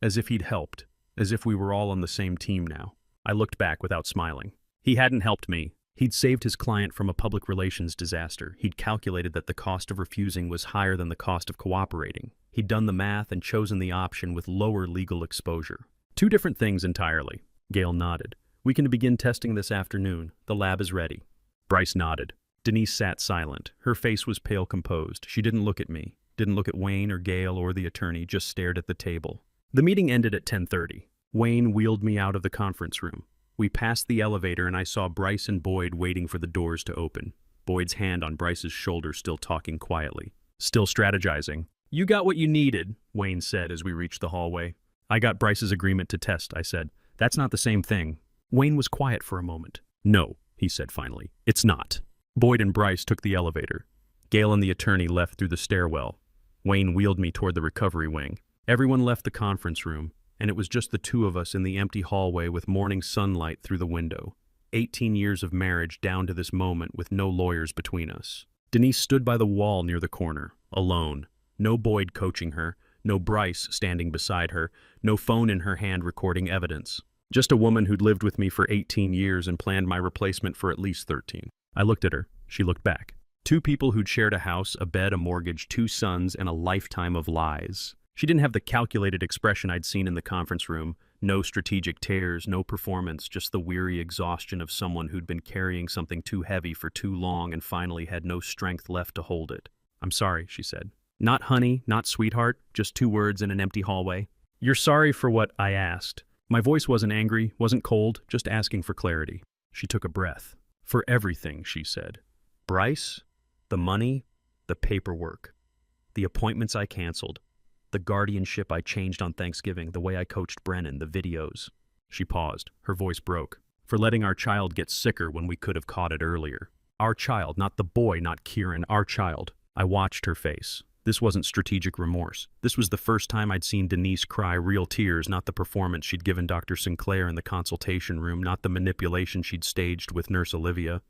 As if he'd helped. As if we were all on the same team now. I looked back without smiling. He hadn't helped me. He'd saved his client from a public relations disaster. He'd calculated that the cost of refusing was higher than the cost of cooperating. He'd done the math and chosen the option with lower legal exposure. Two different things entirely. Gail nodded. We can begin testing this afternoon. The lab is ready. Bryce nodded. Denise sat silent. Her face was pale composed. She didn't look at me, didn't look at Wayne or Gail or the attorney, just stared at the table. The meeting ended at 10:30. Wayne wheeled me out of the conference room. We passed the elevator and I saw Bryce and Boyd waiting for the doors to open. Boyd's hand on Bryce's shoulder, still talking quietly. Still strategizing. You got what you needed, Wayne said as we reached the hallway. I got Bryce's agreement to test, I said. That's not the same thing. Wayne was quiet for a moment. No, he said finally. It's not. Boyd and Bryce took the elevator. Gail and the attorney left through the stairwell. Wayne wheeled me toward the recovery wing. Everyone left the conference room, and it was just the two of us in the empty hallway with morning sunlight through the window. 18 years of marriage down to this moment with no lawyers between us. Denise stood by the wall near the corner, alone. No Boyd coaching her. No Bryce standing beside her, no phone in her hand recording evidence. Just a woman who'd lived with me for 18 years and planned my replacement for at least 13. I looked at her. She looked back. Two people who'd shared a house, a bed, a mortgage, 2 sons, and a lifetime of lies. She didn't have the calculated expression I'd seen in the conference room. No strategic tears, no performance, just the weary exhaustion of someone who'd been carrying something too heavy for too long and finally had no strength left to hold it. I'm sorry, she said. Not honey, not sweetheart, just 2 words in an empty hallway. You're sorry for what I asked. My voice wasn't angry, wasn't cold, just asking for clarity. She took a breath. For everything, she said. Bryce, the money, the paperwork, the appointments I canceled, the guardianship I changed on Thanksgiving, the way I coached Brennan, the videos. She paused. Her voice broke. For letting our child get sicker when we could have caught it earlier. Our child, not the boy, not Kieran, our child. I watched her face. This wasn't strategic remorse. This was the first time I'd seen Denise cry real tears, not the performance she'd given Dr. Sinclair in the consultation room, not the manipulation she'd staged with Nurse Olivia.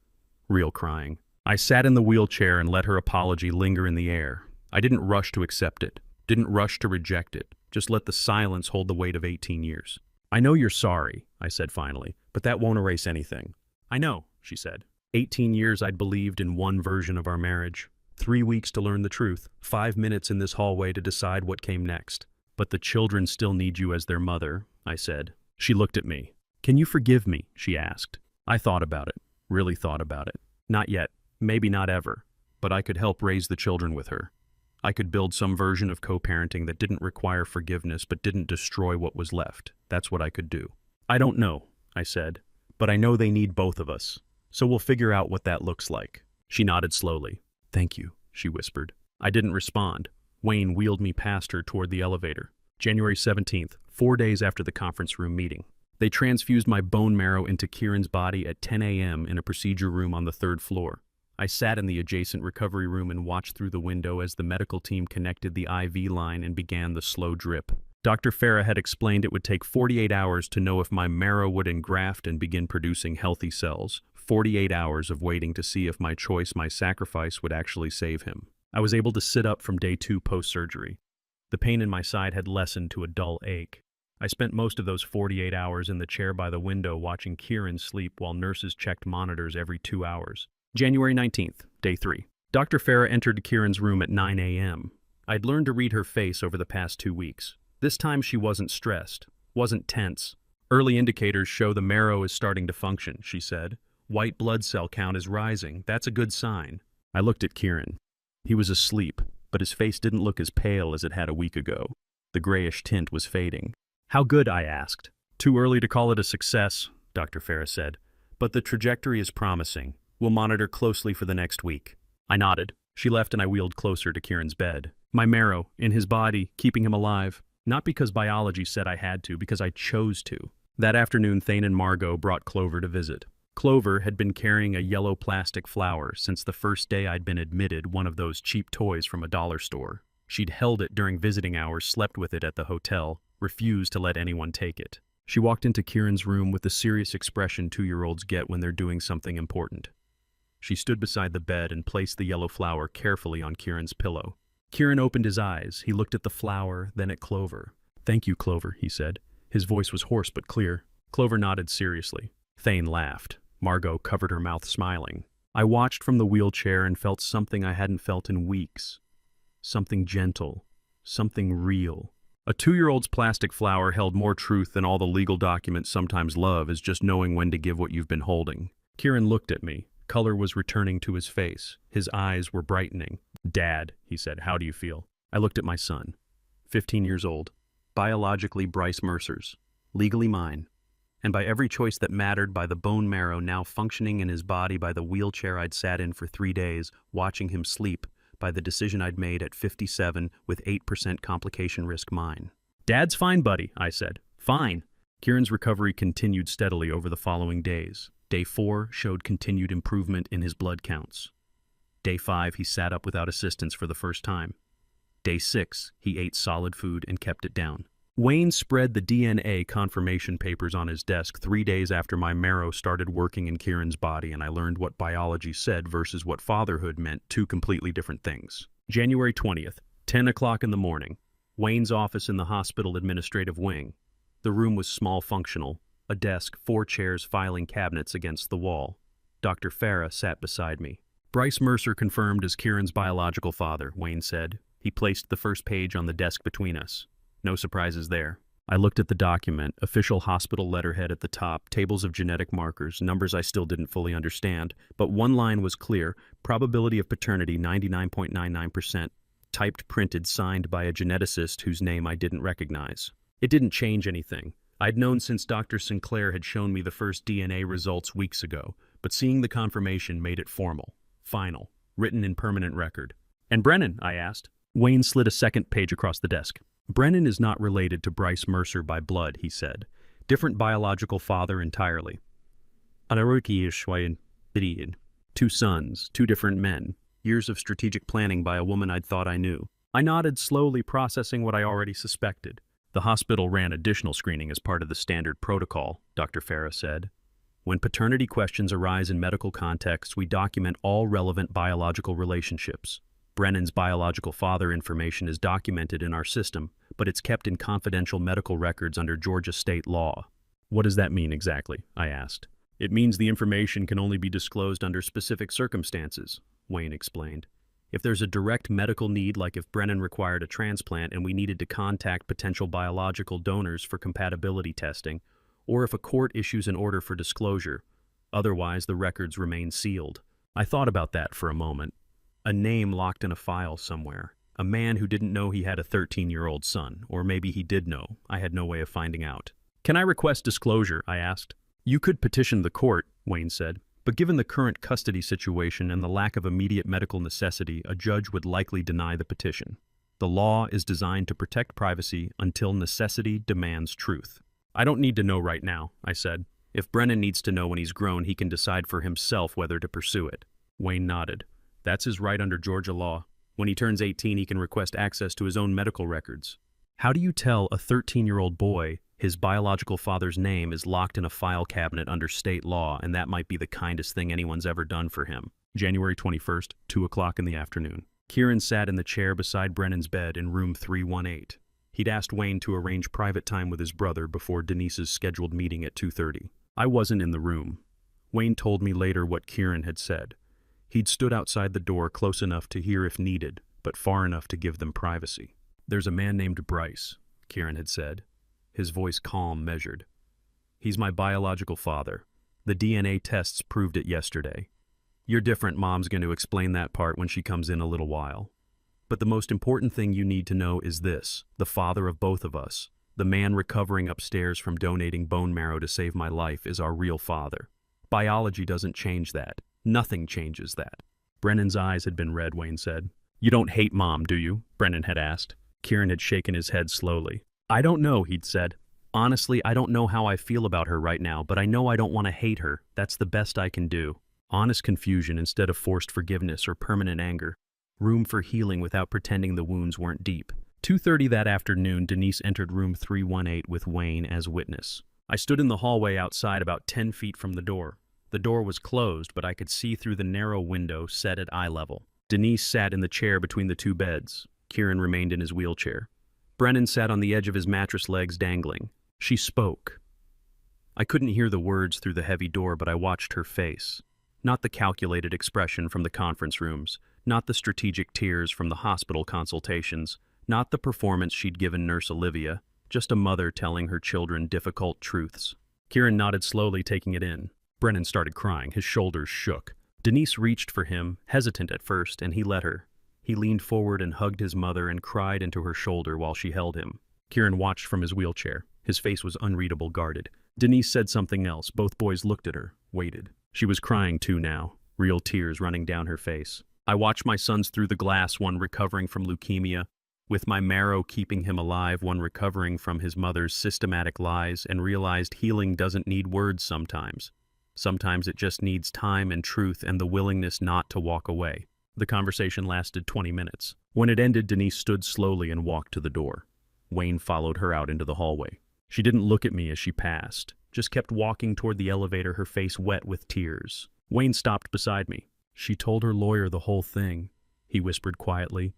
Real crying. I sat in the wheelchair and let her apology linger in the air. I didn't rush to accept it, didn't rush to reject it, just let the silence hold the weight of 18 years. I know you're sorry, I said finally, but that won't erase anything. I know, she said. 18 years I'd believed in one version of our marriage. 3 weeks to learn the truth, 5 minutes in this hallway to decide what came next. But the children still need you as their mother, I said. She looked at me. Can you forgive me? She asked. I thought about it, really thought about it. Not yet, maybe not ever, but I could help raise the children with her. I could build some version of co-parenting that didn't require forgiveness but didn't destroy what was left. That's what I could do. I don't know, I said, but I know they need both of us. So we'll figure out what that looks like. She nodded slowly. Thank you, she whispered. I didn't respond. Wayne wheeled me past her toward the elevator. January 17th, 4 days after the conference room meeting. They transfused my bone marrow into Kieran's body at 10 a.m. in a procedure room on the 3rd floor. I sat in the adjacent recovery room and watched through the window as the medical team connected the IV line and began the slow drip. Dr. Farah had explained it would take 48 hours to know if my marrow would engraft and begin producing healthy cells. 48 hours of waiting to see if my choice, my sacrifice, would actually save him. I was able to sit up from day 2 post-surgery. The pain in my side had lessened to a dull ache. I spent most of those 48 hours in the chair by the window watching Kieran sleep while nurses checked monitors every 2 hours. January 19th, day 3. Dr. Farah entered Kieran's room at 9 a.m. I'd learned to read her face over the past 2 weeks. This time she wasn't stressed, wasn't tense. Early indicators show the marrow is starting to function, she said. White blood cell count is rising. That's a good sign. I looked at Kieran. He was asleep, but his face didn't look as pale as it had a week ago. The grayish tint was fading. How good? I asked. Too early to call it a success, Dr. Farah said. But the trajectory is promising. We'll monitor closely for the next week. I nodded. She left and I wheeled closer to Kieran's bed. My marrow, in his body, keeping him alive. Not because biology said I had to, because I chose to. That afternoon, Thane and Margot brought Clover to visit. Clover had been carrying a yellow plastic flower since the first day I'd been admitted, one of those cheap toys from a dollar store. She'd held it during visiting hours, slept with it at the hotel, refused to let anyone take it. She walked into Kieran's room with the serious expression 2-year-olds get when they're doing something important. She stood beside the bed and placed the yellow flower carefully on Kieran's pillow. Kieran opened his eyes. He looked at the flower, then at Clover. "Thank you, Clover," he said. His voice was hoarse but clear. Clover nodded seriously. Thane laughed. Margot covered her mouth, smiling. I watched from the wheelchair and felt something I hadn't felt in weeks. Something gentle. Something real. A 2-year-old's plastic flower held more truth than all the legal documents sometimes love, is just knowing when to give what you've been holding. Kieran looked at me. Color was returning to his face. His eyes were brightening. "Dad," he said, "how do you feel?" I looked at my son. 15 years old. Biologically Bryce Mercer's. Legally mine. And by every choice that mattered, by the bone marrow now functioning in his body, by the wheelchair I'd sat in for 3 days, watching him sleep, by the decision I'd made at 57 with 8% complication risk mine. "Dad's fine, buddy," I said. "Fine." Kieran's recovery continued steadily over the following days. Day 4 showed continued improvement in his blood counts. Day 5, he sat up without assistance for the first time. Day 6, he ate solid food and kept it down. Wayne spread the DNA confirmation papers on his desk 3 days after my marrow started working in Kieran's body, and I learned what biology said versus what fatherhood meant, 2 completely different things. January 20th, 10 o'clock in the morning. Wayne's office in the hospital administrative wing. The room was small, functional. A desk, 4 chairs, filing cabinets against the wall. Dr. Farah sat beside me. "Bryce Mercer confirmed as Kieran's biological father," Wayne said. He placed the first page on the desk between us. No surprises there. I looked at the document, official hospital letterhead at the top, tables of genetic markers, numbers I still didn't fully understand, but one line was clear: probability of paternity 99.99%, typed, printed, signed by a geneticist whose name I didn't recognize. It didn't change anything. I'd known since Dr. Sinclair had shown me the first DNA results weeks ago, but seeing the confirmation made it formal, final, written in permanent record. "And Brennan?" I asked. Wayne slid a second page across the desk. "Brennan is not related to Bryce Mercer by blood," he said. "Different biological father entirely. 2 sons, 2 different men. Years of strategic planning by a woman I'd thought I knew." I nodded, slowly processing what I already suspected. "The hospital ran additional screening as part of the standard protocol," Dr. Farah said. "When paternity questions arise in medical contexts, we document all relevant biological relationships. Brennan's biological father information is documented in our system, but it's kept in confidential medical records under Georgia state law." "What does that mean exactly?" I asked. "It means the information can only be disclosed under specific circumstances," Wayne explained. "If there's a direct medical need, like if Brennan required a transplant and we needed to contact potential biological donors for compatibility testing, or if a court issues an order for disclosure. Otherwise, the records remain sealed." I thought about that for a moment. A name locked in a file somewhere. A man who didn't know he had a 13-year-old son, or maybe he did know. I had no way of finding out. "Can I request disclosure?" I asked. "You could petition the court," Wayne said. "But given the current custody situation and the lack of immediate medical necessity, a judge would likely deny the petition. The law is designed to protect privacy until necessity demands truth." "I don't need to know right now," I said. "If Brennan needs to know when he's grown, he can decide for himself whether to pursue it." Wayne nodded. That's his right under Georgia law. When he turns 18, he can request access to his own medical records. How do you tell a 13-year-old boy his biological father's name is locked in a file cabinet under state law, and that might be the kindest thing anyone's ever done for him? January 21st, 2 o'clock in the afternoon. Kieran sat in the chair beside Brennan's bed in room 318. He'd asked Wayne to arrange private time with his brother before Denise's scheduled meeting at 2:30. I wasn't in the room. Wayne told me later what Kieran had said. He'd stood outside the door close enough to hear if needed, but far enough to give them privacy. There's a man named Bryce, Kieran had said, his voice calm, measured. He's my biological father. The DNA tests proved it yesterday. You're different, Mom's going to explain that part when she comes in a little while. But the most important thing you need to know is this: the father of both of us, the man recovering upstairs from donating bone marrow to save my life, is our real father. Biology doesn't change that. Nothing changes that. Brennan's eyes had been red, Wayne said. You don't hate Mom, do you? Brennan had asked. Kieran had shaken his head slowly. I don't know, he'd said. Honestly, I don't know how I feel about her right now, but I know I don't want to hate her. That's the best I can do. Honest confusion instead of forced forgiveness or permanent anger. Room for healing without pretending the wounds weren't deep. 2:30 that afternoon, Denise entered room 318 with Wayne as witness. I stood in the hallway outside about 10 feet from the door. The door was closed, but I could see through the narrow window set at eye level. Denise sat in the chair between the two beds. Kieran remained in his wheelchair. Brennan sat on the edge of his mattress, legs dangling. She spoke. I couldn't hear the words through the heavy door, but I watched her face. Not the calculated expression from the conference rooms, not the strategic tears from the hospital consultations, not the performance she'd given Nurse Olivia, just a mother telling her children difficult truths. Kieran nodded slowly, taking it in. Brennan started crying. His shoulders shook. Denise reached for him, hesitant at first, and he let her. He leaned forward and hugged his mother and cried into her shoulder while she held him. Kieran watched from his wheelchair. His face was unreadable, guarded. Denise said something else. Both boys looked at her, waited. She was crying too now, real tears running down her face. I watched my sons through the glass, one recovering from leukemia, with my marrow keeping him alive, one recovering from his mother's systematic lies, and realized healing doesn't need words sometimes. Sometimes it just needs time and truth and the willingness not to walk away. The conversation lasted 20 minutes. When it ended, Denise stood slowly and walked to the door. Wayne followed her out into the hallway. She didn't look at me as she passed, just kept walking toward the elevator, her face wet with tears. Wayne stopped beside me. She told her lawyer the whole thing, he whispered quietly,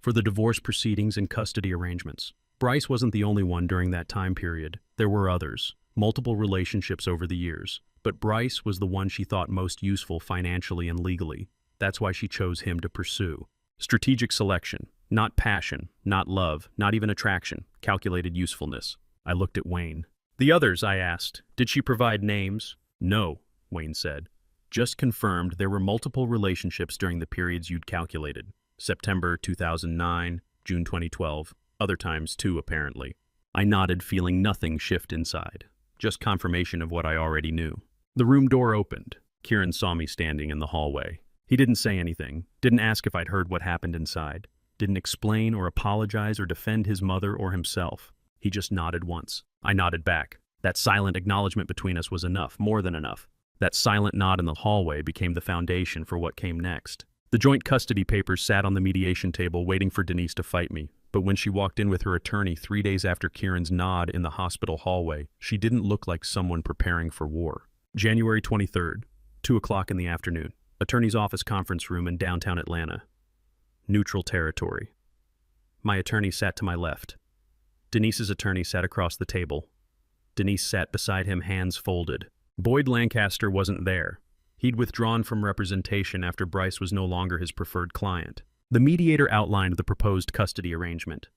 for the divorce proceedings and custody arrangements. Bryce wasn't the only one during that time period. There were others, multiple relationships over the years. But Bryce was the one she thought most useful financially and legally. That's why she chose him to pursue. Strategic selection, not passion, not love, not even attraction, calculated usefulness. I looked at Wayne. The others, I asked. Did she provide names? No, Wayne said. Just confirmed there were multiple relationships during the periods you'd calculated. September 2009, June 2012, other times too, apparently. I nodded, feeling nothing shift inside. Just confirmation of what I already knew. The room door opened. Kieran saw me standing in the hallway. He didn't say anything, didn't ask if I'd heard what happened inside, didn't explain or apologize or defend his mother or himself. He just nodded once. I nodded back. That silent acknowledgement between us was enough, more than enough. That silent nod in the hallway became the foundation for what came next. The joint custody papers sat on the mediation table waiting for Denise to fight me, but when she walked in with her attorney 3 days after Kieran's nod in the hospital hallway, she didn't look like someone preparing for war. January 23rd, 2 o'clock in the afternoon. Attorney's office conference room in downtown Atlanta. Neutral territory. My attorney sat to my left. Denise's attorney sat across the table. Denise sat beside him, hands folded. Boyd Lancaster wasn't there. He'd withdrawn from representation after Bryce was no longer his preferred client. The mediator outlined the proposed custody arrangement.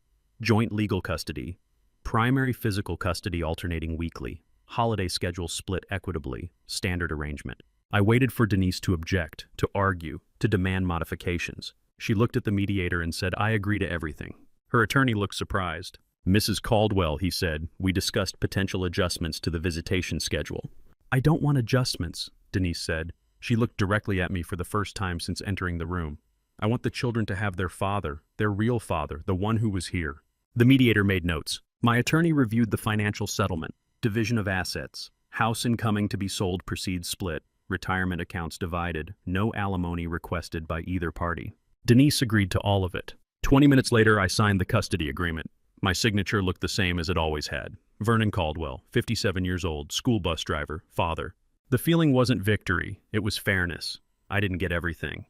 Joint legal custody. Primary physical custody alternating weekly. Holiday schedule split equitably. Standard arrangement. I waited for Denise to object, to argue, to demand modifications. She looked at the mediator and said, I agree to everything. Her attorney looked surprised. Mrs. Caldwell, he said, we discussed potential adjustments to the visitation schedule. I don't want adjustments, Denise said. She looked directly at me for the first time since entering the room. I want the children to have their father, their real father, the one who was here. The mediator made notes. My attorney reviewed the financial settlement, division of assets, house incoming to be sold precedes split, retirement accounts divided, no alimony requested by either party. Denise agreed to all of it. 20 minutes later, I signed the custody agreement. My signature looked the same as it always had. Vernon Caldwell, 57 years old, school bus driver, father. The feeling wasn't victory, it was fairness. I didn't get everything,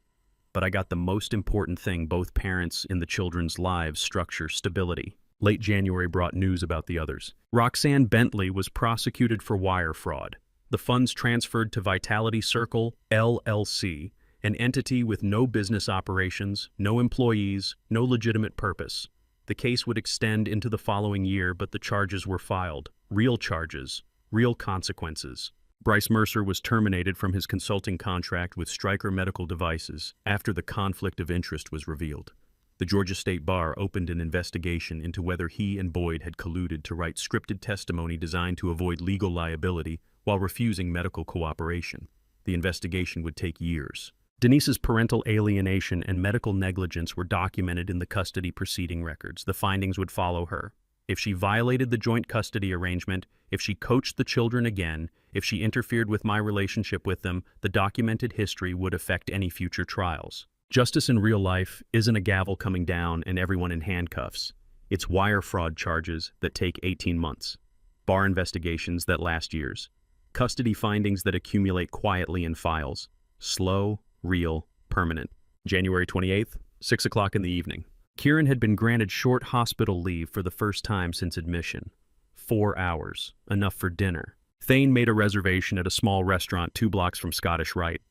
but I got the most important thing both parents in the children's lives: structure, stability. Late January brought news about the others. Roxanne Bentley was prosecuted for wire fraud. The funds transferred to Vitality Circle, LLC, an entity with no business operations, no employees, no legitimate purpose. The case would extend into the following year, but the charges were filed. Real charges, real consequences. Bryce Mercer was terminated from his consulting contract with Stryker Medical Devices after the conflict of interest was revealed. The Georgia State Bar opened an investigation into whether he and Boyd had colluded to write scripted testimony designed to avoid legal liability while refusing medical cooperation. The investigation would take years. Denise's parental alienation and medical negligence were documented in the custody proceeding records. The findings would follow her. If she violated the joint custody arrangement, if she coached the children again, if she interfered with my relationship with them, the documented history would affect any future trials. Justice in real life isn't a gavel coming down and everyone in handcuffs. It's wire fraud charges that take 18 months. Bar investigations that last years. Custody findings that accumulate quietly in files. Slow, real, permanent. January 28th, 6 o'clock in the evening. Kieran had been granted short hospital leave for the first time since admission. 4 hours, enough for dinner. Thane made a reservation at a small restaurant 2 blocks from Scottish Rite.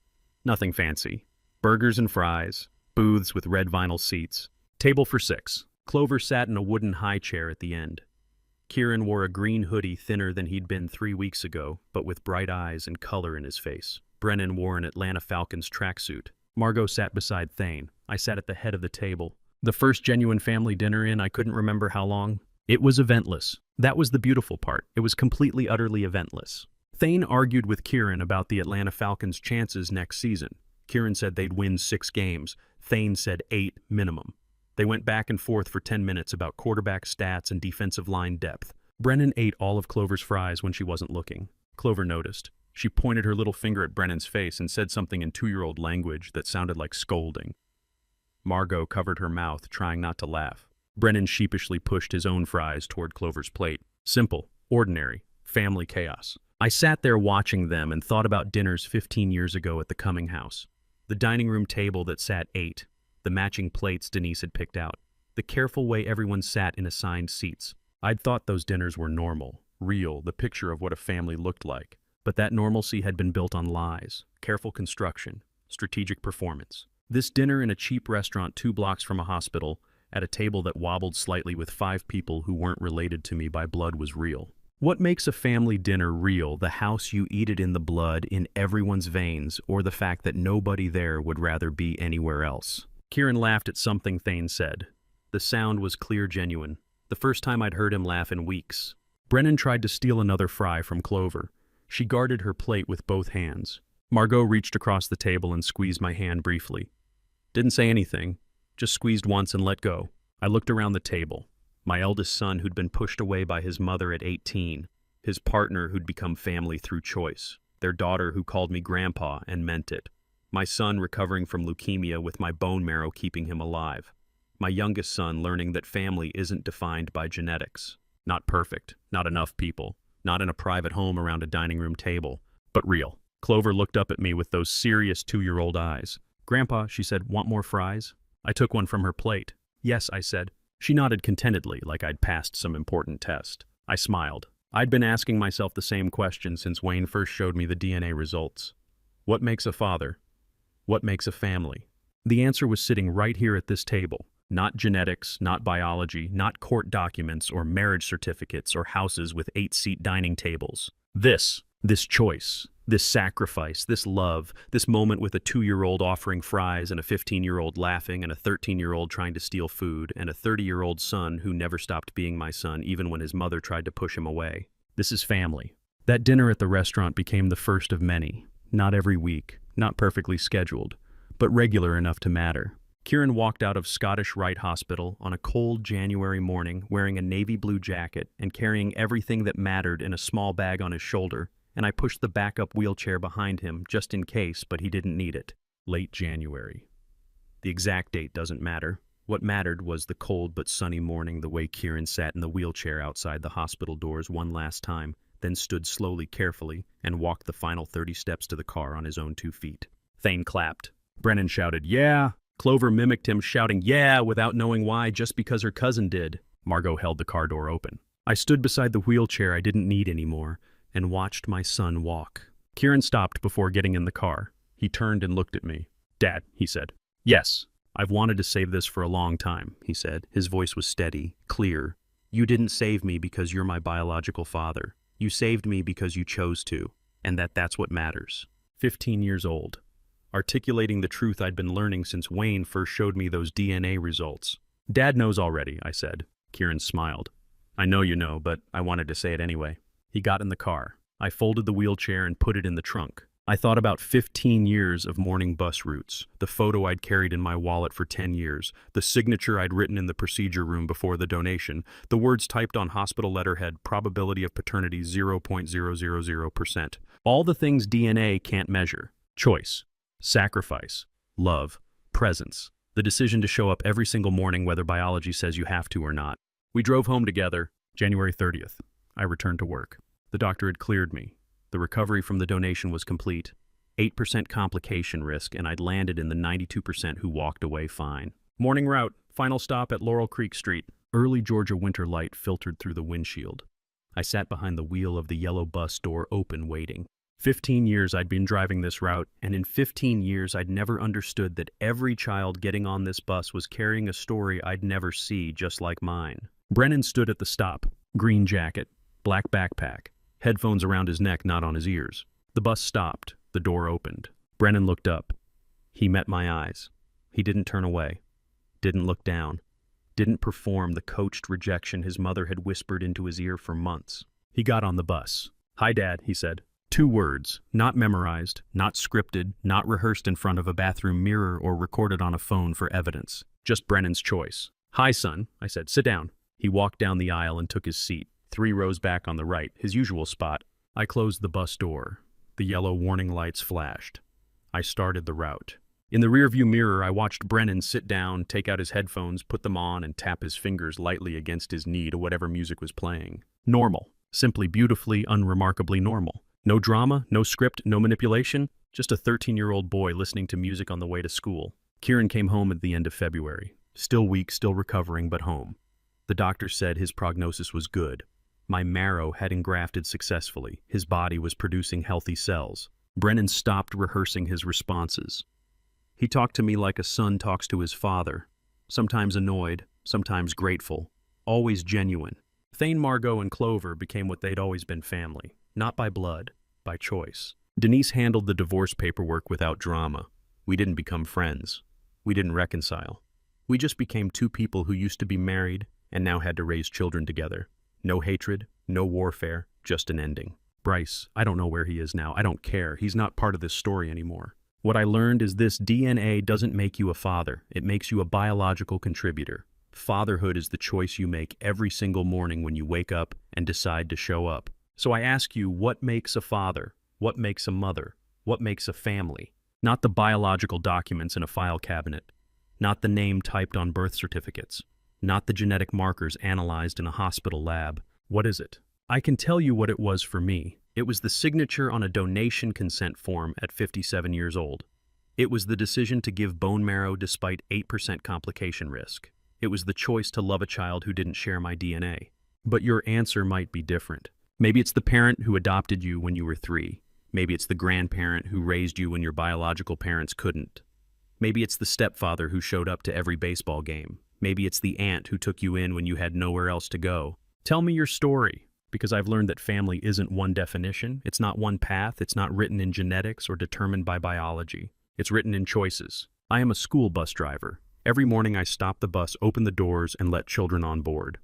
Nothing fancy. Burgers and fries, booths with red vinyl seats. Table for 6. Clover sat in a wooden high chair at the end. Kieran wore a green hoodie thinner than he'd been 3 weeks ago, but with bright eyes and color in his face. Brennan wore an Atlanta Falcons tracksuit. Margot sat beside Thane. I sat at the head of the table. The first genuine family dinner in I couldn't remember how long. It was eventless. That was the beautiful part. It was completely, utterly eventless. Thane argued with Kieran about the Atlanta Falcons' chances next season. Kieran said they'd win 6 games. Thane said 8 minimum. They went back and forth for 10 minutes about quarterback stats and defensive line depth. Brennan ate all of Clover's fries when she wasn't looking. Clover noticed. She pointed her little finger at Brennan's face and said something in 2-year-old language that sounded like scolding. Margot covered her mouth, trying not to laugh. Brennan sheepishly pushed his own fries toward Clover's plate. Simple, ordinary, family chaos. I sat there watching them and thought about dinners 15 years ago at the Cumming house. The dining room table that sat 8, the matching plates Denise had picked out, the careful way everyone sat in assigned seats. I'd thought those dinners were normal, real, the picture of what a family looked like. But that normalcy had been built on lies, careful construction, strategic performance. This dinner in a cheap restaurant 2 blocks from a hospital, at a table that wobbled slightly with 5 people who weren't related to me by blood, was real. What makes a family dinner real? The house you eat it in, the blood in everyone's veins, or the fact that nobody there would rather be anywhere else? Kieran laughed at something Thane said. The sound was clear, genuine. The first time I'd heard him laugh in weeks. Brennan tried to steal another fry from Clover. She guarded her plate with both hands. Margot reached across the table and squeezed my hand briefly. Didn't say anything, just squeezed once and let go. I looked around the table. My eldest son who'd been pushed away by his mother at 18, his partner who'd become family through choice, their daughter who called me grandpa and meant it, my son recovering from leukemia with my bone marrow keeping him alive, my youngest son learning that family isn't defined by genetics. Not perfect, not enough people, not in a private home around a dining room table, but real. Clover looked up at me with those serious 2-year-old eyes. Grandpa, she said, want more fries? I took one from her plate. Yes, I said. She nodded contentedly, like I'd passed some important test. I smiled. I'd been asking myself the same question since Wayne first showed me the DNA results. What makes a father? What makes a family? The answer was sitting right here at this table. Not genetics, not biology, not court documents or marriage certificates or houses with 8-seat dining tables. This choice, this sacrifice, this love, this moment with a 2-year-old offering fries and a 15-year-old laughing and a 13-year-old trying to steal food and a 30-year-old son who never stopped being my son even when his mother tried to push him away. This is family. That dinner at the restaurant became the first of many. Not every week, not perfectly scheduled, but regular enough to matter. Kieran walked out of Scottish Rite Hospital on a cold January morning wearing a navy blue jacket and carrying everything that mattered in a small bag on his shoulder, and I pushed the backup wheelchair behind him just in case, but he didn't need it. Late January. The exact date doesn't matter. What mattered was the cold but sunny morning, the way Kieran sat in the wheelchair outside the hospital doors one last time, then stood slowly, carefully, and walked the final 30 steps to the car on his own 2 feet. Thane clapped. Brennan shouted, "Yeah!" Clover mimicked him, shouting, "Yeah!" without knowing why, just because her cousin did. Margot held the car door open. I stood beside the wheelchair I didn't need anymore and watched my son walk. Kieran stopped before getting in the car. He turned and looked at me. "Dad," he said. "Yes. I've wanted to save this for a long time," he said. His voice was steady, clear. "You didn't save me because you're my biological father. You saved me because you chose to, and that's what matters." 15 years old. Articulating the truth I'd been learning since Wayne first showed me those DNA results. "Dad knows already," I said. Kieran smiled. "I know you know, but I wanted to say it anyway." He got in the car. I folded the wheelchair and put it in the trunk. I thought about 15 years of morning bus routes, the photo I'd carried in my wallet for 10 years, the signature I'd written in the procedure room before the donation, the words typed on hospital letterhead, probability of paternity 0.000%. All the things DNA can't measure. Choice, sacrifice, love, presence. The decision to show up every single morning whether biology says you have to or not. We drove home together. January 30th. I returned to work. The doctor had cleared me. The recovery from the donation was complete. 8% complication risk, and I'd landed in the 92% who walked away fine. Morning route, final stop at Laurel Creek Street. Early Georgia winter light filtered through the windshield. I sat behind the wheel of the yellow bus, door open, waiting. 15 years I'd been driving this route, and in 15 years I'd never understood that every child getting on this bus was carrying a story I'd never see just like mine. Brennan stood at the stop. Green jacket, black backpack, headphones around his neck, not on his ears. The bus stopped. The door opened. Brennan looked up. He met my eyes. He didn't turn away. Didn't look down. Didn't perform the coached rejection his mother had whispered into his ear for months. He got on the bus. "Hi, Dad," he said. 2 words, not memorized, not scripted, not rehearsed in front of a bathroom mirror or recorded on a phone for evidence. Just Brennan's choice. "Hi, son," I said. "Sit down." He walked down the aisle and took his seat, 3 rows back on the right, his usual spot. I closed the bus door. The yellow warning lights flashed. I started the route. In the rearview mirror, I watched Brennan sit down, take out his headphones, put them on, and tap his fingers lightly against his knee to whatever music was playing. Normal. Simply beautifully, unremarkably normal. No drama, no script, no manipulation. Just a 13-year-old boy listening to music on the way to school. Kieran came home at the end of February. Still weak, still recovering, but home. The doctor said his prognosis was good. My marrow had engrafted successfully. His body was producing healthy cells. Brennan stopped rehearsing his responses. He talked to me like a son talks to his father. Sometimes annoyed, sometimes grateful. Always genuine. Thane, Margot, and Clover became what they'd always been, family. Not by blood, by choice. Denise handled the divorce paperwork without drama. We didn't become friends. We didn't reconcile. We just became 2 people who used to be married and now had to raise children together. No hatred, no warfare, just an ending. Bryce, I don't know where he is now. I don't care. He's not part of this story anymore. What I learned is this: DNA doesn't make you a father. It makes you a biological contributor. Fatherhood is the choice you make every single morning when you wake up and decide to show up. So I ask you, what makes a father? What makes a mother? What makes a family? Not the biological documents in a file cabinet. Not the name typed on birth certificates. Not the genetic markers analyzed in a hospital lab. What is it? I can tell you what it was for me. It was the signature on a donation consent form at 57 years old. It was the decision to give bone marrow despite 8% complication risk. It was the choice to love a child who didn't share my DNA. But your answer might be different. Maybe it's the parent who adopted you when you were 3. Maybe it's the grandparent who raised you when your biological parents couldn't. Maybe it's the stepfather who showed up to every baseball game. Maybe it's the aunt who took you in when you had nowhere else to go. Tell me your story, because I've learned that family isn't one definition. It's not one path. It's not written in genetics or determined by biology. It's written in choices. I am a school bus driver. Every morning I stop the bus, open the doors, and let children on board.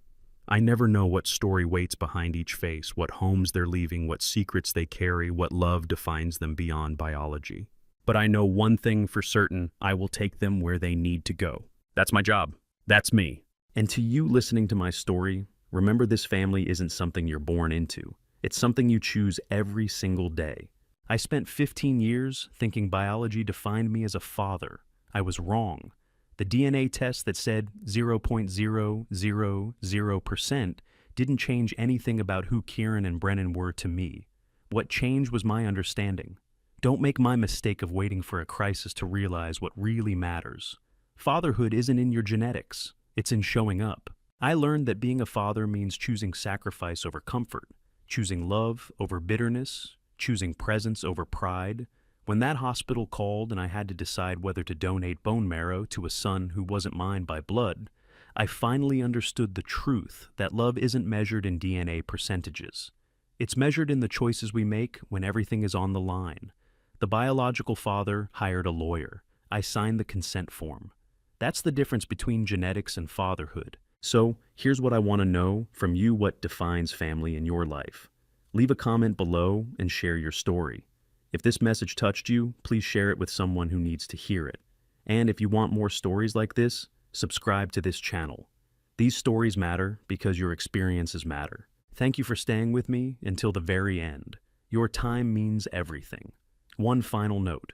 I never know what story waits behind each face, what homes they're leaving, what secrets they carry, what love defines them beyond biology. But I know one thing for certain: I will take them where they need to go. That's my job. That's me. And to you listening to my story, remember, this family isn't something you're born into. It's something you choose every single day. I spent 15 years thinking biology defined me as a father. I was wrong. The DNA test that said 0.000% didn't change anything about who Kieran and Brennan were to me. What changed was my understanding. Don't make my mistake of waiting for a crisis to realize what really matters. Fatherhood isn't in your genetics, it's in showing up. I learned that being a father means choosing sacrifice over comfort, choosing love over bitterness, choosing presence over pride. When that hospital called and I had to decide whether to donate bone marrow to a son who wasn't mine by blood, I finally understood the truth that love isn't measured in DNA percentages. It's measured in the choices we make when everything is on the line. The biological father hired a lawyer. I signed the consent form. That's the difference between genetics and fatherhood. So, here's what I want to know from you: what defines family in your life? Leave a comment below and share your story. If this message touched you, please share it with someone who needs to hear it. And if you want more stories like this, subscribe to this channel. These stories matter because your experiences matter. Thank you for staying with me until the very end. Your time means everything. One final note.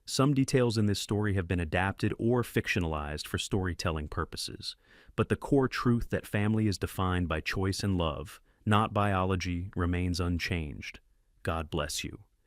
Some details in this story have been adapted or fictionalized for storytelling purposes, but the core truth that family is defined by choice and love, not biology, remains unchanged. God bless you.